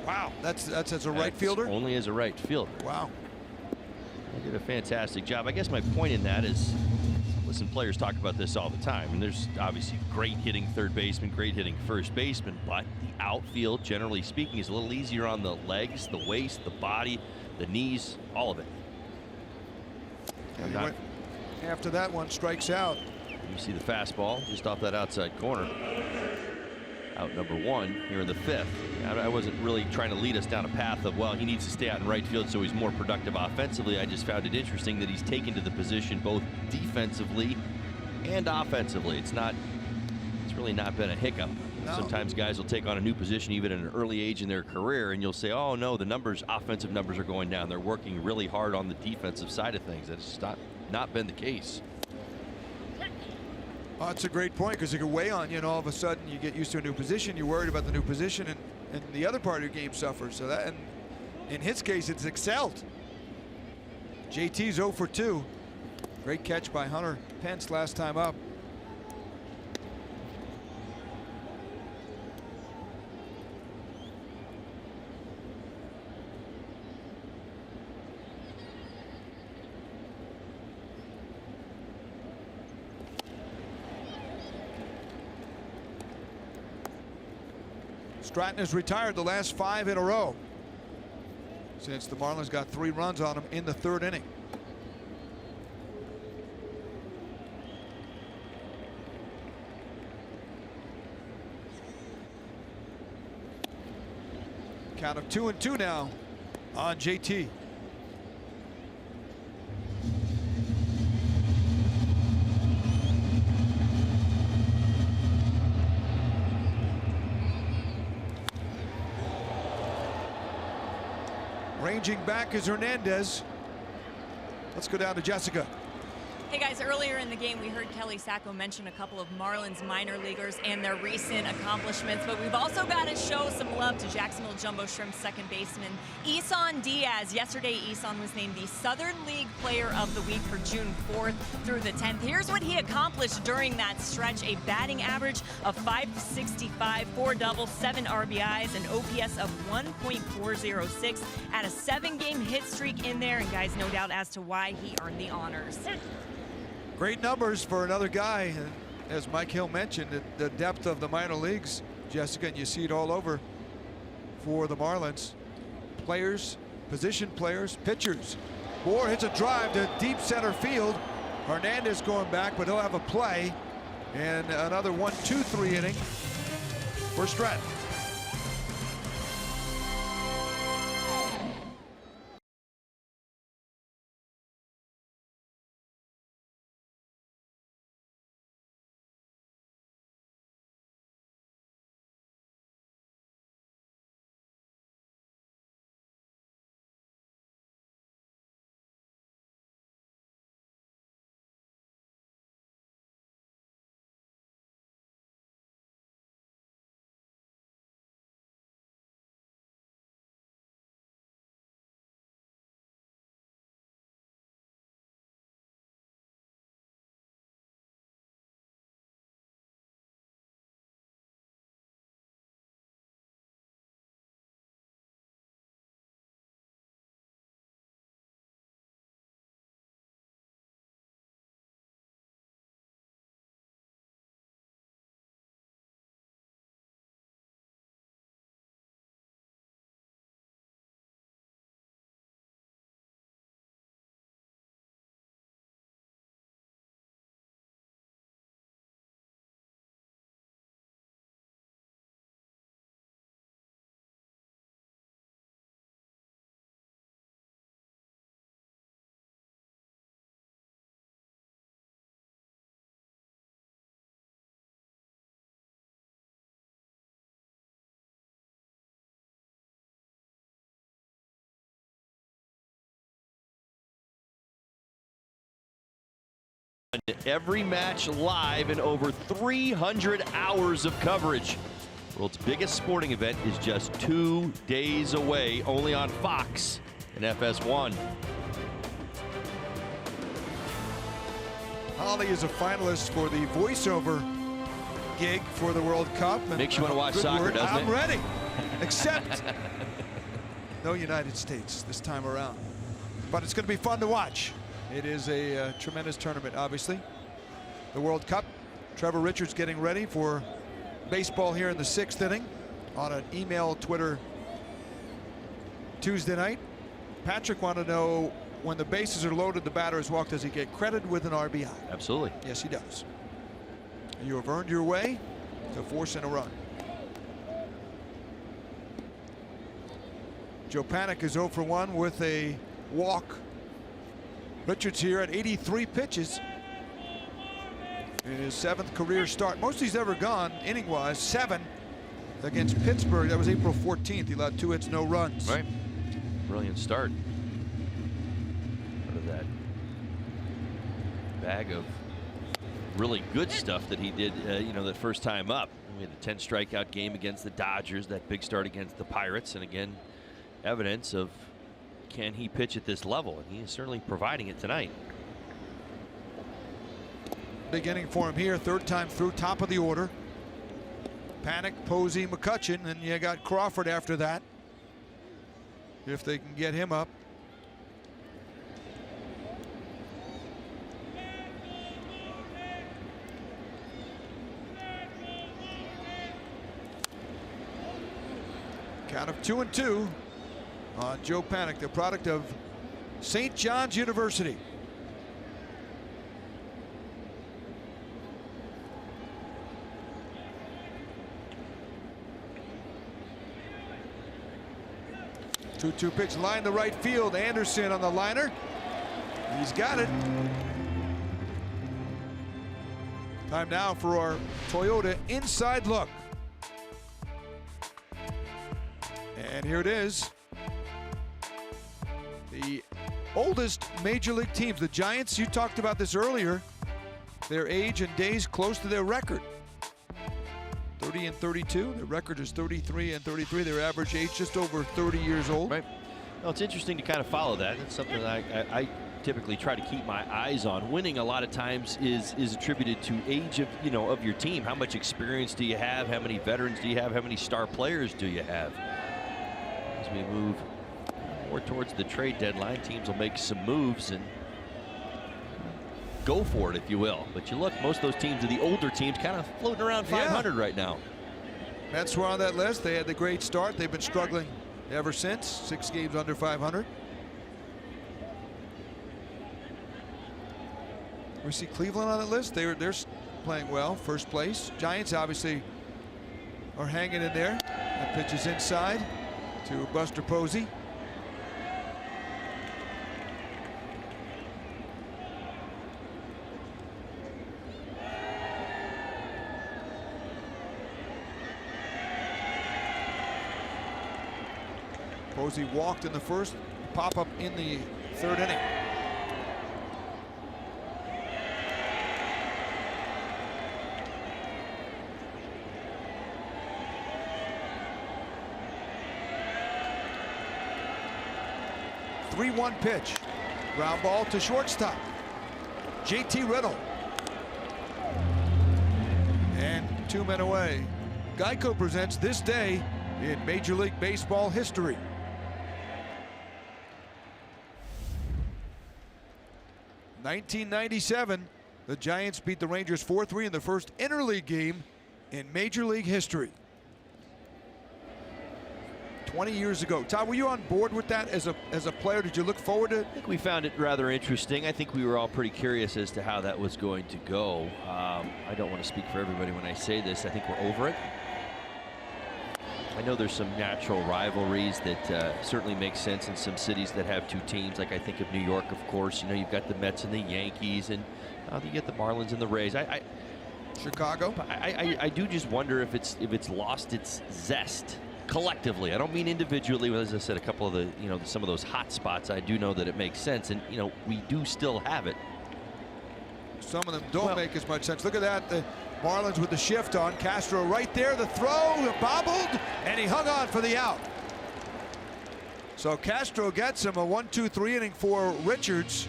Wow, that's as a right fielder? Only as a right fielder. Wow. He did a fantastic job. I guess my point in that is, listen, players talk about this all the time, and there's obviously great hitting third baseman, great hitting first baseman, but the outfield, generally speaking, is a little easier on the legs, the waist, the body, the knees, all of it. And after that one, strikes out. You see the fastball just off that outside corner. Out number 1 here in the 5th. I wasn't really trying to lead us down a path of, well, he needs to stay out in right field so he's more productive offensively. I just found it interesting that he's taken to the position both defensively and offensively. It's really not been a hiccup. No. Sometimes guys will take on a new position even at an early age in their career, and you'll say, oh no, the offensive numbers are going down. They're working really hard on the defensive side of things. That's just not been the case. Oh, that's a great point, because it can weigh on you, and all of a sudden you get used to a new position. You're worried about the new position, and the other part of your game suffers. So that, and in his case, it's excelled. JT's 0 for 2. Great catch by Hunter Pence last time up. Stratton has retired the last 5 in a row since the Marlins got 3 runs on him in the 3rd inning. Count of 2-2 now on JT. Ranging back is Hernandez. Let's go down to Jessica. Hey guys, earlier in the game we heard Kelly Sacco mention a couple of Marlins minor leaguers and their recent accomplishments, but we've also got to show some love to Jacksonville Jumbo Shrimp second baseman Isan Diaz. Yesterday, Isan was named the Southern League Player of the Week for June 4th through the 10th. Here's what he accomplished during that stretch: a batting average of .565, 4 doubles, 7 RBIs, an OPS of 1.406, at a 7-game hit streak in there, and guys, no doubt as to why he earned the honors. Great numbers for another guy, and as Mike Hill mentioned, the depth of the minor leagues, Jessica, and you see it all over for the Marlins. Players, position players, pitchers. Moore hits a drive to deep center field. Hernandez going back, but he'll have a play, and another 1-2-3 inning for Stratton. Every match live in over 300 hours of coverage. World's biggest sporting event is just 2 days away, only on Fox and FS1. Holly is a finalist for the voiceover gig for the World Cup. And makes you want to watch soccer, doesn't it? I'm ready, except no United States this time around. But it's going to be fun to watch. It is a tremendous tournament, obviously. The World Cup. Trevor Richards getting ready for baseball here in the 6th inning on an email Twitter Tuesday night. Patrick wanted to know, when the bases are loaded, the batter has walked, does he get credited with an RBI? Absolutely. Yes, he does. You have earned your way to forcing a run. Joe Panik is 0 for 1 with a walk. Richards here at 83 pitches in his 7th career start. Most he's ever gone, inning-wise, 7 against Pittsburgh. That was April 14th. He allowed 2 hits, no runs. Right. Brilliant start. Out of that bag of really good stuff that he did, you know, that first time up. We had a 10 strikeout game against the Dodgers, that big start against the Pirates, and again, evidence of can he pitch at this level, and he is certainly providing it tonight. Big inning for him here, 3rd time through, top of the order. Panik, Posey, McCutchen, and you got Crawford after that, if they can get him up. Count of 2-2 on Joe Panik, the product of St. John's University. Two-two pitch, line to right field. Anderson on the liner. He's got it. Time now for our Toyota inside look. And here it is. The oldest major league teams, the Giants, you talked about this earlier, their age and days close to their record. 30 and 32. Their record is 33 and 33. Their average age just over 30 years old. Right. Well, it's interesting to kind of follow that. It's something that I typically try to keep my eyes on. Winning a lot of times is attributed to age of, you know, of your team. How much experience do you have? How many veterans do you have? How many star players do you have? As we move more towards the trade deadline, teams will make some moves and go for it, if you will. But you look, most of those teams are the older teams, kind of floating around 500 right now. Mets were on that list. They had the great start. They've been struggling ever since. 6 games under 500. We see Cleveland on that list. They're playing well, first place. Giants obviously are hanging in there. That pitch is inside to Buster Posey. Posey walked in the first, pop up in the 3rd inning. Three-one pitch. Ground ball to shortstop. JT Riddle. And 2 men away. Geico presents this day in Major League Baseball history. In 1997, the Giants beat the Rangers 4-3 in the first interleague game in Major League history. 20 years ago. Todd, were you on board with that as a player? Did you look forward to it? I think we found it rather interesting. I think we were all pretty curious as to how that was going to go. I don't want to speak for everybody when I say this. I think we're over it. I know there's some natural rivalries that certainly make sense in some cities that have 2 teams. Like I think of New York, of course. You know, you've got the Mets and the Yankees, and you get the Marlins and the Rays. Chicago. I do just wonder if it's lost its zest collectively. I don't mean individually. As I said, a couple of the, you know, some of those hot spots, I do know that it makes sense, and you know, we do still have it. Some of them don't make as much sense. Look at that. Marlins with the shift on. Castro right there. The throw bobbled, and he hung on for the out. So Castro gets him a 1-2-3 inning for Richards.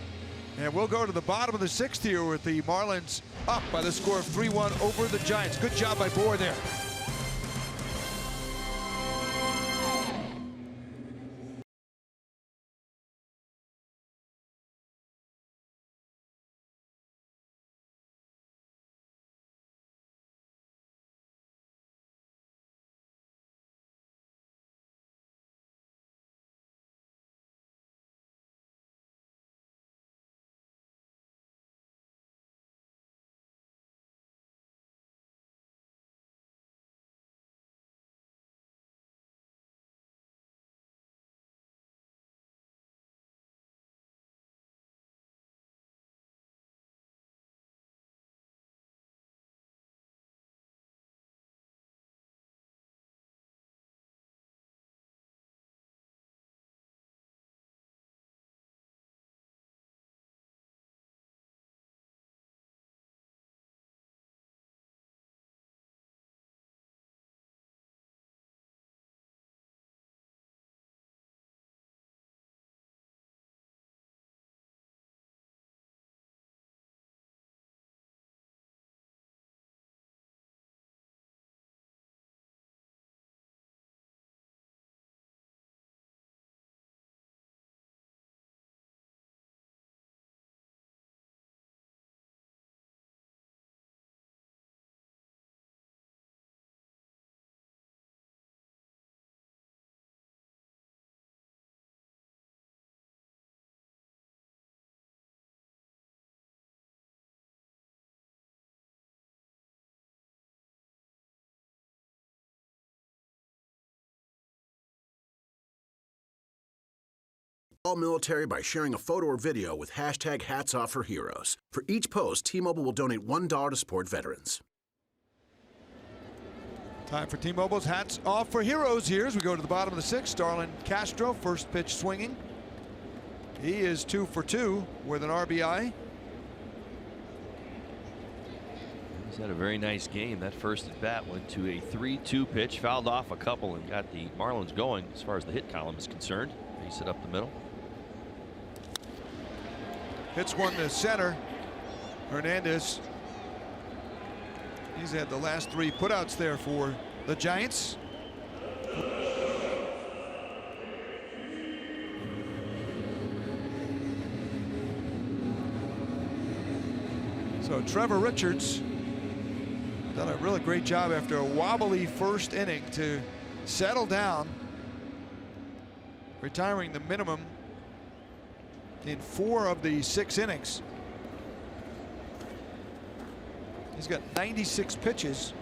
And we'll go to the bottom of the 6th here with the Marlins up by the score of 3-1 over the Giants. Good job by Bohr there. All military by sharing a photo or video with hashtag #HatsOffForHeroes. For each post, T-Mobile will donate $1 to support veterans. Time for T-Mobile's Hats Off for Heroes here as we go to the bottom of the 6th. Starlin Castro, first pitch swinging. He is 2 for 2 with an RBI. He's had a very nice game. That first at bat went to a 3-2 pitch, fouled off a couple, and got the Marlins going as far as the hit column is concerned. Base it up the middle. Hits one to center. Hernandez. He's had the last 3 putouts there for the Giants. So Trevor Richards done a really great job after a wobbly first inning to settle down, retiring the minimum in 4 of the 6 innings. He's got 96 pitches.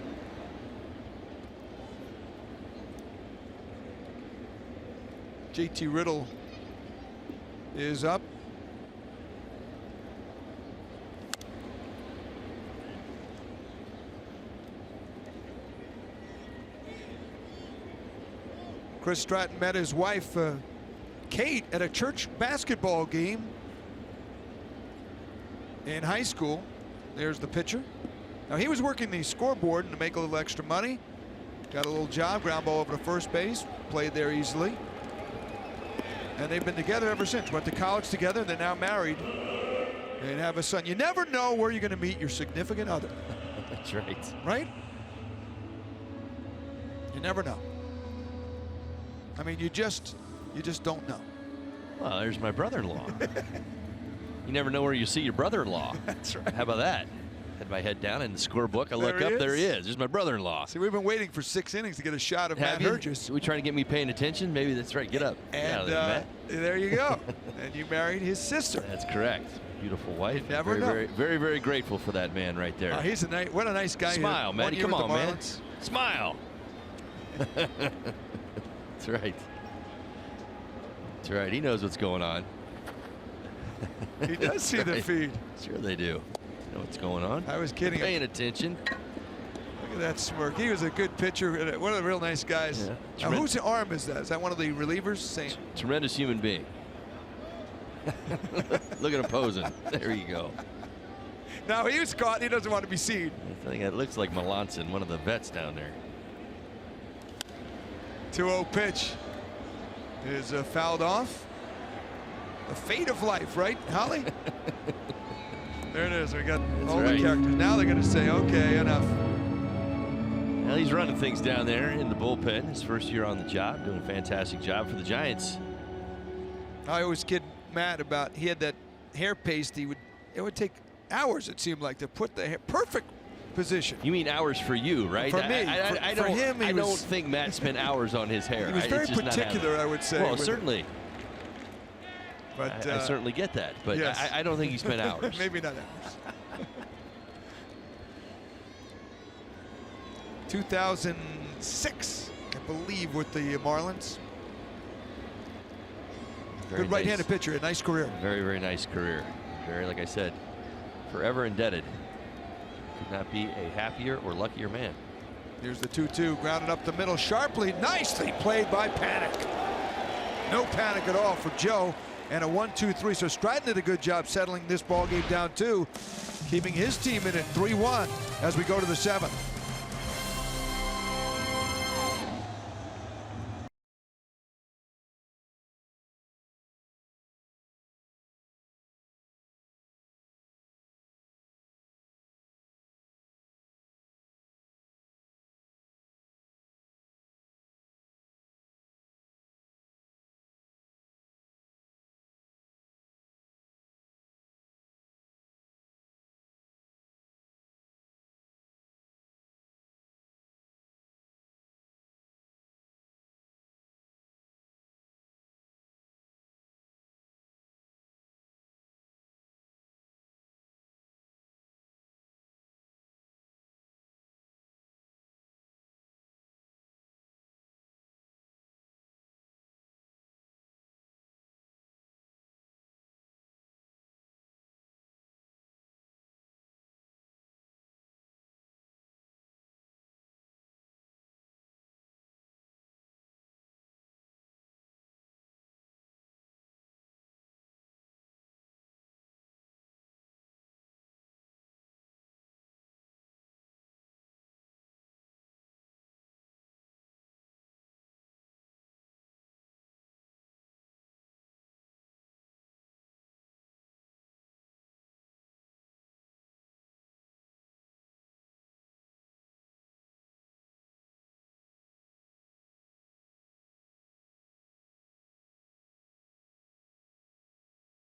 JT Riddle is up. Chris Stratton met his wife, Kate, at a church basketball game in high school. There's the pitcher. Now he was working the scoreboard to make a little extra money. Got a little job, ground ball over to first base, played there easily. And they've been together ever since. Went to college together, they're now married and have a son. You never know where you're going to meet your significant other. That's right. Right? You never know. I mean, you just don't know. Well, there's my brother-in-law. You never know where you see your brother-in-law. That's right. How about that? Had my head down in the scorebook. I look up, there he is. There's my brother-in-law. See, we've been waiting for 6 innings to get a shot of Matt Herges. Are we trying to get me paying attention? Maybe that's right. Get up. And there you go. And you married his sister. That's correct. Beautiful wife. Never know. Very, very, very grateful for that man right there. He's what a nice guy. Smile, Matty. Come on, man. Smile. That's right. That's right. He knows what's going on. He does see the feed. Sure they do. Know what's going on. I was kidding. Paying attention. Look at that smirk. He was a good pitcher. One of the real nice guys. Yeah. Now, whose arm is that? Is that one of the relievers? Same. Tremendous human being. Look at him posing. There you go. Now he was caught. He doesn't want to be seen. I think it looks like Melanson, one of the vets down there. 2-0 pitch is fouled off. The fate of life, right, Holly? There it is. We got all the characters. Now they're going to say, okay, enough. Well, he's running things down there in the bullpen. His first year on the job, doing a fantastic job for the Giants. I always get mad about he had that hair paste. It would take hours, it seemed like, to put the hair perfect position. You mean hours for you, right? For me. For him, I don't think Matt spent hours on his hair. He was very particular, I would say. Well, certainly. But I certainly get that, but yes. I don't think he spent hours. Maybe not hours. 2006, I believe, with the Marlins. Very Good right-handed pitcher, a nice career. Very, very nice career. Very, like I said, forever indebted. Could not be a happier or luckier man. Here's the 2-2, grounded up the middle sharply. Nicely played by Panic. No panic at all for Joe. And a 1-2-3. So Stratton did a good job settling this ball game down 2, keeping his team in at 3-1 as we go to the 7th.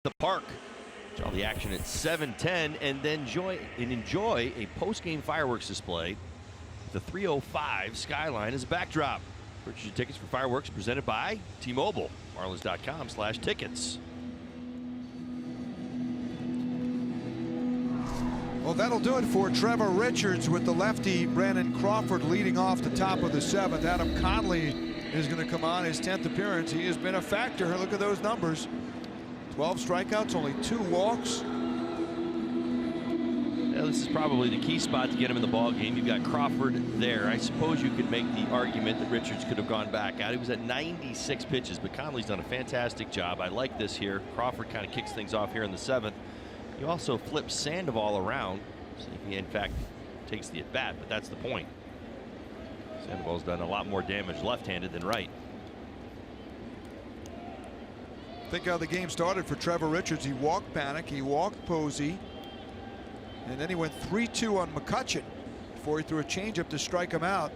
The park. All the action at 7:10, and then enjoy a post-game fireworks display. The 305 skyline as a backdrop. Purchase your tickets for fireworks presented by T-Mobile. Marlins.com/tickets. Well, that'll do it for Trevor Richards with the lefty Brandon Crawford leading off the top of the 7th. Adam Conley is going to come on his 10th appearance. He has been a factor. Look at those numbers. 12 strikeouts, only 2 walks. Yeah, this is probably the key spot to get him in the ball game. You've got Crawford there. I suppose you could make the argument that Richards could have gone back out. He was at 96 pitches, but Conley's done a fantastic job. I like this here. Crawford kind of kicks things off here in the 7th. You also flip Sandoval around, see if he in fact takes the at bat, but that's the point. Sandoval's done a lot more damage left-handed than right. Think how the game started for Trevor Richards. He walked Panic, he walked Posey, and then he went 3-2 on McCutchen before he threw a changeup to strike him out.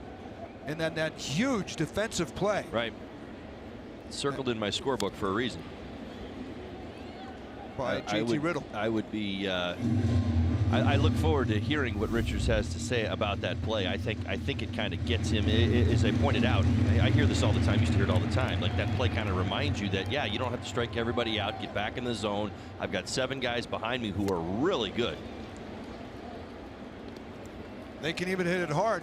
And then that huge defensive play. Right. Circled in my scorebook for a reason. By JT Riddle. I would be. I look forward to hearing what Richards has to say about that play. I think it kind of gets him. As I pointed out, I hear this all the time. Used to hear it all the time. Like that play kind of reminds you that, yeah, you don't have to strike everybody out. Get back in the zone. I've got 7 guys behind me who are really good. They can even hit it hard.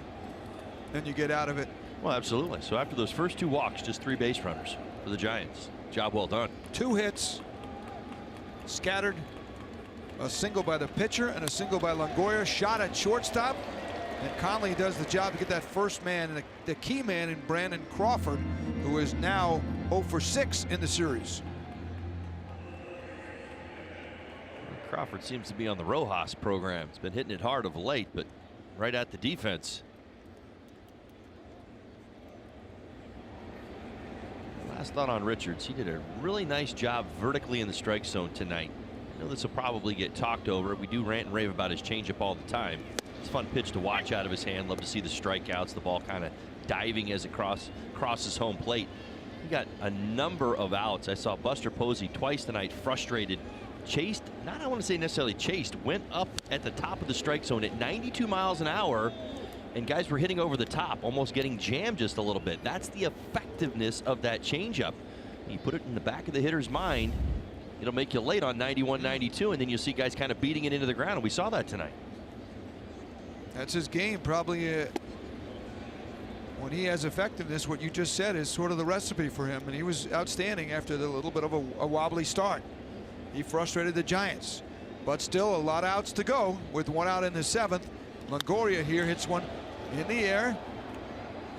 Then you get out of it. Well, absolutely. So after those first 2 walks, just 3 base runners for the Giants. Job well done. 2 hits. Scattered. A single by the pitcher and a single by Longoria. Shot at shortstop. And Conley does the job to get that first man, and the key man in Brandon Crawford, who is now 0 for 6 in the series. Crawford seems to be on the Rojas program. He's been hitting it hard of late, but right at the defense. Last thought on Richards. He did a really nice job vertically in the strike zone tonight. I know this will probably get talked over. We do rant and rave about his changeup all the time. It's a fun pitch to watch out of his hand. Love to see the strikeouts, the ball kind of diving as it crosses home plate. He got a number of outs. I saw Buster Posey twice tonight, frustrated, chased, not I want to say necessarily chased, went up at the top of the strike zone at 92 miles an hour, and guys were hitting over the top, almost getting jammed just a little bit. That's the effectiveness of that changeup. You put it in the back of the hitter's mind, it'll make you late on 91, 92, and then you'll see guys kind of beating it into the ground, and we saw that tonight. That's his game, probably. When he has effectiveness, what you just said is sort of the recipe for him, and he was outstanding after the little bit of a wobbly start. He frustrated the Giants, but still a lot of outs to go with 1 out in the 7th. Longoria here hits one in the air,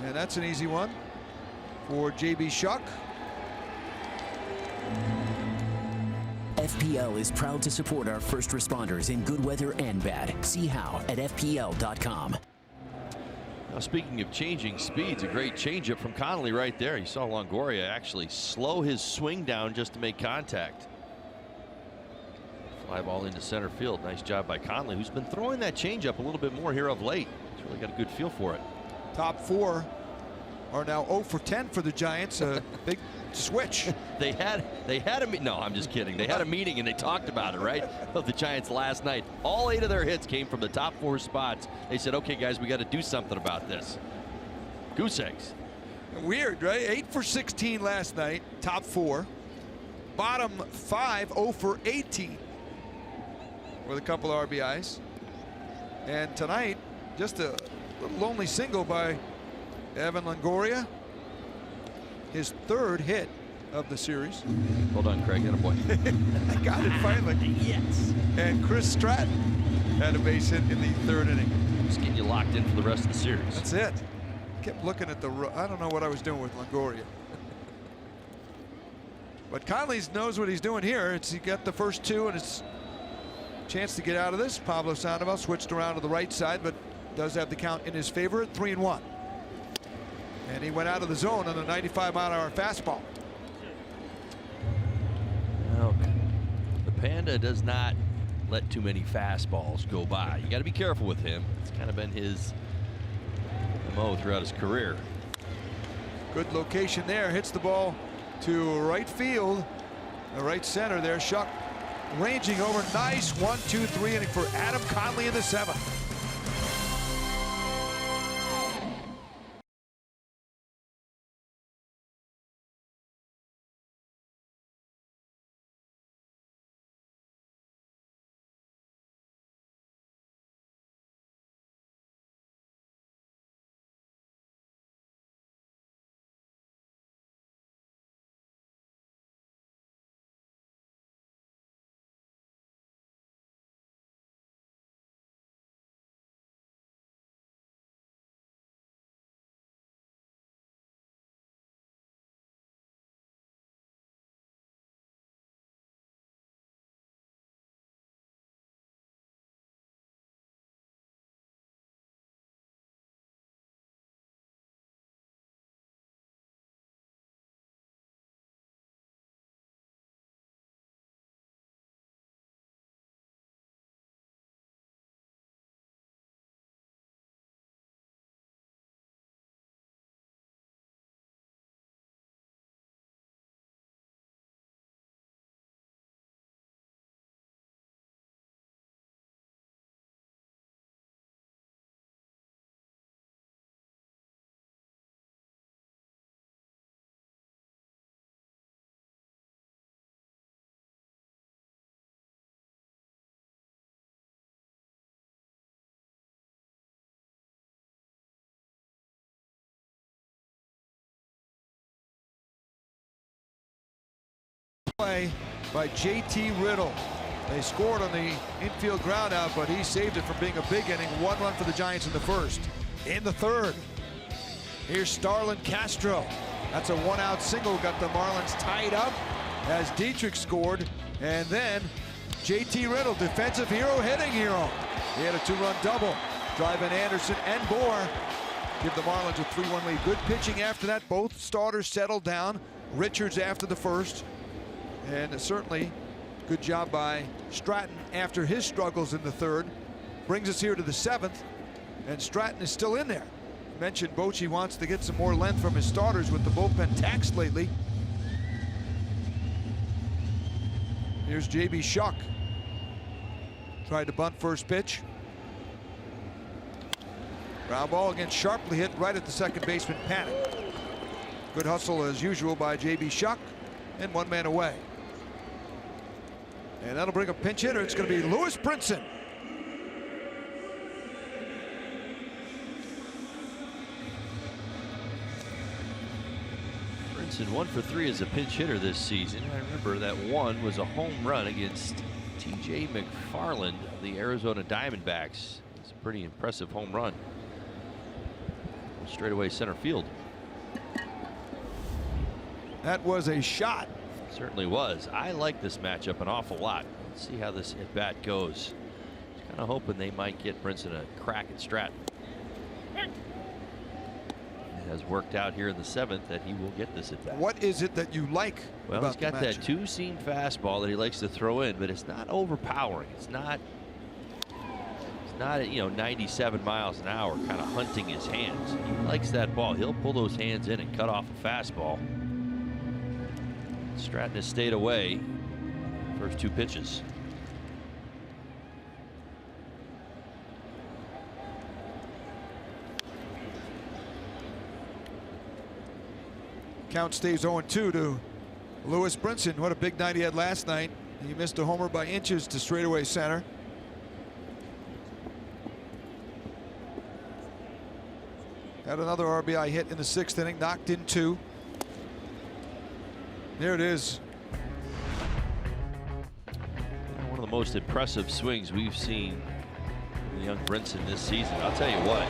and that's an easy one for JB Shuck. FPL is proud to support our first responders in good weather and bad. See how at FPL.com. Now, speaking of changing speeds, a great changeup from Connolly right there. You saw Longoria actually slow his swing down just to make contact. Fly ball into center field. Nice job by Connolly, who's been throwing that changeup a little bit more here of late. He's really got a good feel for it. Top 4 are now 0 for 10 for the Giants. A big switch. They had a no, I'm just kidding. They had a meeting and they talked about it, right? Of the Giants last night. All 8 of their hits came from the top 4 spots. They said, okay, guys, we got to do something about this. Goose eggs. Weird, right? 8 for 16 last night, top 4. Bottom 5, 0 for 18 with a couple of RBIs. And tonight, just a little lonely single by Evan Longoria. His 3rd hit of the series. Well done, Craig. Hit a boy. I got it finally. Yes. And Chris Stratton had a base hit in the 3rd inning. Just getting you locked in for the rest of the series. That's it. Kept looking at the, I don't know what I was doing with Longoria. But Conley knows what he's doing here. He got the first 2 and it's a chance to get out of this. Pablo Sandoval switched around to the right side, but does have the count in his favor at 3-1. And he went out of the zone on a 95-mile-an-hour fastball. Okay. The Panda does not let too many fastballs go by. You got to be careful with him. It's kind of been his MO throughout his career. Good location there. Hits the ball to right field. The right center there. Shuck ranging over. Nice 1-2-3 inning for Adam Conley in the 7th. Play by JT Riddle. They scored on the infield ground out, but he saved it from being a big inning. 1 run for the Giants in the 1st. In the 3rd, here's Starlin Castro. That's a 1-out single, got the Marlins tied up as Dietrich scored, and then JT Riddle, defensive hero, hitting hero. He had a 2-run double, driving Anderson and Bohr. Give the Marlins a 3-1 lead. Good pitching after that. Both starters settled down. Richards after the first. And certainly good job by Stratton after his struggles in the third. Brings us here to the 7th. And Stratton is still in there. Mentioned Bochy wants to get some more length from his starters with the bullpen taxed lately. Here's J.B. Shuck. Tried to bunt first pitch. Ground ball again, sharply hit right at the second baseman Panic. Good hustle as usual by J.B. Shuck, and 1 man away. And that'll bring a pinch hitter. It's going to be Lewis Brinson. Brinson 1 for 3 as a pinch hitter this season. I remember that one was a home run against T.J. McFarland of the Arizona Diamondbacks. It's a pretty impressive home run. Straightaway center field. That was a shot. Certainly was. I like this matchup an awful lot. Let's see how this at bat goes. Just kind of hoping they might get Brinson a crack at Stratton. It has worked out here in the 7th that he will get this at bat. What is it that you like? Well, about he's got that 2-seam fastball that he likes to throw in, but it's not overpowering. It's not at 97 miles an hour, kind of hunting his hands. He likes that ball. He'll pull those hands in and cut off a fastball. Stratton has stayed away first 2 pitches. Count stays 0-2 to Lewis Brinson. What a big night he had last night. He missed a homer by inches to straightaway center. Had another RBI hit in the 6th inning, knocked in 2. There it is. One of the most impressive swings we've seen from the young Brinson this season. I'll tell you what,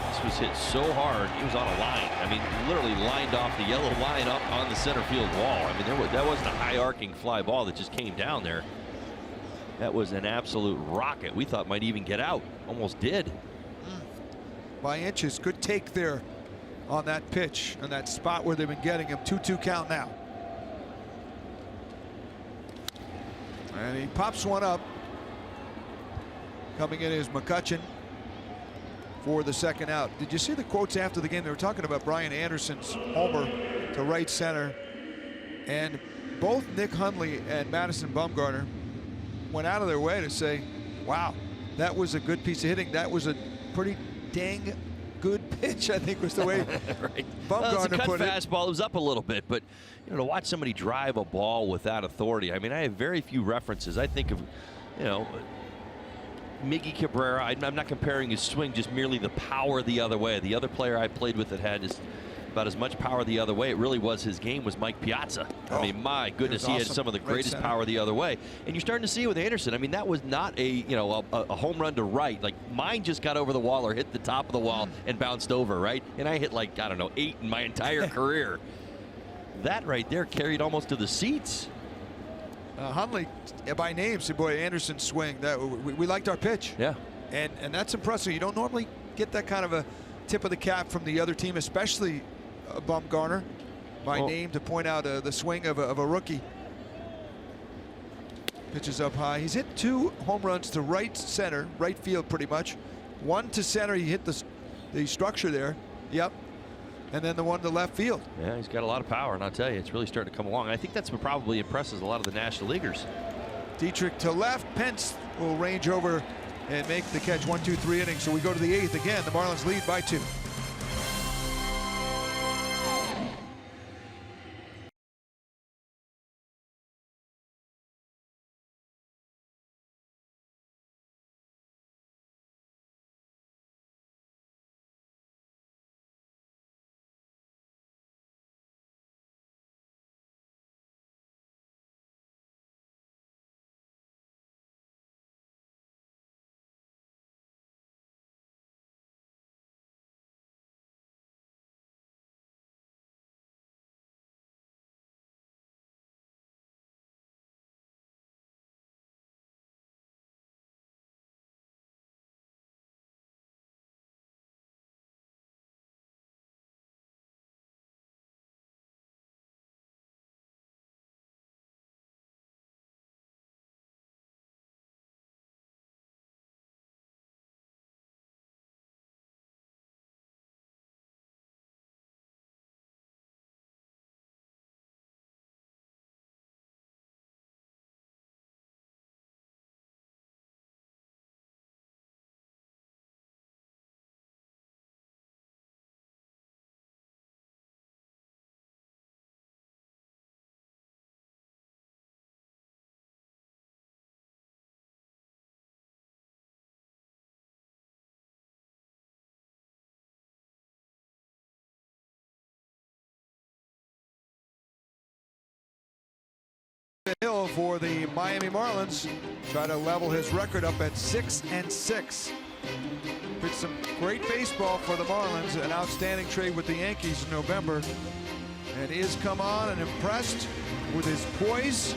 this was hit so hard, he was on a line. I mean, literally lined off the yellow line up on the center field wall. I mean, that wasn't a high arcing fly ball that just came down there. That was an absolute rocket. We thought might even get out. Almost did. By inches. Good take there on that pitch and that spot where they've been getting him. 2-2 count now. And he pops one up. Coming in is McCutcheon for the 2nd out. Did you see the quotes after the game? They were talking about Brian Anderson's homer to right center. And both Nick Hundley and Madison Bumgarner went out of their way to say, wow, that was a good piece of hitting. That was a pretty dang good pitch, I think was the way right. Bumgarner put it. Fastball. It was up a little bit, but to watch somebody drive a ball with that authority. I mean, I have very few references. I think of, Miggy Cabrera. I'm not comparing his swing, just merely the power the other way. The other player I played with that had about as much power the other way. It really was his game was Mike Piazza. I mean, my goodness, he had some of the greatest power the other way. And you're starting to see it with Anderson. I mean, that was not a home run to right. Like mine just got over the wall or hit the top of the wall and bounced over, right? And I hit like, I don't know, 8 in my entire career. That right there carried almost to the seats. Hundley, by name, said, boy, Anderson's swing. We liked our pitch. Yeah. And that's impressive. You don't normally get that kind of a tip of the cap from the other team, especially Bumgarner by name to point out the swing of a rookie. Pitches up high. He's hit 2 home runs to right center, right field pretty much. 1 to center, he hit the structure there. Yep. And then the one to left field. Yeah, he's got a lot of power, and I'll tell you, it's really starting to come along. I think that's what probably impresses a lot of the National Leaguers. Dietrich to left. Pence will range over and make the catch. 1, 2, 3 innings. So we go to the 8th again. The Marlins lead by 2. the hill for the Miami Marlins. Try to level his record up at 6-6. Pitched some great baseball for the Marlins. An outstanding trade with the Yankees in November. And he has come on and impressed with his poise.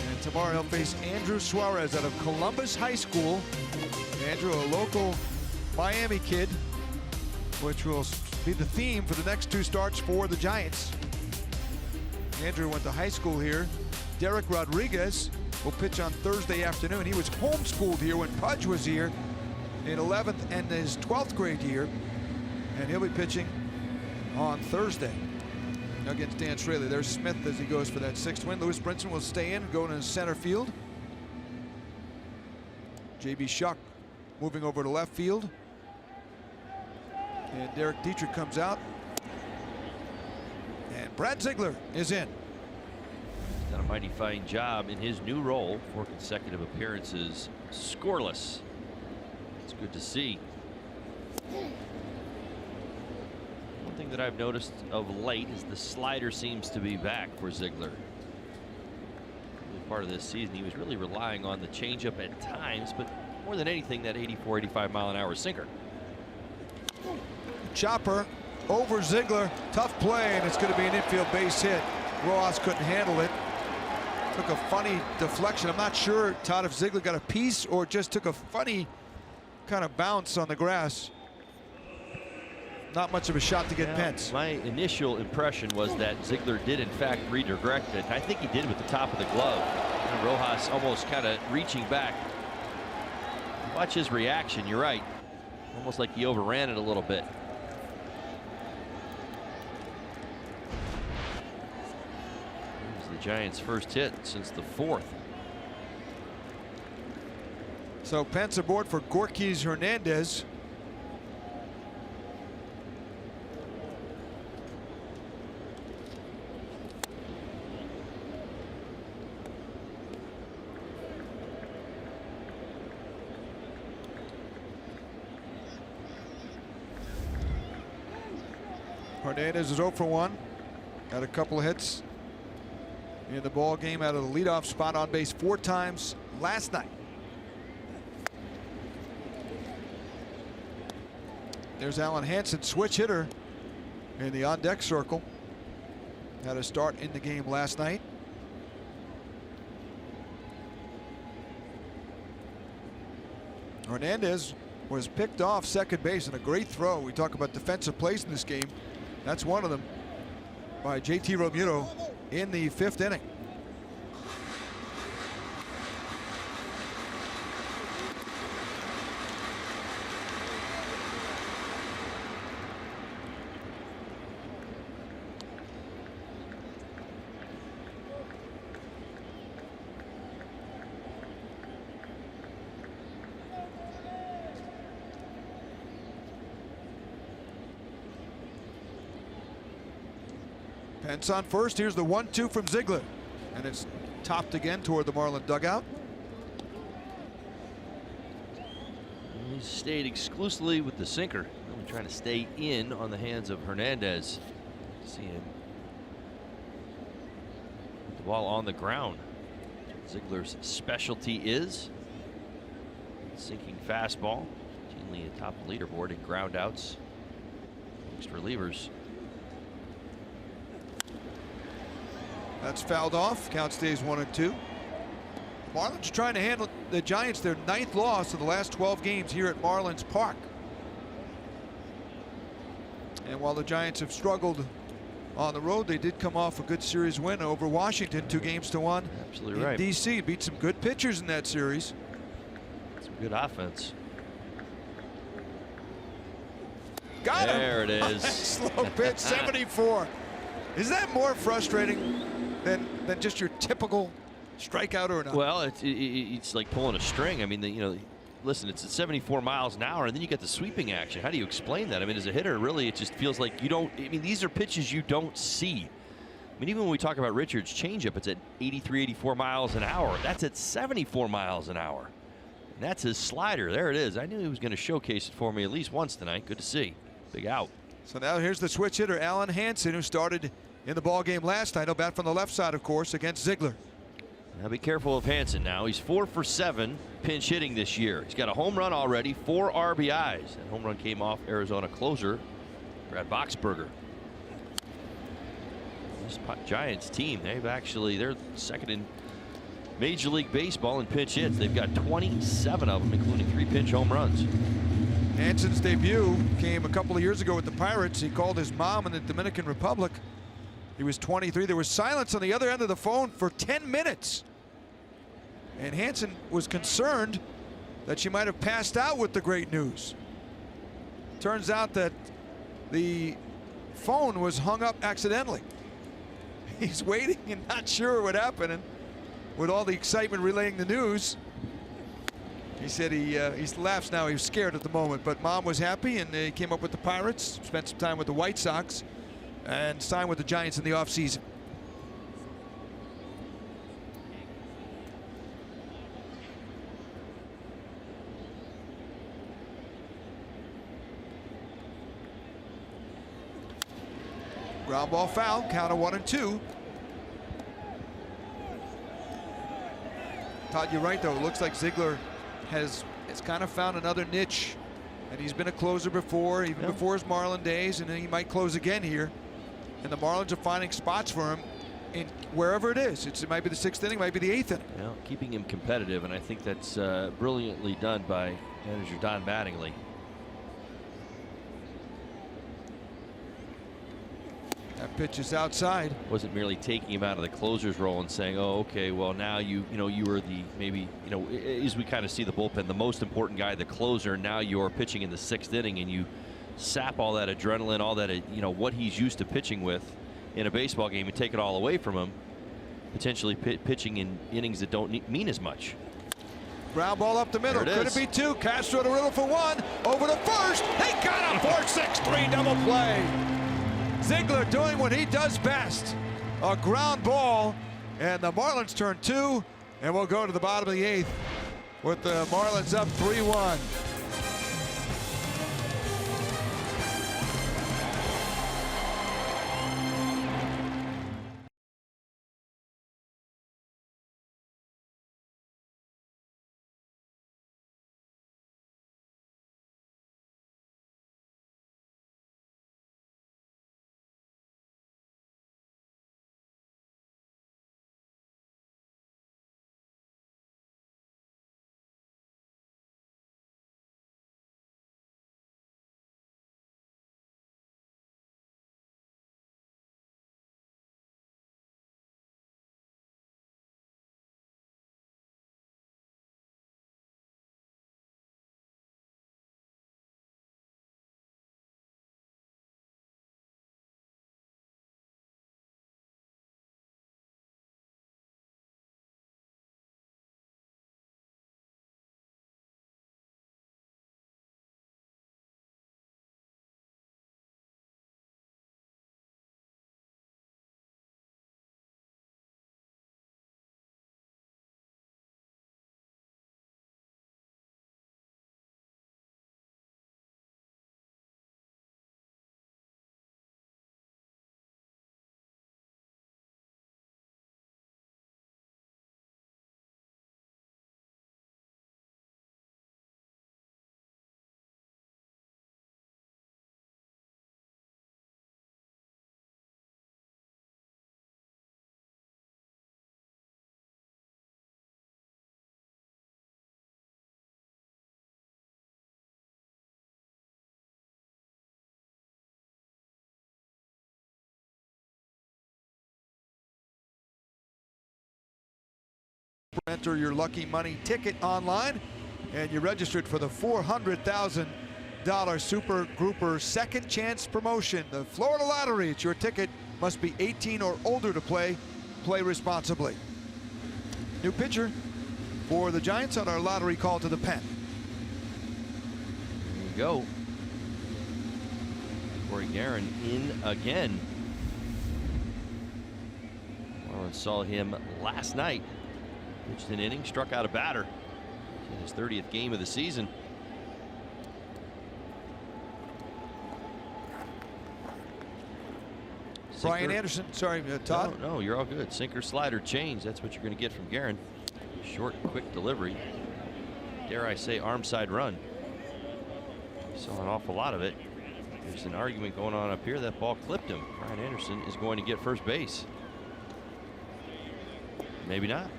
And tomorrow he'll face Andrew Suarez out of Columbus High School. Andrew, a local Miami kid, which will be the theme for the next 2 starts for the Giants. Andrew went to high school here. Derek Rodriguez will pitch on Thursday afternoon. He was homeschooled here when Pudge was here in 11th and his 12th grade year. And he'll be pitching on Thursday against Dan Straley. There's Smith as he goes for that 6th win. Lewis Brinson will stay in, going to center field. J.B. Shuck moving over to left field. And Derek Dietrich comes out. And Brad Ziegler is in. He's done a mighty fine job in his new role. 4 consecutive appearances scoreless. It's good to see. One thing that I've noticed of late is the slider seems to be back for Ziegler. Part of this season, he was really relying on the changeup at times, but more than anything, that 84, 85 mile an hour sinker. Chopper over Ziegler. Tough play, and it's going to be an infield base hit. Rojas couldn't handle it. Took a funny deflection. I'm not sure, Todd, if Ziegler got a piece or just took a funny kind of bounce on the grass. Not much of a shot to get Pence. My initial impression was that Ziegler did in fact redirect it. I think he did with the top of the glove. And Rojas almost kind of reaching back. Watch his reaction. You're right. Almost like he overran it a little bit. It was the Giants' first hit since the 4th. So Pence aboard for Gorkys Hernandez. Hernandez is 0 for 1. Got a couple of hits in the ball game out of the leadoff spot, on base 4 times last night. There's Alan Hansen, switch hitter in the on-deck circle. Had a start in the game last night. Hernandez was picked off second base in a great throw. We talk about defensive plays in this game. That's one of them by JT Realmuto in the 5th inning. Pence on first. Here's the 1-2 from Ziegler, and it's topped again toward the Marlin dugout. He stayed exclusively with the sinker, really trying to stay in on the hands of Hernandez. See him put the ball on the ground. Ziegler's specialty is sinking fastball, routinely atop the leaderboard in ground outs amongst relievers. That's fouled off. Count stays 1-2. Marlins trying to handle the Giants, their 9th loss of the last 12 games here at Marlins Park. And while the Giants have struggled on the road, they did come off a good series win over Washington, 2-1. Absolutely right. DC beat some good pitchers in that series. Some good offense. Got him. There it is. Slow pitch, 74. Is that more frustrating than just your typical strikeout or not? Well, it's like pulling a string. I mean, listen, it's at 74 miles an hour, and then you get the sweeping action. How do you explain that? I mean, as a hitter, really, it just feels like you don't. I mean, these are pitches you don't see. I mean, even when we talk about Richards' changeup, it's at 83, 84 miles an hour. That's at 74 miles an hour. And that's his slider. There it is. I knew he was going to showcase it for me at least once tonight. Good to see. Big out. So now here's the switch hitter, Alan Hansen, who started in the ball game last night. He'll bat from the left side, of course, against Ziegler. Now be careful of Hansen now. He's 4 for 7 pinch hitting this year. He's got a home run already, 4 RBIs. That home run came off Arizona closer, Brad Boxberger. This Giants team, they're second in Major League Baseball in pinch hits. They've got 27 of them, including 3 pinch home runs. Hansen's debut came a couple of years ago with the Pirates. He called his mom in the Dominican Republic. He was 23. There was silence on the other end of the phone for 10 minutes. And Hansen was concerned that she might have passed out with the great news. Turns out that the phone was hung up accidentally. He's waiting and not sure what happened. And with all the excitement relaying the news, he said he laughs now. He was scared at the moment, but mom was happy, and he came up with the Pirates, spent some time with the White Sox, and signed with the Giants in the offseason. Ground ball foul, count of 1-2. Todd, you're right though. It looks like Ziegler has kind of found another niche, and he's been a closer before, even before his Marlin days, and then he might close again here. And the Marlins are finding spots for him in wherever it is. It might be the 6th inning, might be the 8th inning. Yeah, keeping him competitive, and I think that's brilliantly done by manager Don Mattingly. That pitch is outside. Wasn't merely taking him out of the closer's role and saying, oh, okay, well now you were the, maybe, as we kind of see the bullpen, the most important guy, the closer. Now you're pitching in the 6th inning, and you sap all that adrenaline, all that, what he's used to pitching with in a baseball game, and take it all away from him, potentially pitching in innings that don't mean as much. Ground ball up the middle. Could it be 2? Castro to Riddle for 1. Over to first. They got him. 4-6-3 double play. Ziegler doing what he does best. A ground ball. And the Marlins turn 2. And we'll go to the bottom of the 8th with the Marlins up 3-1. Enter your Lucky Money ticket online, and you registered for the $400,000 Super Grouper Second Chance promotion. The Florida Lottery. It's your ticket. Must be 18 or older to play. Play responsibly. New pitcher for the Giants on our lottery call to the pen. There you go. Corey Guerin in again. Marlins saw him last night. Pitched an inning, struck out a batter in his 30th game of the season. Brian Anderson, sorry, Todd. No, you're all good. Sinker, slider, change. That's what you're going to get from Guerin. Short, quick delivery. Dare I say, arm side run. Saw an awful lot of it. There's an argument going on up here. That ball clipped him. Brian Anderson is going to get first base. Maybe not.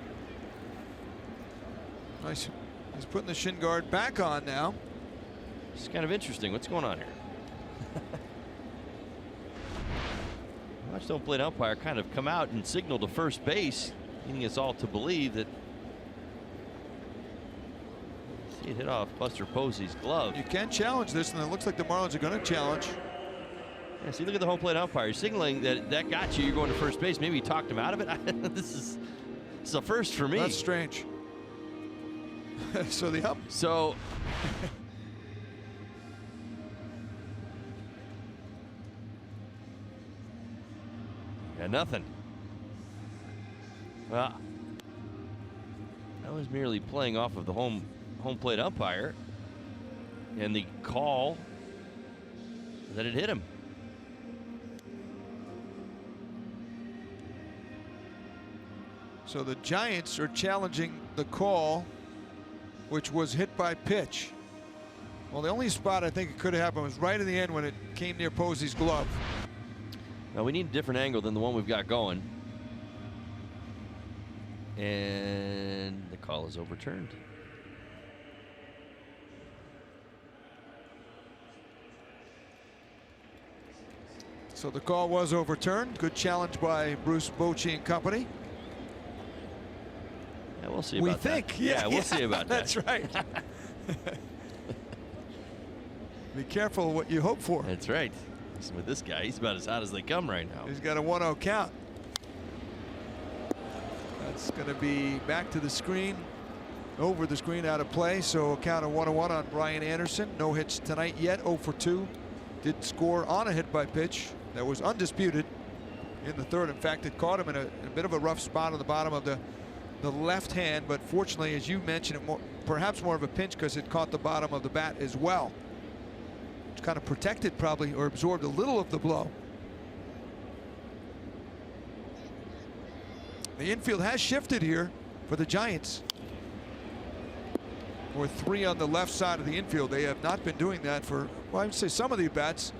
Nice. He's putting the shin guard back on now. It's kind of interesting. What's going on here? Watch the home plate umpire kind of come out and signal to first base, leading us all to believe that see it hit off Buster Posey's glove. You can challenge this, and it looks like the Marlins are going to challenge. Yeah, see, look at the home plate umpire. He's signaling that that got you. You're going to first base. Maybe he talked him out of it. This is a first for me. That's strange. So the up. So. Yeah, nothing. Well, that was merely playing off of the home plate umpire and the call that it hit him. So the Giants are challenging the call, which was hit by pitch. Well, the only spot I think it could have happened was right in the end when it came near Posey's glove. Now we need a different angle than the one we've got going. And the call is overturned. So the call was overturned. Good challenge by Bruce Bochy and company. Yeah, we'll see about that. We think. Yeah, we'll see about that. That's right. Be careful what you hope for. That's right. With this guy, he's about as hot as they come right now. He's got a 1-0 count. That's going to be back to the screen, over the screen, out of play. So a count of 1-1 on Brian Anderson. No hits tonight yet, 0 for 2. Did score on a hit by pitch that was undisputed in the third. In fact, it caught him in a bit of a rough spot on the bottom of the left hand, but fortunately, as you mentioned, perhaps more of a pinch because it caught the bottom of the bat as well. It's kind of protected probably, or absorbed a little of the blow. The infield has shifted here for the Giants. Or 3 on the left side of the infield. They have not been doing that for, well, I would say some of the at-bats.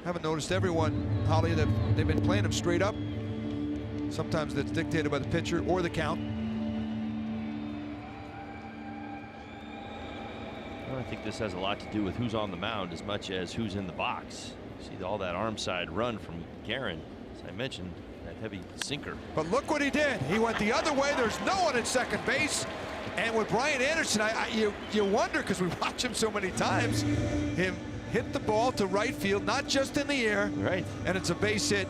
Haven't noticed everyone, Holly, that they've been playing them straight up. Sometimes that's dictated by the pitcher or the count. Well, I think this has a lot to do with who's on the mound as much as who's in the box. See all that arm side run from Guerin, as I mentioned, that heavy sinker. But look what he did. He went the other way. There's no one at second base. And with Brian Anderson, you wonder, because we watch him so many times, him hit the ball to right field, not just in the air. Right. And it's a base hit.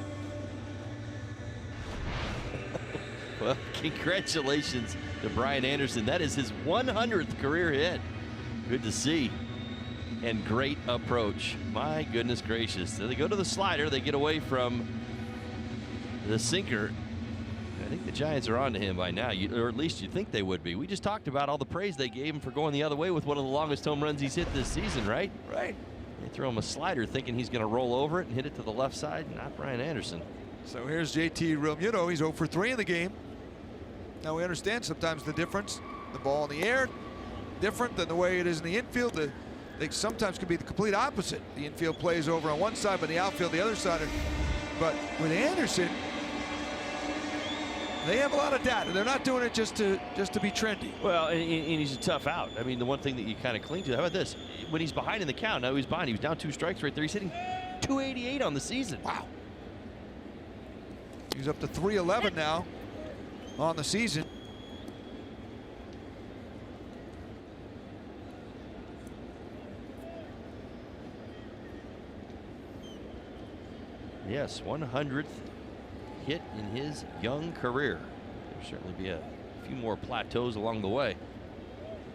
Well, congratulations to Brian Anderson. That is his 100th career hit. Good to see. And great approach. My goodness gracious. So they go to the slider. They get away from the sinker. I think the Giants are on to him by now, or at least you'd think they would be. We just talked about all the praise they gave him for going the other way with one of the longest home runs he's hit this season, right? Right. They throw him a slider thinking he's going to roll over it and hit it to the left side. Not Brian Anderson. So here's JT Realmuto. He's 0 for 3 in the game. Now we understand sometimes the difference. The ball in the air, different than the way it is in the infield. They sometimes can be the complete opposite. The infield plays over on one side, but the outfield the other side. But with Anderson, they have a lot of data. They're not doing it just to be trendy. Well, and he's a tough out. I mean, the one thing that you kind of cling to, how about this? When he's behind in the count, now he's behind. He was down 2 strikes right there. He's hitting 288 on the season. Wow. He's up to 311 now on the season. Yes, 100th hit in his young career. There'll certainly be a few more plateaus along the way.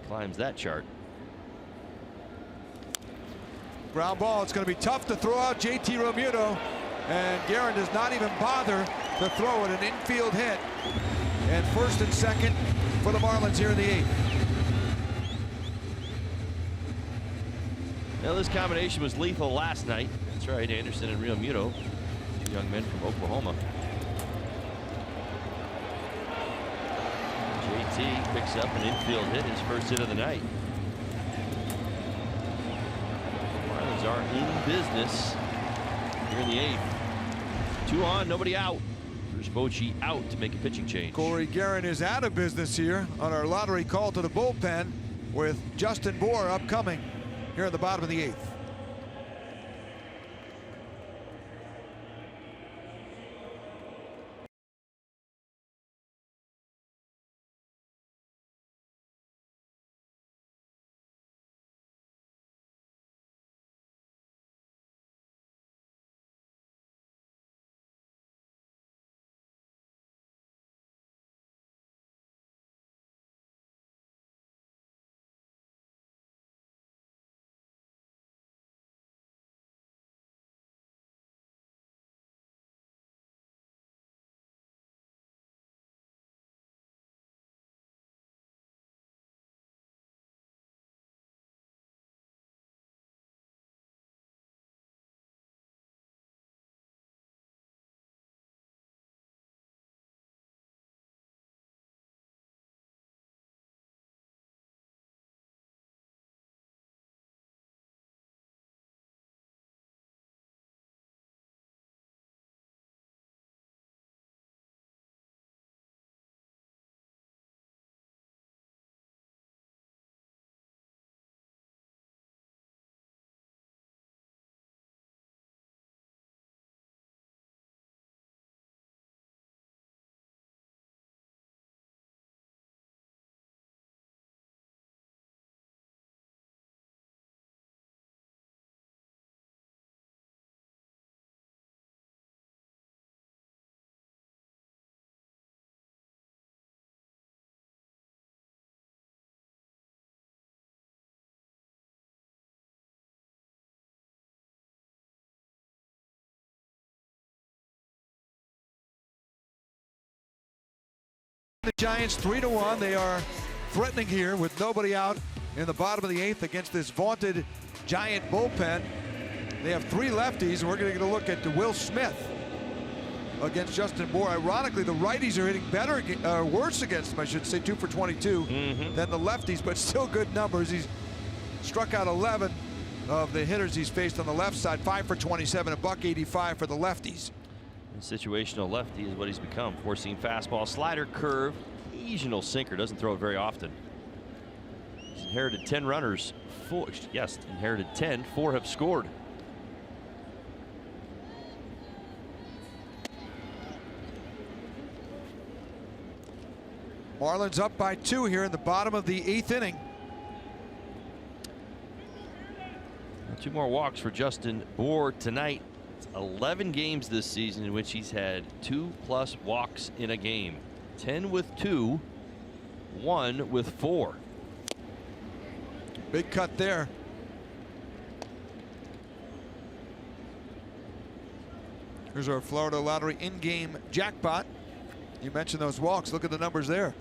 He climbs that chart. Ground ball. It's going to be tough to throw out JT Realmuto. And Guerin does not even bother to throw it. An infield hit. And first and second for the Marlins here in the 8th. Now this combination was lethal last night. That's right, Anderson and Realmuto. young men from Oklahoma. JT picks up an infield hit, his first hit of the night. Marlins are in business here in the 8th. 2 on, nobody out. Bruce Bochy out to make a pitching change. Corey Guerin is out of business here on our lottery call to the bullpen with Justin Bohr upcoming here at the bottom of the 8th. The Giants 3-1. They are threatening here with nobody out in the bottom of the 8th against this vaunted Giant bullpen. They have 3 lefties, and we're going to get a look at Will Smith against Justin Bohr. Ironically, the righties are hitting better, worse against him, I should say, 2 for 22 than the lefties, but still good numbers. He's struck out 11 of the hitters he's faced on the left side, 5 for 27, $185 for the lefties. Situational lefty is what he's become. 4-seam fastball, slider, curve, occasional sinker. Doesn't throw it very often. He's inherited 10 runners. Inherited 10. 4 have scored. Marlins up by 2 here in the bottom of the 8th inning. 2 more walks for Justin Bohr tonight. 11 games this season in which he's had 2+ walks in a game. 10 with 2, 1 with 4. Big cut there. Here's our Florida Lottery in-game jackpot. You mentioned those walks. Look at the numbers there.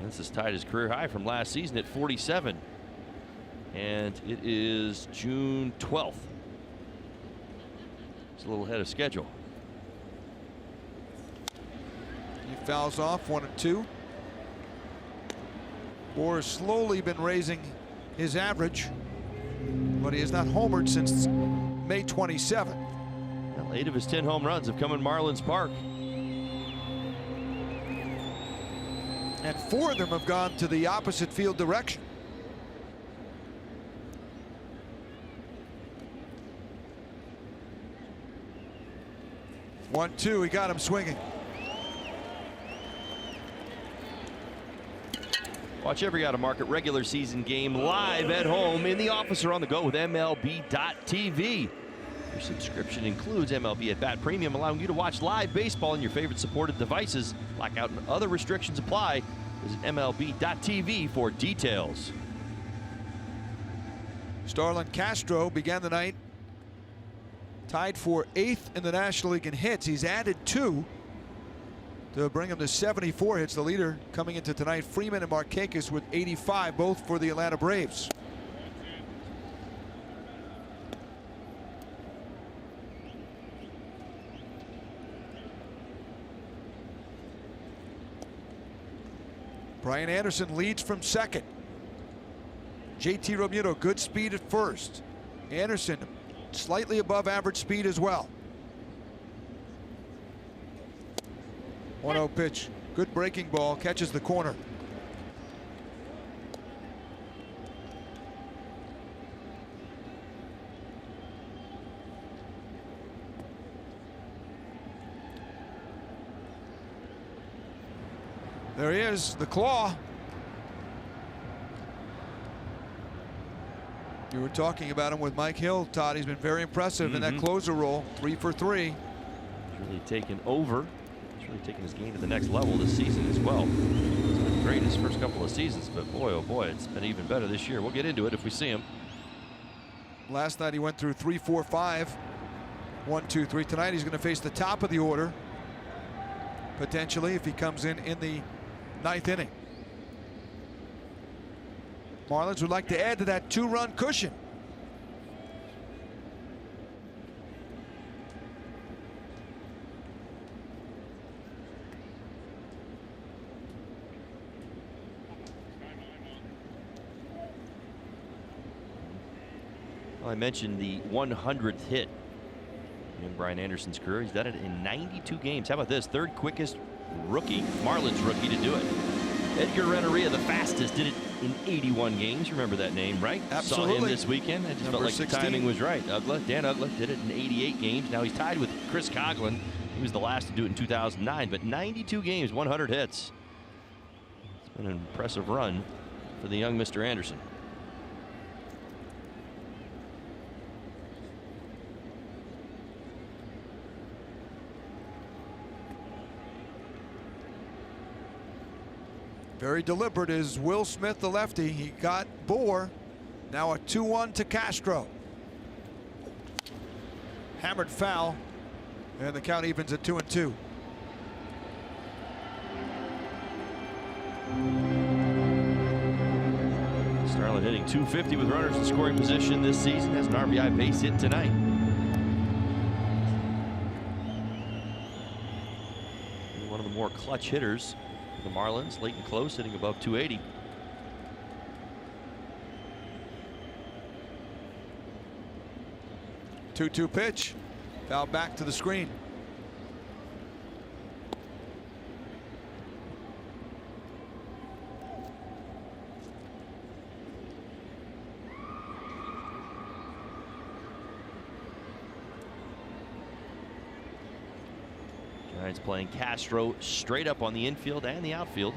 This is tied his career high from last season at 47. And it is June 12th. A little ahead of schedule. He fouls off 1-2. Bohr has slowly been raising his average, but he has not homered since May 27. Well, 8 of his 10 home runs have come in Marlins Park. And 4 of them have gone to the opposite field direction. One-two, he got him swinging. Watch every out-of-market regular season game live at home, in the office, or on the go with MLB.tv. Your subscription includes MLB at Bat Premium, allowing you to watch live baseball on your favorite supported devices. Blackout and other restrictions apply. Visit MLB.tv for details. Starlin Castro began the night tied for 8th in the National League in hits. He's added 2 to bring him to 74 hits. The leader coming into tonight, Freeman and Markakis with 85, both for the Atlanta Braves. Brian Anderson leads from second. JT Realmuto, good speed at first. Anderson, slightly above average speed as well. 1-0 pitch. Good breaking ball, catches the corner. There he is, the claw. You were talking about him with Mike Hill, Todd. He's been very impressive in that closer role, 3 for 3. He's really taken over. He's really taken his game to the next level this season as well. It's been great his first couple of seasons, but boy, oh boy, it's been even better this year. We'll get into it if we see him. Last night he went through 3, 4, 5. 1, 2, 3. Tonight he's going to face the top of the order, potentially, if he comes in the 9th inning. Marlins would like to add to that 2-run cushion. Well, I mentioned the 100th hit in Brian Anderson's career. He's done it in 92 games. How about this? Third quickest rookie, Marlins rookie, to do it. Edgar Renteria, the fastest, did it in 81 games. You remember that name, right? Absolutely. Saw him this weekend. I just felt like 16. The timing was right. Dan Uggla did it in 88 games. Now he's tied with Chris Coughlin. He was the last to do it in 2009, but 92 games, 100 hits. It's been an impressive run for the young Mr. Anderson. Very deliberate is Will Smith, the lefty. He got Bohr. Now a 2-1 to Castro. Hammered foul, and the count evens at 2-2. Starlin hitting .250 with runners in scoring position this season. Has an RBI base hit tonight. One of the more clutch hitters. The Marlins, late and close, hitting above 280. Two pitch. Foul back to the screen. Giants playing Castro straight up on the infield and the outfield.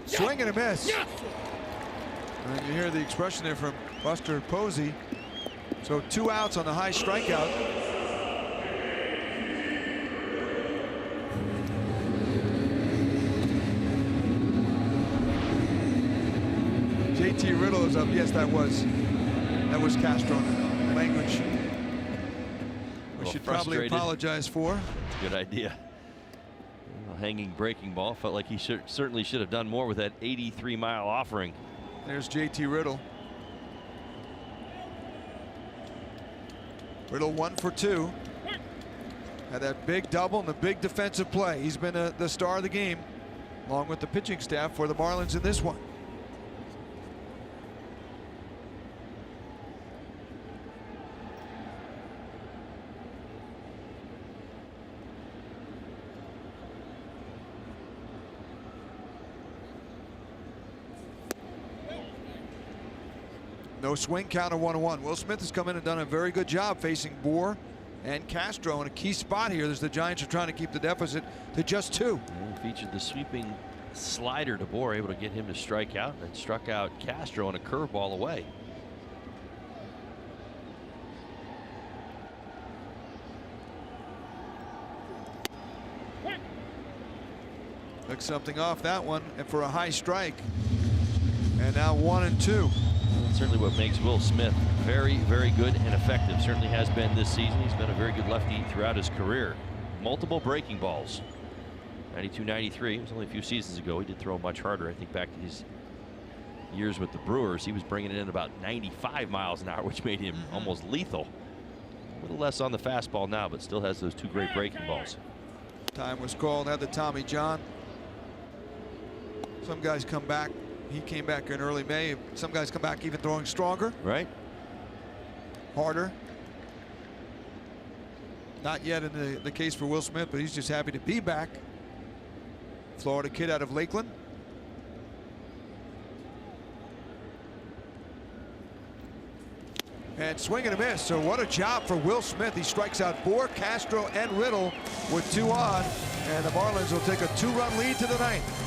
Swing and a miss. And you hear the expression there from Buster Posey. So 2 outs on the high strikeout. JT Riddle is up. Yes, that was Castro. Language we should probably apologize for. Good idea. Hanging breaking ball. Felt like he certainly should have done more with that 83-mile offering. There's JT Riddle. Riddle 1 for 2. Had that big double and the big defensive play. He's been the star of the game, along with the pitching staff for the Marlins in this one. No swing, count of 1-1. Will Smith has come in and done a very good job facing Bohr and Castro in a key spot here as the Giants are trying to keep the deficit to just 2. And featured the sweeping slider to Bohr, able to get him to strike out, and struck out Castro on a curveball away. Took something off that one, and for a high strike. And now 1-2. Certainly what makes Will Smith very, very good and effective. Certainly has been this season. He's been a very good lefty throughout his career. Multiple breaking balls. 92, 93. It was only a few seasons ago. He did throw much harder. I think back to his years with the Brewers, he was bringing it in about 95 miles an hour, which made him almost lethal. A little less on the fastball now, but still has those 2 great breaking balls. Time was called, had the Tommy John. Some guys come back. He came back in early May. Some guys come back even throwing stronger. Right. Harder. Not yet in the case for Will Smith, but he's just happy to be back. Florida kid out of Lakeland. And swing and a miss. So what a job for Will Smith. He strikes out Bohr, Castro, and Riddle with 2 on. And the Marlins will take a 2-run lead to the 9th.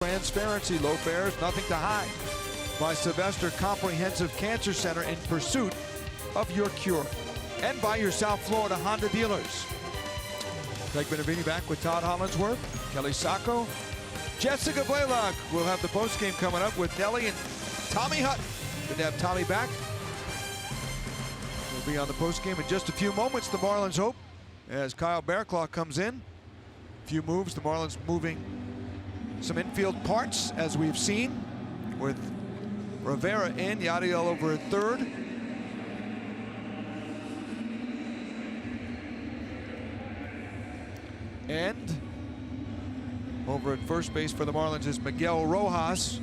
Transparency, low fares, nothing to hide. By Sylvester Comprehensive Cancer Center, in pursuit of your cure. And by your South Florida Honda dealers. Craig Benavides back with Todd Hollandsworth, Kelly Sacco, Jessica Blaylock. We'll have the postgame coming up with Nelly and Tommy Hutton. Good to have Tommy back. We'll be on the postgame in just a few moments. The Marlins hope as Kyle Bearclaw comes in. A few moves, the Marlins moving some infield parts, as we've seen, with Rivera in, Yadiel over at third. And over at first base for the Marlins is Miguel Rojas.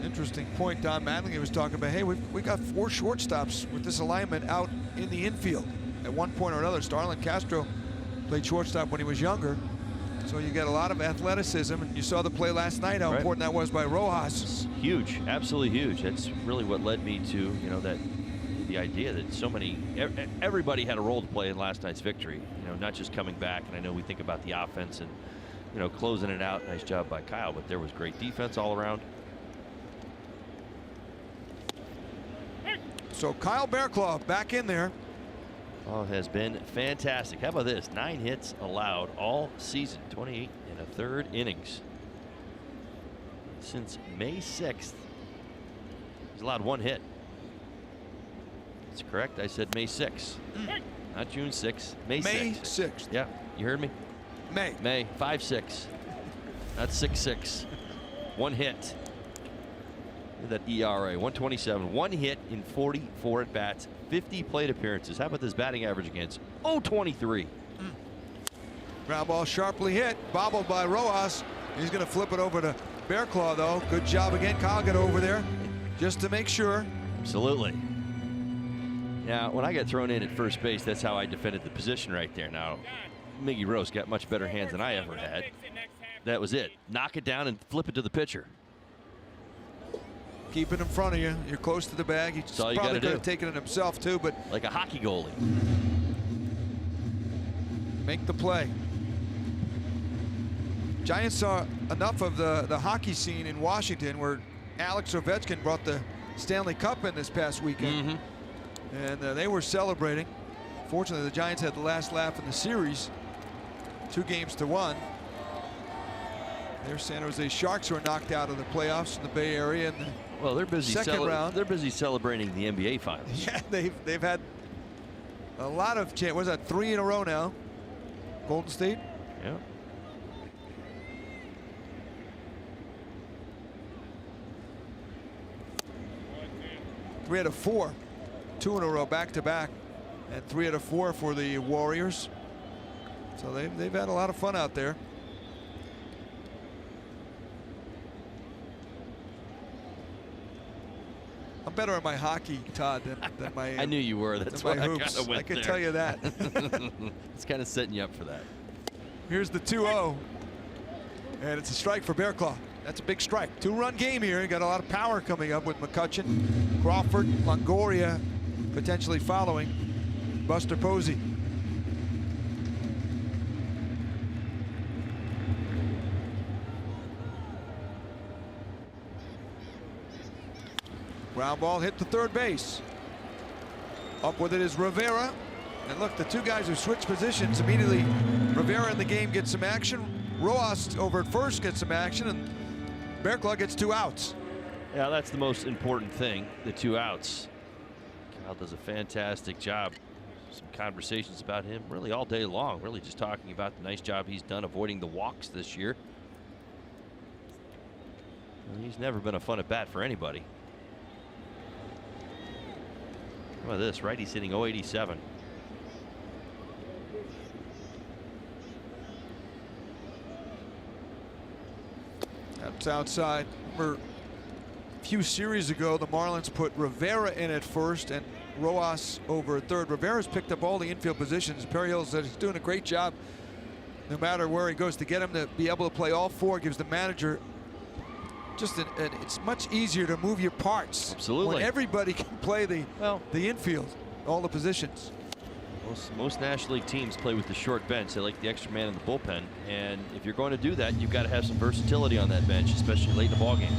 Interesting point Don Mattingly was talking about. Hey, we got 4 shortstops with this alignment out in the infield. At one point or another, Starlin Castro played shortstop when he was younger. So you get a lot of athleticism, and you saw the play last night, how important that was by Rojas. It's huge, absolutely huge. That's really what led me to, you know, the idea that so many, everybody had a role to play in last night's victory. You know, not just coming back, and I know we think about the offense and, you know, closing it out. Nice job by Kyle, but there was great defense all around. So Kyle Bearclaw back in there. Oh, it has been fantastic. How about this? 9 hits allowed all season, 28 1/3 innings. Since May 6th, he's allowed 1 hit. That's correct. I said May 6th. Not June 6th. May 6th. May 6th. Yeah, you heard me? May. 5-6. Not 6-6. 1 hit. Look at that ERA, 127. 1 hit in 44 at bats. 50 plate appearances. How about this batting average against 0.23? Ground ball sharply hit, bobbled by Rojas. He's going to flip it over to Bearclaw, though. Good job again. Kyle got over there just to make sure. Absolutely. Now, when I got thrown in at first base, that's how I defended the position right there. Now, Miggy Rose got much better hands than I ever had. That was it. Knock it down and flip it to the pitcher. Keep it in front of you. You're close to the bag. He probably could have taken it himself, too, but like a hockey goalie. Make the play. Giants saw enough of the hockey scene in Washington, where Alex Ovechkin brought the Stanley Cup in this past weekend. And they were celebrating. Fortunately, the Giants had the last laugh in the series, 2-1. There's San Jose Sharks, who are knocked out of the playoffs in the Bay Area in the Well, they're busy. second round. They're busy celebrating the NBA Finals. Yeah, they've had a lot of what is that, 3 in a row now? Golden State. Yeah. Three out of 4, 2 in a row, back to back, and 3 out of 4 for the Warriors. So they've had a lot of fun out there. I'm better at my hockey, Todd, than my. I knew you were. That's why I kind of went I can there. tell you that. It's kind of setting you up for that. Here's the 2-0, and it's a strike for Bearclaw. That's a big strike. 2-run game here. You got a lot of power coming up with McCutchen, Crawford, Longoria potentially following, Buster Posey. Ground ball hit to third base. Up with it is Rivera. And look, the two guys who switch positions immediately. Rivera in the game gets some action. Rojas over at first gets some action, and Bearclaw gets 2 outs. Yeah, that's the most important thing, the 2 outs. Cal does a fantastic job. Some conversations about him really all day long, really just talking about the nice job he's done avoiding the walks this year. And he's never been a fun at bat for anybody. How about this, right? He's hitting .087. That's outside. Remember, a few series ago, the Marlins put Rivera in at first and Rojas over at third. Rivera's picked up all the infield positions. Perry Hill said he's doing a great job no matter where he goes to get him to be able to play all 4. Gives the manager just it's much easier to move your parts. Absolutely. When everybody can play the infield, all the positions. Most National League teams play with the short bench. They like the extra man in the bullpen, and if you're going to do that, you've got to have some versatility on that bench, especially late in the ballgame.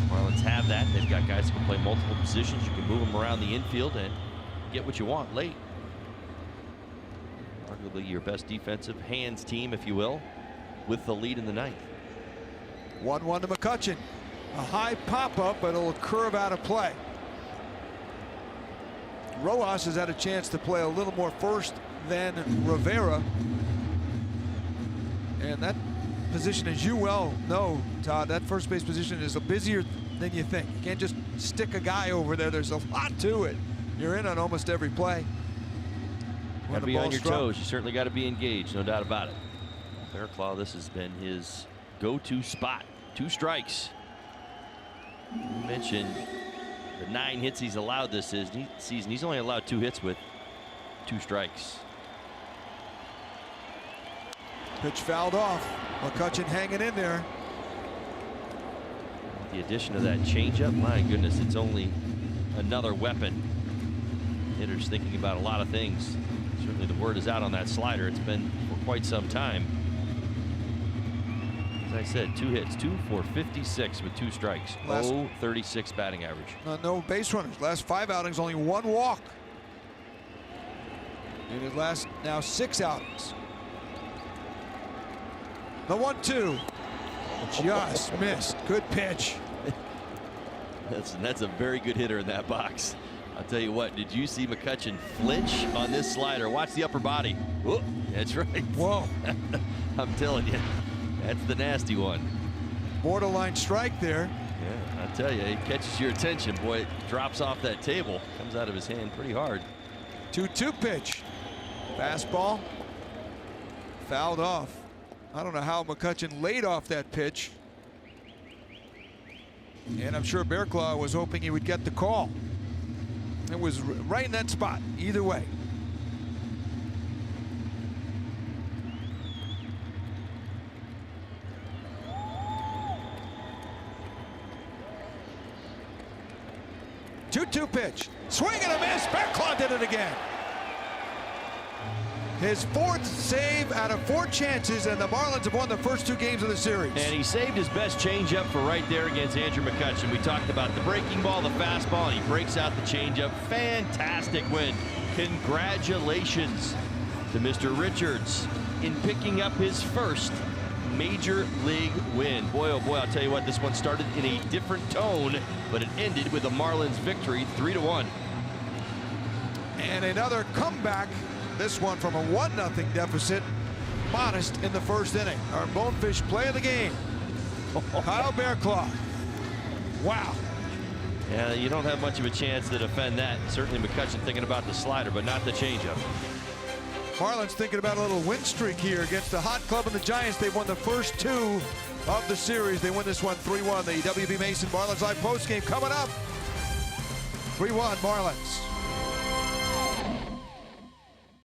Marlins have that. They've got guys who can play multiple positions. You can move them around the infield and get what you want late. Arguably your best defensive hands team, if you will, with the lead in the 9th. 1-1 to McCutchen. A high pop-up, but it'll curve out of play. Rojas has had a chance to play a little more first than Rivera. And that position, as you well know, Todd, that first base position is busier than you think. You can't just stick a guy over there. There's a lot to it. You're in on almost every play. Got to be on your toes. You certainly got to be engaged, no doubt about it. Bearclaw, this has been his go-to spot. 2 strikes. You mentioned the 9 hits he's allowed this season. He's only allowed 2 hits with 2 strikes. Pitch fouled off. McCutchen hanging in there. The addition of that changeup, my goodness, it's only another weapon. Hitters thinking about a lot of things. Certainly the word is out on that slider. It's been for quite some time. As I said, 2 hits, 2 for 56 with 2 strikes. 0.36 batting average. No base runners. Last 5 outings, only 1 walk. In his last now 6 outings. The 1-2. Just missed. Good pitch. That's a very good hitter in that box. I'll tell you what, did you see McCutchen flinch on this slider? Watch the upper body. Whoa, that's right. Whoa. I'm telling you, that's the nasty one. Borderline strike there. Yeah, I'll tell you, it catches your attention. Boy, it drops off that table. Comes out of his hand pretty hard. 2-2 pitch. Fastball. Fouled off. I don't know how McCutchen laid off that pitch. And I'm sure Bearclaw was hoping he would get the call. It was right in that spot, either way. Two-two pitch. Swing and a miss. Bearclaw did it again. His 4th save out of 4 chances, and the Marlins have won the first 2 games of the series. And he saved his best changeup for right there against Andrew McCutchen. We talked about the breaking ball, the fastball. He breaks out the changeup. Fantastic win. Congratulations to Mr. Richards in picking up his first major league win. Boy, oh boy, I'll tell you what, this one started in a different tone, but it ended with the Marlins victory 3-1. And another comeback, this one from a 1-0 deficit, modest in the first inning. Our Bonefish play of the game, Kyle Bearclaw. Wow. Yeah, you don't have much of a chance to defend that. Certainly McCutcheon thinking about the slider, but not the changeup. Marlins thinking about a little win streak here against the hot club and the Giants. They've won the first 2 of the series. They win this one 3-1. The WB Mason Marlins Live postgame coming up. 3-1 Marlins.